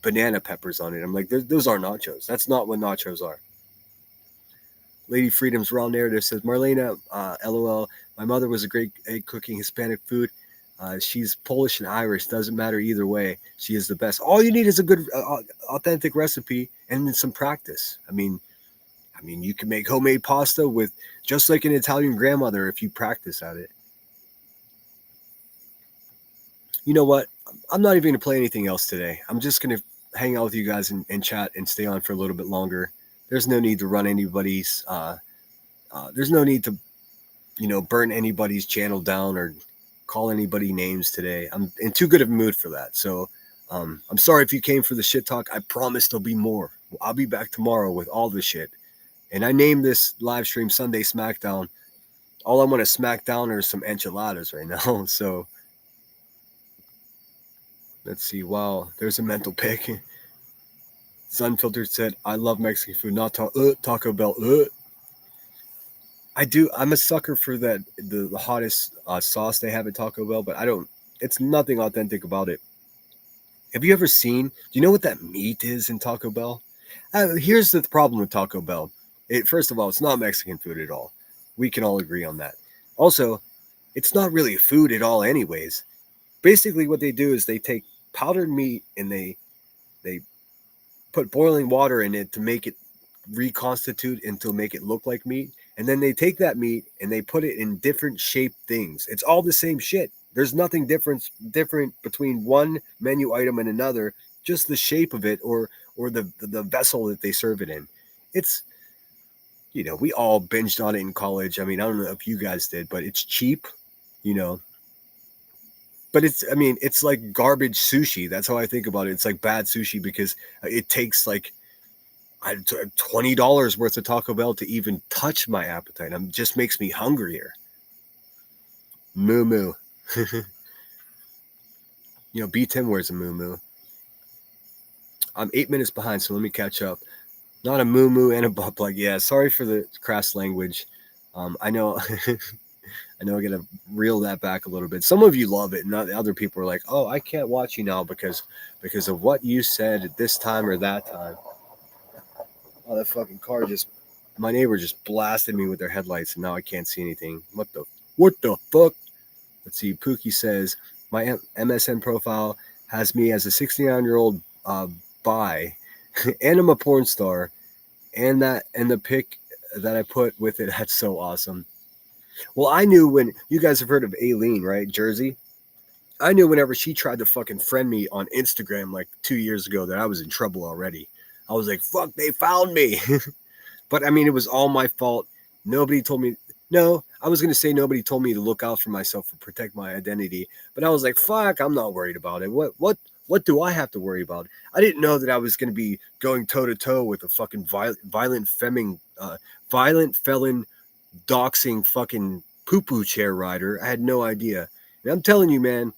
banana peppers on it. I'm like, those are nachos. That's not what nachos are. Lady Freedom's Raw Narrative says, Marlena, LOL, my mother was a great egg cooking Hispanic food. She's Polish and Irish. Doesn't matter either way. She is the best. All you need is a good, authentic recipe and then some practice. I mean, you can make homemade pasta with just like an Italian grandmother if you practice at it. You know what? I'm not even going to play anything else today. I'm just going to hang out with you guys and chat and stay on for a little bit longer. There's no need to run anybody's. There's no need to, burn anybody's channel down or call anybody names today. I'm in too good of a mood for that. So I'm sorry if you came for the shit talk. I promise there'll be more. I'll be back tomorrow with all the shit. And I named this live stream Sunday Smackdown. All I want to smack down are some enchiladas right now. So let's see. Wow, there's a mental pick. Sunfiltered said, I love Mexican food, not Taco Bell. I do. I'm a sucker for that, the hottest sauce they have at Taco Bell, but it's nothing authentic about it. Have you ever seen, do you know what that meat is in Taco Bell? Here's the problem with Taco Bell. First of all, it's not Mexican food at all. We can all agree on that. Also, it's not really food at all anyways. Basically what they do is they take powdered meat and they put boiling water in it to make it reconstitute and to make it look like meat. And then they take that meat and they put it in different shaped things. It's all the same shit. There's nothing different between one menu item and another, just the shape of it or the vessel that they serve it in. It's, we all binged on it in college. I mean, I don't know if you guys did, but it's cheap, But it's like garbage sushi. That's how I think about it. It's like bad sushi because it takes like $20 worth of Taco Bell to even touch my appetite. It just makes me hungrier. Moo. B. Tim wears a moo. I'm 8 minutes behind, so let me catch up. Not a moo and a butt plug. Yeah, sorry for the crass language. I know I gotta reel that back a little bit. Some of you love it, and other people are like, oh, I can't watch you now because of what you said at this time or that time. Oh, that fucking car my neighbor just blasted me with their headlights, and now I can't see anything. What the fuck? Let's see. Pookie says, my MSN profile has me as a 69-year-old bi, and I'm a porn star, and the pic that I put with it, that's so awesome. Well, I knew when, you guys have heard of Aileen, right? Jersey. I knew whenever she tried to fucking friend me on Instagram like 2 years ago that I was in trouble already. I was like, fuck, they found me. But I mean, it was all my fault. Nobody told me. No, I was going to say nobody told me to look out for myself or protect my identity. But I was like, fuck, I'm not worried about it. What What do I have to worry about? I didn't know that I was going to be going toe to toe with a fucking violent felon doxing fucking poo poo chair rider. I had no idea. And I'm telling you, man,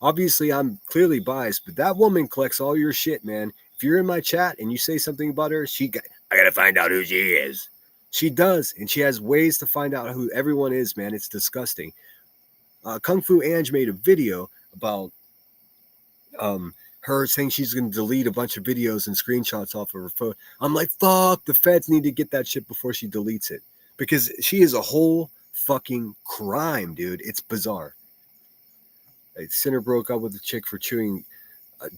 obviously I'm clearly biased, but that woman collects all your shit, man. If you're in my chat and you say something about her, I gotta find out who she is. She does, and she has ways to find out who everyone is, man. It's disgusting. Kung Fu Ange made a video about her saying she's going to delete a bunch of videos and screenshots off of her phone. I'm like, fuck, the feds need to get that shit before she deletes it, because she is a whole fucking crime, dude. It's bizarre. Like, Sinner broke up with a chick for chewing.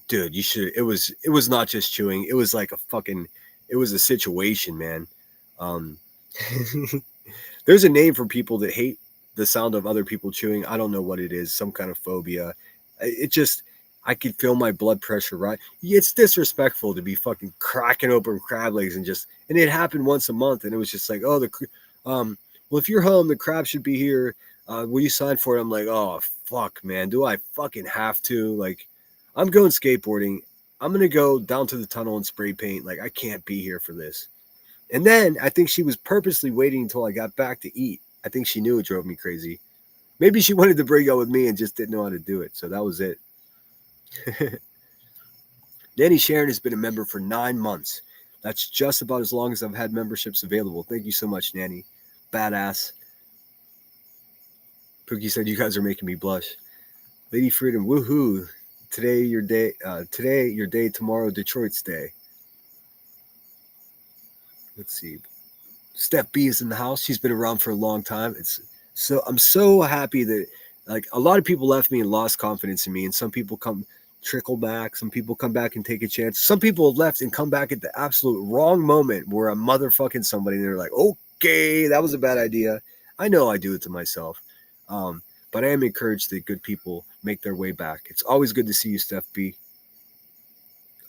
Dude, you should. It was not just chewing. It was like it was a situation, man. There's a name for people that hate the sound of other people chewing. I don't know what it is. Some kind of phobia. I could feel my blood pressure right. It's disrespectful to be fucking cracking open crab legs and it happened once a month, and it was just like, oh, well, if you're home, the crab should be here. Will you sign for it? I'm like, oh, fuck, man. Do I fucking have to? Like, I'm going skateboarding. I'm going to go down to the tunnel and spray paint. Like, I can't be here for this. And then I think she was purposely waiting until I got back to eat. I think she knew it drove me crazy. Maybe she wanted to break up with me and just didn't know how to do it. So that was it. Nanny Sharon has been a member for 9 months. That's just about as long as I've had memberships available. Thank you so much, Nanny. Badass. Pookie said, you guys are making me blush. Lady Freedom, woohoo. Today your day, tomorrow Detroit's day. Let's see. Steph B is in the house. She's been around for a long time. I'm so happy that, like, a lot of people left me and lost confidence in me, and some people trickle back. Some people come back and take a chance. Some people have left and come back at the absolute wrong moment where I'm motherfucking somebody and they're like, okay, that was a bad idea. I know I do it to myself. But I am encouraged that good people make their way back. It's always good to see you, Steph B.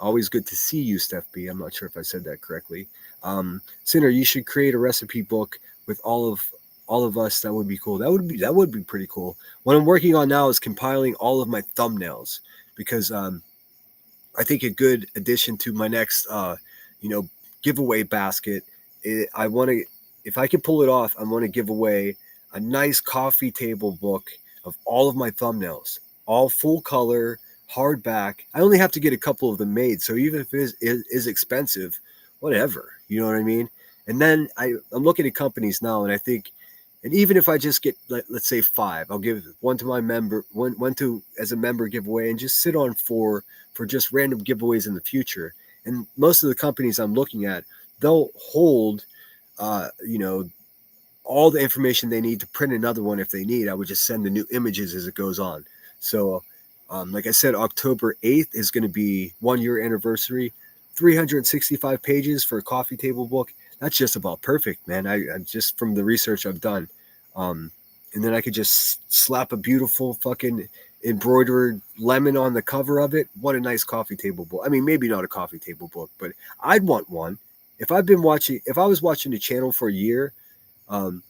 Always good to see you, Steph B. I'm not sure if I said that correctly. Sinner, you should create a recipe book with all of us. That would be cool. That would be pretty cool. What I'm working on now is compiling all of my thumbnails, because I think a good addition to my next giveaway basket, if I can pull it off, I want to give away a nice coffee table book of all of my thumbnails, all full color, hardback. I only have to get a couple of them made, so even if it is expensive, whatever, you know what I mean? And then I'm looking at companies now, and I think, and even if I just get, let's say 5, I'll give one to my member, one to as a member giveaway, and just sit on 4 for just random giveaways in the future. And most of the companies I'm looking at, they'll hold, all the information they need to print another one if they need. I would just send the new images as it goes on. So, like I said, October 8th is going to be 1 year anniversary, 365 pages for a coffee table book. That's just about perfect, man. I just, from the research I've done. And then I could just slap a beautiful fucking embroidered lemon on the cover of it. What a nice coffee table book. I mean, maybe not a coffee table book, but I'd want one. If I was watching a channel for a year, and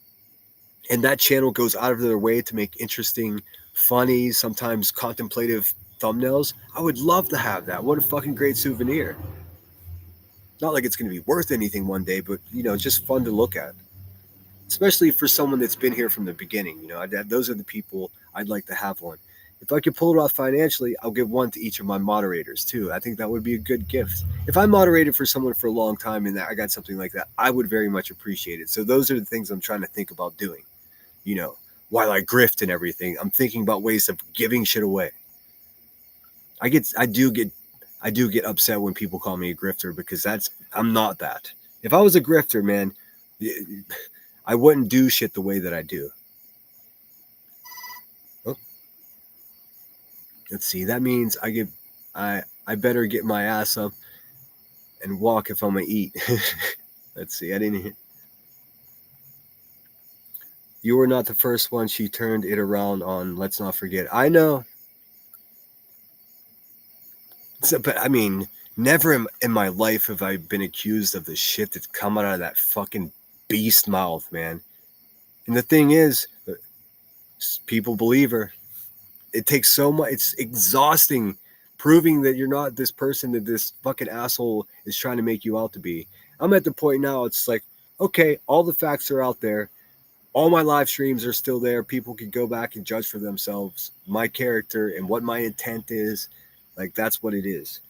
that channel goes out of their way to make interesting, funny, sometimes contemplative thumbnails, I would love to have that. What a fucking great souvenir. Not like it's going to be worth anything one day, but, just fun to look at. Especially for someone that's been here from the beginning. Those are the people I'd like to have one. If I could pull it off financially, I'll give one to each of my moderators too. I think that would be a good gift. If I moderated for someone for a long time and I got something like that, I would very much appreciate it. So those are the things I'm trying to think about doing. While I grift and everything, I'm thinking about ways of giving shit away. I do get upset when people call me a grifter, because I'm not that. If I was a grifter, man, I wouldn't do shit the way that I do. Oh. Let's see. That means I better get my ass up and walk if I'm gonna eat. Let's see. I didn't hear. You were not the first one she turned it around on. Let's not forget. I know. But I mean, never in my life have I been accused of the shit that's coming out of that fucking beast mouth, man. And the thing is, people believe her. It takes so much. It's exhausting proving that you're not this person that this fucking asshole is trying to make you out to be. I'm at the point now, it's like, okay, all the facts are out there. All my live streams are still there. People can go back and judge for themselves my character and what my intent is. Like, that's what it is.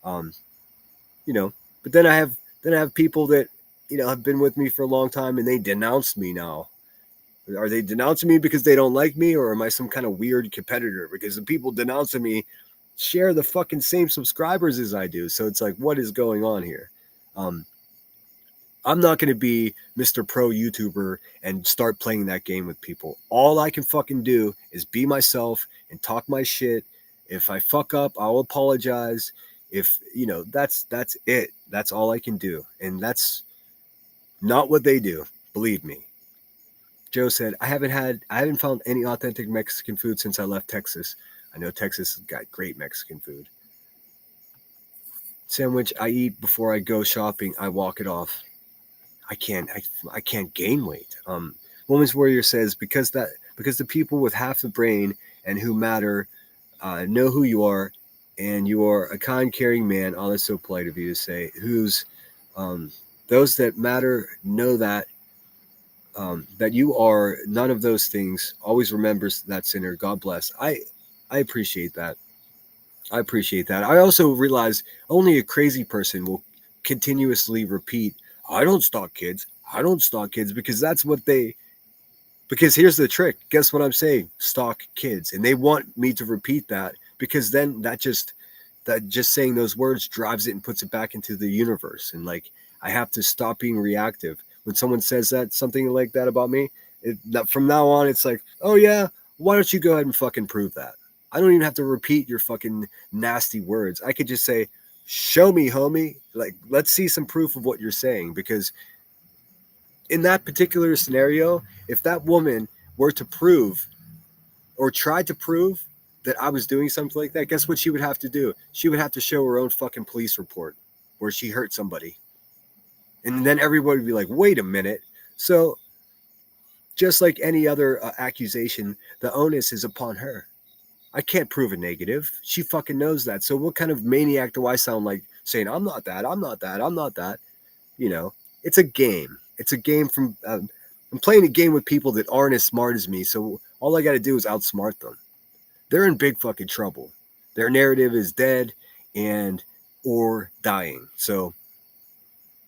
You know, but then I have people that, you know, have been with me for a long time and they denounce me now. Are they denouncing me because they don't like me, or am I some kind of weird competitor? Because the people denouncing me share the fucking same subscribers as I do. So it's like, what is going on here? I'm not going to be Mr. Pro YouTuber and start playing that game with people. All I can fucking do is be myself and talk my shit. If I fuck up, I'll apologize. If, you know, that's it. That's all I can do. And that's not what they do. Believe me. Joe said, I haven't found any authentic Mexican food since I left Texas. I know Texas has got great Mexican food. Sandwich I eat before I go shopping. I walk it off. I can't gain weight. Woman's Warrior says, because the people with half the brain and who matter know who you are, and you are a kind, caring man. Oh, that's so polite of you to say. Who's those that matter know that that you are none of those things. Always remembers that sinner. God bless. I appreciate that. I appreciate that. I also realize only a crazy person will continuously repeat, I don't stalk kids. I don't stalk kids, because that's what because here's the trick. Guess what I'm saying? Stalk kids. And they want me to repeat that, because then that just saying those words drives it and puts it back into the universe. And like, I have to stop being reactive. When someone says something like that about me, from now on, it's like, oh yeah, why don't you go ahead and fucking prove that? I don't even have to repeat your fucking nasty words. I could just say, show me, homie. Like, let's see some proof of what you're saying. Because in that particular scenario, if that woman were to prove or try to prove that I was doing something like that, guess what she would have to do? She would have to show her own fucking police report where she hurt somebody. And then everybody would be like, wait a minute. So just like any other accusation, the onus is upon her. I can't prove a negative. She fucking knows that. So what kind of maniac do I sound like saying, I'm not that, I'm not that, I'm not that? You know, it's a game. It's a game from, I'm playing a game with people that aren't as smart as me. So all I got to do is outsmart them. They're in big fucking trouble. Their narrative is dead or dying. So,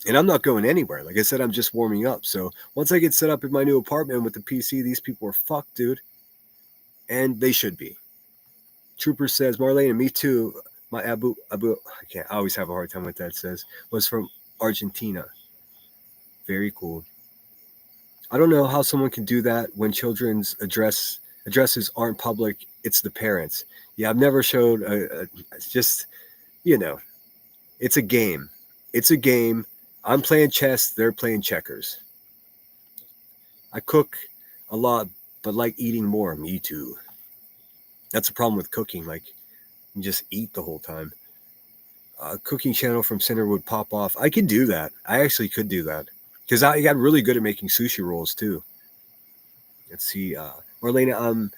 and I'm not going anywhere. Like I said, I'm just warming up. So once I get set up in my new apartment with the PC, these people are fucked, dude. And they should be. Trooper says, Marlena, me too. My Abu, I always have a hard time with that, says, was from Argentina. Very cool. I don't know how someone can do that when children's addresses aren't public. It's the parents. Yeah, I've never showed it's just, you know, it's a game. It's a game. I'm playing chess. They're playing checkers. I cook a lot, but like eating more. Me too. That's the problem with cooking. Like, you just eat the whole time. Cooking channel from Center would pop off. I could do that. I actually could do that. Because I got really good at making sushi rolls too. Let's see. Marlena,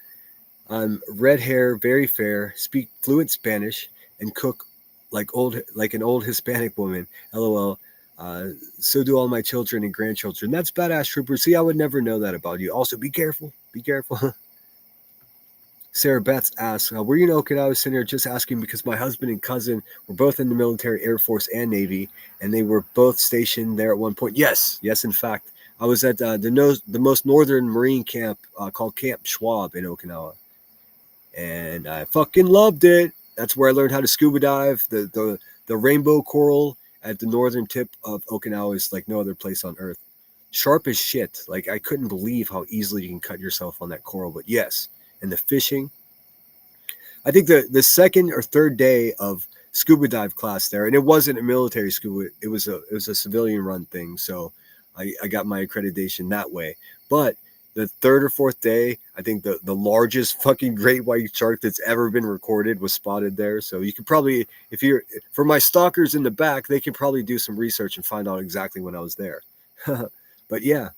I'm red hair, very fair, speak fluent Spanish, and cook like an old Hispanic woman. LOL. So do all my children and grandchildren. That's badass, Trooper. See, I would never know that about you. Also, be careful. Be careful. Sarah Betts asks, were you in Okinawa, Center? Just asking because my husband and cousin were both in the military, Air Force, and Navy, and they were both stationed there at one point. Yes, in fact. I was at the most northern Marine camp called Camp Schwab in Okinawa. And I fucking loved it. That's where I learned how to scuba dive. The rainbow coral at the northern tip of Okinawa is like no other place on Earth. Sharp as shit. Like, I couldn't believe how easily you can cut yourself on that coral. But yes. And the fishing. I think the second or third day of scuba dive class there, and it wasn't a military scuba, it was a civilian run thing, so I got my accreditation that way. But the third or fourth day, I think the largest fucking great white shark that's ever been recorded was spotted there. So you could probably, for my stalkers in the back, they can probably do some research and find out exactly when I was there. But yeah,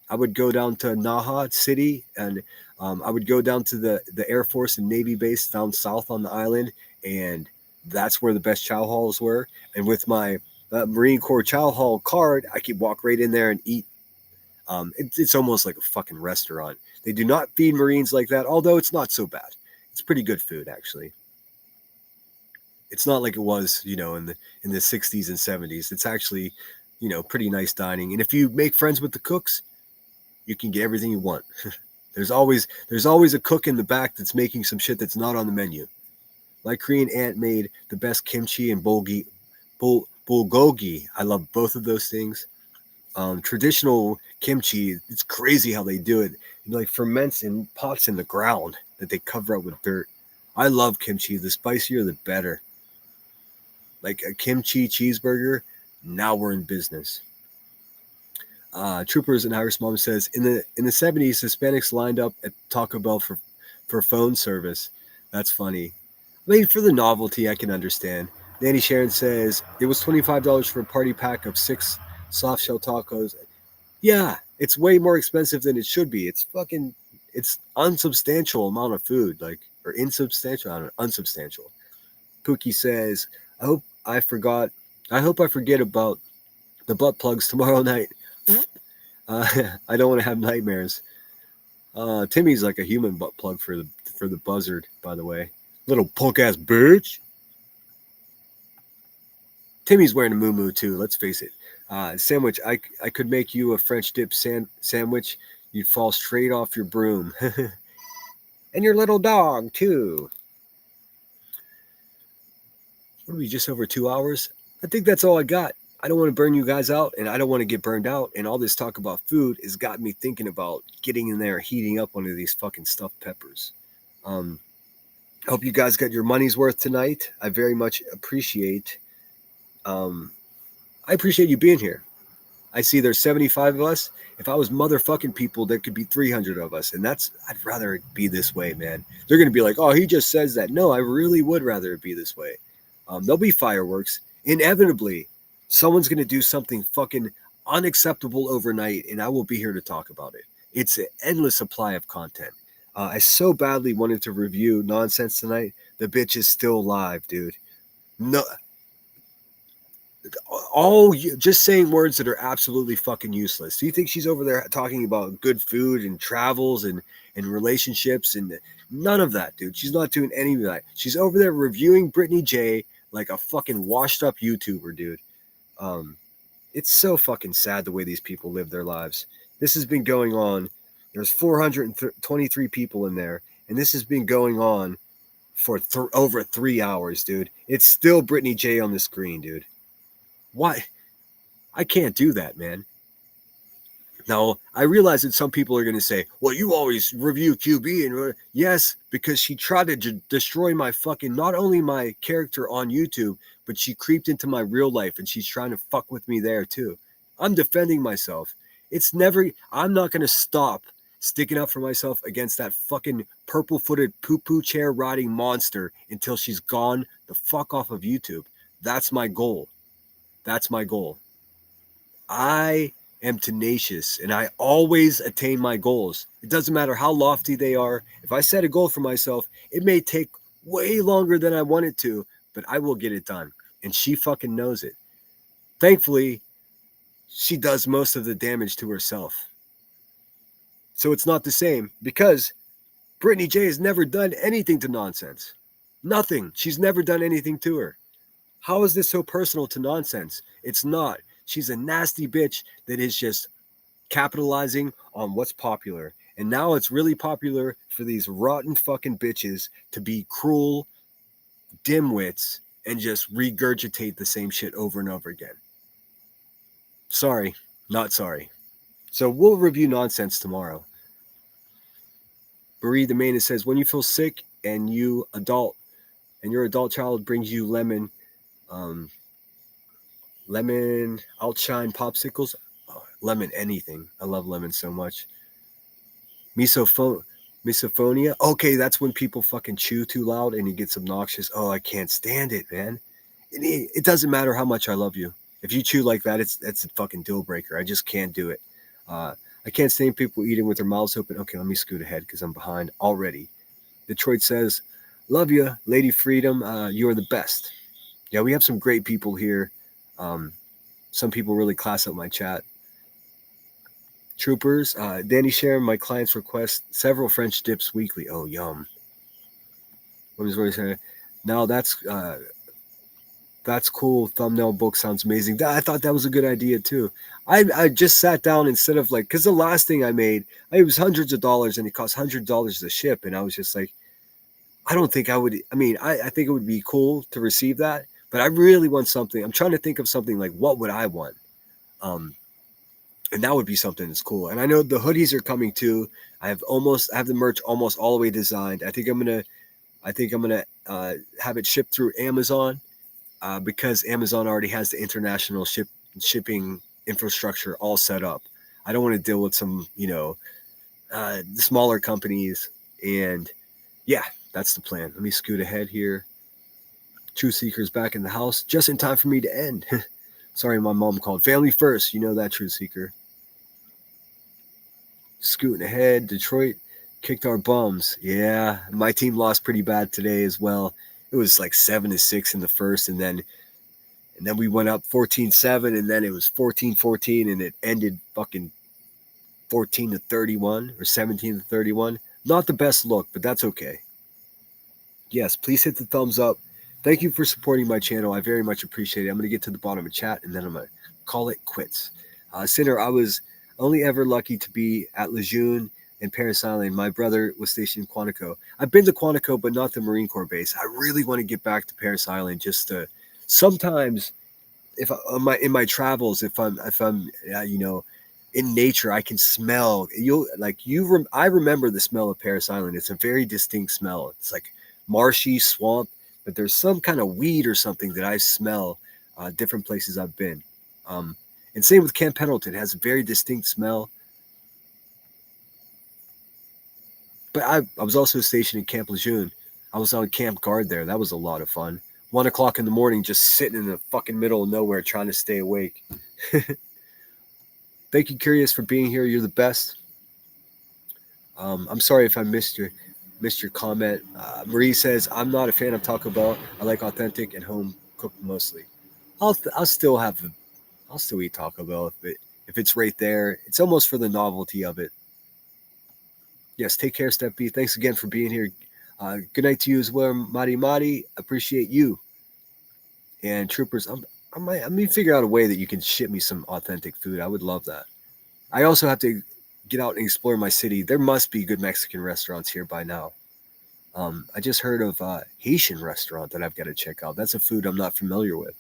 I would go down to Naha City, and I would go down to the Air Force and Navy base down south on the island, and That's where the best chow halls were. And with my Marine Corps chow hall card, I could walk right in there and eat. It's almost like a fucking restaurant. They do not feed Marines like that, although it's not so bad. It's pretty good food, actually. It's not like it was, in the 60s and 70s. It's actually, pretty nice dining. And if you make friends with the cooks, you can get everything you want. There's always a cook in the back that's making some shit that's not on the menu. My Korean aunt made the best kimchi and bulgogi. I love both of those things. Traditional kimchi, it's crazy how they do it. It like ferments in pots in the ground that they cover up with dirt. I love kimchi. The spicier, the better. Like a kimchi cheeseburger, now we're in business. Troopers and Irish Mom says, in the 70s, Hispanics lined up at Taco Bell for phone service. That's funny. I mean, for the novelty, I can understand. Nanny Sharon says, it was $25 for a party pack of 6 soft shell tacos. Yeah, it's way more expensive than it should be. It's unsubstantial amount of food, or insubstantial, I don't know, unsubstantial. Pookie says, I hope I forget about the butt plugs tomorrow night. I don't want to have nightmares. Timmy's like a human butt plug for the buzzard, by the way. Little punk ass bitch. Timmy's wearing a moo too. Let's face it. Sandwich. I could make you a French dip sandwich. You'd fall straight off your broom. And your little dog too. What are we, just over 2 hours? I think that's all I got. I don't want to burn you guys out, and I don't want to get burned out. And all this talk about food has got me thinking about getting in there, heating up one of these fucking stuffed peppers. I hope you guys got your money's worth tonight. I very much appreciate. I appreciate you being here. I see there's 75 of us. If I was motherfucking people, there could be 300 of us, and I'd rather it be this way, man. They're gonna be like, oh, he just says that. No, I really would rather it be this way. There'll be fireworks. Inevitably, someone's going to do something fucking unacceptable overnight, and I will be here to talk about it. It's an endless supply of content. I so badly wanted to review Nonsense tonight. The bitch is still alive, dude. No, just saying words that are absolutely fucking useless. Do you think she's over there talking about good food and travels and relationships and none of that, dude? She's not doing any of that. She's over there reviewing Brittany J like a fucking washed up YouTuber, dude. It's so fucking sad the way these people live their lives. This has been going on. There's 423 people in there, and this has been going on for over 3 hours, dude. It's still Brittany J on the screen, dude. Why? I can't do that, man. Now, I realize that some people are going to say, well, you always review QB. And yes, because she tried to destroy my fucking, not only my character on YouTube, but she creeped into my real life and she's trying to fuck with me there too. I'm defending myself. I'm not going to stop sticking up for myself against that fucking purple-footed poo-poo chair riding monster until she's gone the fuck off of YouTube. That's my goal. That's my goal. I am tenacious and I always attain my goals. It doesn't matter how lofty they are. If I set a goal for myself, it may take way longer than I want it to, but I will get it done. And she fucking knows it. Thankfully, she does most of the damage to herself. So it's not the same because Brittany J has never done anything to Nonsense. Nothing. She's never done anything to her. How is this so personal to Nonsense? It's not. She's a nasty bitch that is just capitalizing on what's popular. And now it's really popular for these rotten fucking bitches to be cruel dimwits and just regurgitate the same shit over and over again. Sorry, not sorry. So we'll review Nonsense tomorrow. Marie the Main says, when you feel sick and your adult child brings you lemon outshine popsicles, lemon anything. I love lemon so much. Misophonia. Okay, that's when people fucking chew too loud and it gets obnoxious. Oh, I can't stand it, man. It doesn't matter how much I love you. If you chew like that, that's a fucking deal breaker. I just can't do it. I can't stand people eating with their mouths open. Okay, let me scoot ahead because I'm behind already. Detroit says, Love you, Lady Freedom. You are the best. Yeah, we have some great people here. Some people really class up my chat. Troopers, Danny Sharon, my clients request several French dips weekly. Oh, yum. What was what saying? No, that's cool. Thumbnail book sounds amazing. I thought that was a good idea too. I just sat down instead of like, because the last thing I made, it was hundreds of dollars and it cost $100 to ship. And I was just like, I don't think I would. I mean, I think it would be cool to receive that, but I really want something. I'm trying to think of something like, what would I want? And that would be something that's cool. And I know the hoodies are coming too. I have the merch almost all the way designed. I think I'm gonna have it shipped through Amazon because Amazon already has the international shipping infrastructure all set up. I don't want to deal with some the smaller companies. And yeah, that's the plan. Let me scoot ahead here. Truth Seeker's back in the house just in time for me to end. Sorry, my mom called. Family first. You know that, Truth Seeker. Scooting ahead. Detroit kicked our bums. Yeah, my team lost pretty bad today as well. It was like 7-6 in the first, and then we went up 14-7, and then it was 14-14, and it ended fucking 14-31 or 17-31. Not the best look, but that's okay. Yes, please hit the thumbs up. Thank you for supporting my channel. I very much appreciate it. I'm going to get to the bottom of chat, and then I'm going to call it quits. Sinner, I was only ever lucky to be at Lejeune and Paris Island. My brother was stationed in Quantico. I've been to Quantico, but not the Marine Corps base. I really want to get back to Paris Island just to sometimes if in my travels, if I'm in nature, I can smell I remember the smell of Paris Island. It's a very distinct smell. It's like marshy swamp, but there's some kind of weed or something that I smell different places I've been. And same with Camp Pendleton. It has a very distinct smell. But I was also stationed in Camp Lejeune. I was on Camp Guard there. That was a lot of fun. 1 o'clock in the morning, just sitting in the fucking middle of nowhere trying to stay awake. Thank you, Curious, for being here. You're the best. I'm sorry if I missed your comment. Marie says, I'm not a fan of Taco Bell. I like authentic and home cooked mostly. I'll still eat Taco Bell if it's right there. It's almost for the novelty of it. Yes, take care, Step B. Thanks again for being here. Good night to you as well, Madi Madi. Appreciate you. And Troopers, I may figure out a way that you can ship me some authentic food. I would love that. I also have to get out and explore my city. There must be good Mexican restaurants here by now. I just heard of a Haitian restaurant that I've got to check out. That's a food I'm not familiar with.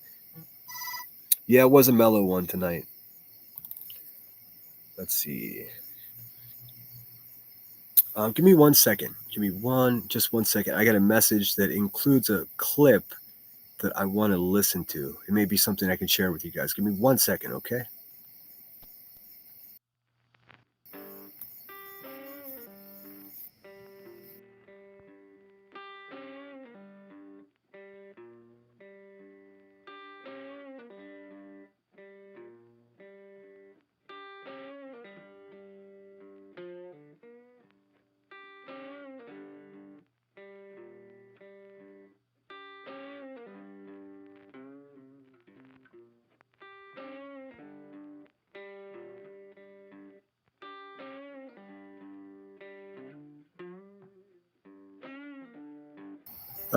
Yeah, it was a mellow one tonight. Let's see. Give me 1 second. Just 1 second. I got a message that includes a clip that I want to listen to. It may be something I can share with you guys. Give me 1 second, okay?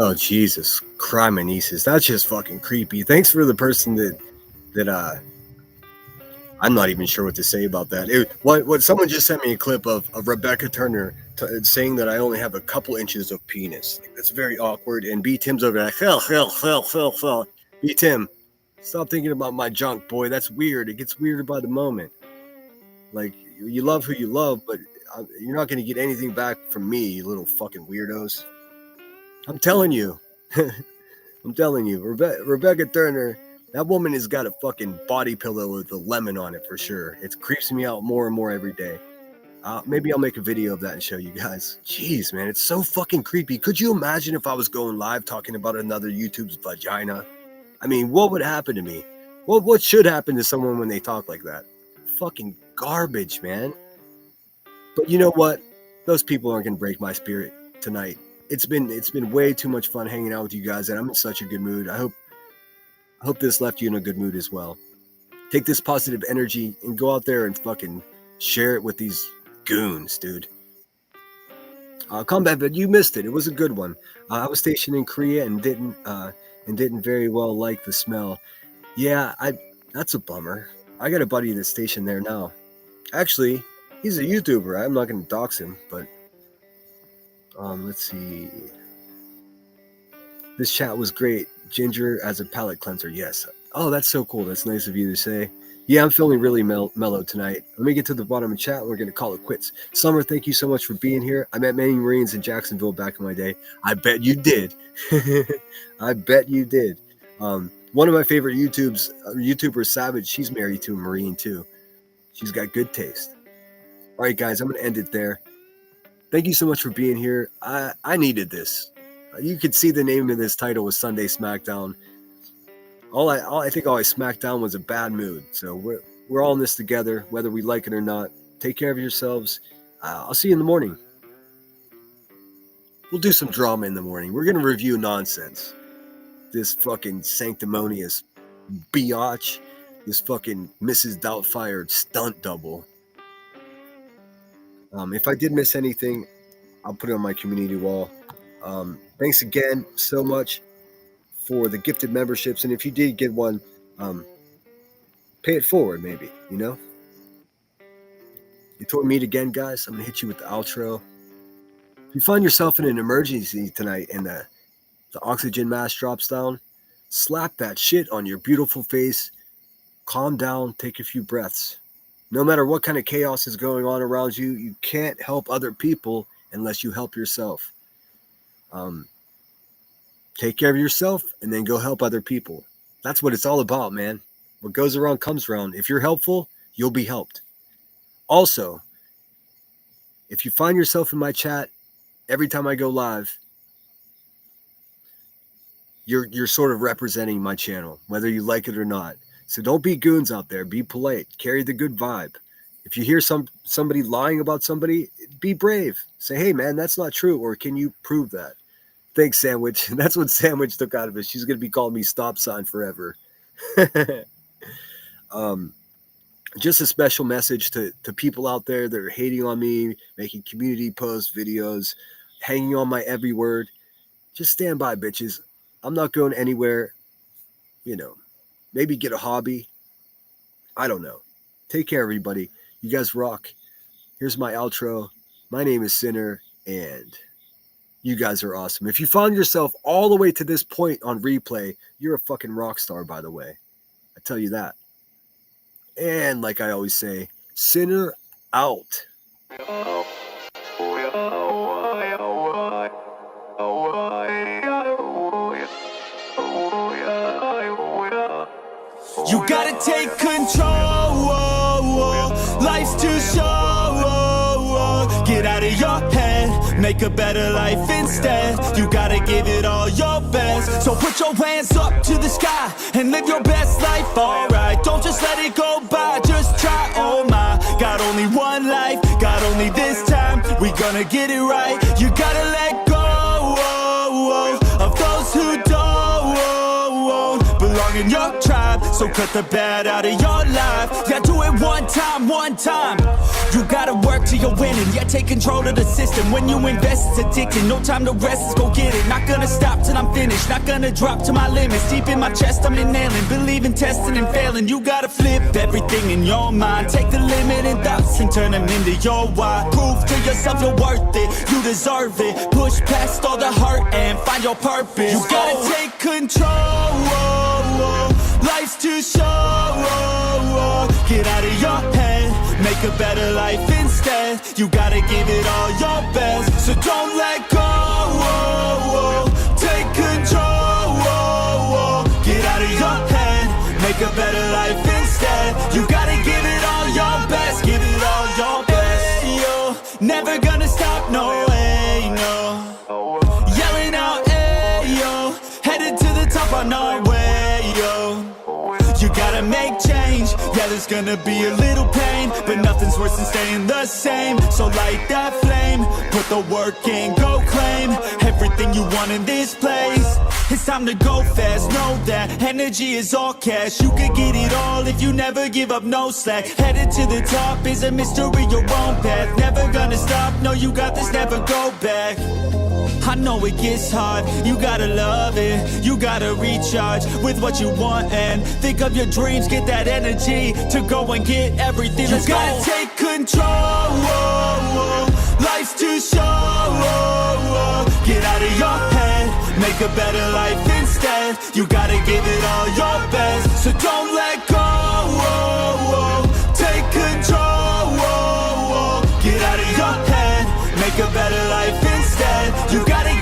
Oh, Jesus. Crimenesis. That's just fucking creepy. Thanks for the person that I'm not even sure what to say about that. What someone just sent me a clip of Rebecca Turner saying that I only have a couple inches of penis. Like, that's very awkward. And B. Tim's over there, hell. B. Tim, stop thinking about my junk, boy. That's weird. It gets weirder by the moment. Like, you love who you love, but you're not going to get anything back from me, you little fucking weirdos. I'm telling you. Rebecca Turner, that woman has got a fucking body pillow with a lemon on it for sure. It creeps me out more and more every day. Maybe I'll make a video of that and show you guys. Jeez, man, it's so fucking creepy. Could you imagine if I was going live talking about another YouTube's vagina? I mean, what would happen to me? What should happen to someone when they talk like that? Fucking garbage, man. But you know what? Those people aren't going to break my spirit tonight. it's been way too much fun hanging out with you guys, and I'm in such a good mood. I hope this left you in a good mood as well. Take this positive energy and go out there and fucking share it with these goons, dude. Combat Vid, you missed it. It was a good one. I was stationed in Korea and didn't very well like the smell. Yeah, that's a bummer. I got a buddy that's stationed there now. Actually, he's a YouTuber. I'm not going to dox him, but let's see. This chat was great. Ginger as a palate cleanser. Yes. Oh, that's so cool. That's nice of you to say. Yeah, I'm feeling really mellow tonight. Let me get to the bottom of the chat and we're going to call it quits. Summer, thank you so much for being here. I met many Marines in Jacksonville back in my day. I bet you did. I bet you did. One of my favorite YouTubers, Savage, she's married to a Marine too. She's got good taste. All right, guys, I'm going to end it there. Thank you so much for being here. I needed this. You could see the name of this title was Sunday Smackdown. I think all I smacked down was a bad mood. So we're all in this together, whether we like it or not. Take care of yourselves. I'll see you in the morning. We'll do some drama in the morning. We're going to review nonsense. This fucking sanctimonious biatch. This fucking Mrs. Doubtfire stunt double. If I did miss anything, I'll put it on my community wall. Thanks again so much for the gifted memberships, and if you did get one, pay it forward, maybe, you know? Until we meet again, guys, I'm gonna hit you with the outro. If you find yourself in an emergency tonight and the oxygen mask drops down, slap that shit on your beautiful face, calm down, take a few breaths. No matter what kind of chaos is going on around you, you can't help other people unless you help yourself. Take care of yourself and then go help other people. That's what it's all about, man. What goes around comes around. If you're helpful, you'll be helped. Also, if you find yourself in my chat every time I go live, you're sort of representing my channel, whether you like it or not. So don't be goons out there. Be polite. Carry the good vibe. If you hear somebody lying about somebody, be brave. Say, hey, man, that's not true. Or can you prove that? Thanks, Sandwich. That's what Sandwich took out of it. She's going to be calling me stop sign forever. Just a special message to people out there that are hating on me, making community posts, videos, hanging on my every word. Just stand by, bitches. I'm not going anywhere. You know, maybe get a hobby. I don't know. Take care, everybody. You guys rock. Here's my outro. My name is Sinner, and you guys are awesome. If you found yourself all the way to this point on replay, you're a fucking rock star, by the way. I tell you that. And like I always say, Sinner out. You gotta take control. Life's too short. Get out of your head, make a better life instead. You gotta give it all your best. So put your hands up to the sky and live your best life, alright. Don't just let it go by, just try, oh my. Got only one life, got only this time. We gonna get it right. You gotta let go of those who don't belong in your tribe. So cut the bad out of your life. Yeah, do it one time, one time. You gotta work till you're winning. Yeah, take control of the system. When you invest, it's addicting. No time to rest, let's go get it. Not gonna stop till I'm finished. Not gonna drop to my limits. Deep in my chest, I'm inhaling. Believe in testing and failing. You gotta flip everything in your mind. Take the limiting thoughts and turn them into your why. Prove to yourself you're worth it. You deserve it. Push past all the hurt and find your purpose. You gotta take control. Life's too short. Get out of your head, make a better life instead. You gotta give it all your best, so don't let go. Take control. Get out of your head, make a better life instead. You gotta give it all your best, give it all your best. Hey, yo, never gonna stop, no way, no. Yelling out, hey, yo, headed to the top on our way, yo. You gotta make change, change. Yeah, there's gonna be a little pain, but nothing's worse than staying the same. So light that flame, put the work in, go claim everything you want in this place. It's time to go fast, know that energy is all cash. You could get it all if you never give up, no slack. Headed to the top is a mystery, your own path. Never gonna stop, no, you got this, never go back. I know it gets hard, you gotta love it. You gotta recharge with what you want and think of your dreams. Get that energy to go and get everything. Let's go. You gotta take control. Life's too short. Get out of your head, make a better life instead. You gotta give it all your best, so don't let go. Take control. Get out of your head, make a better life instead. You gotta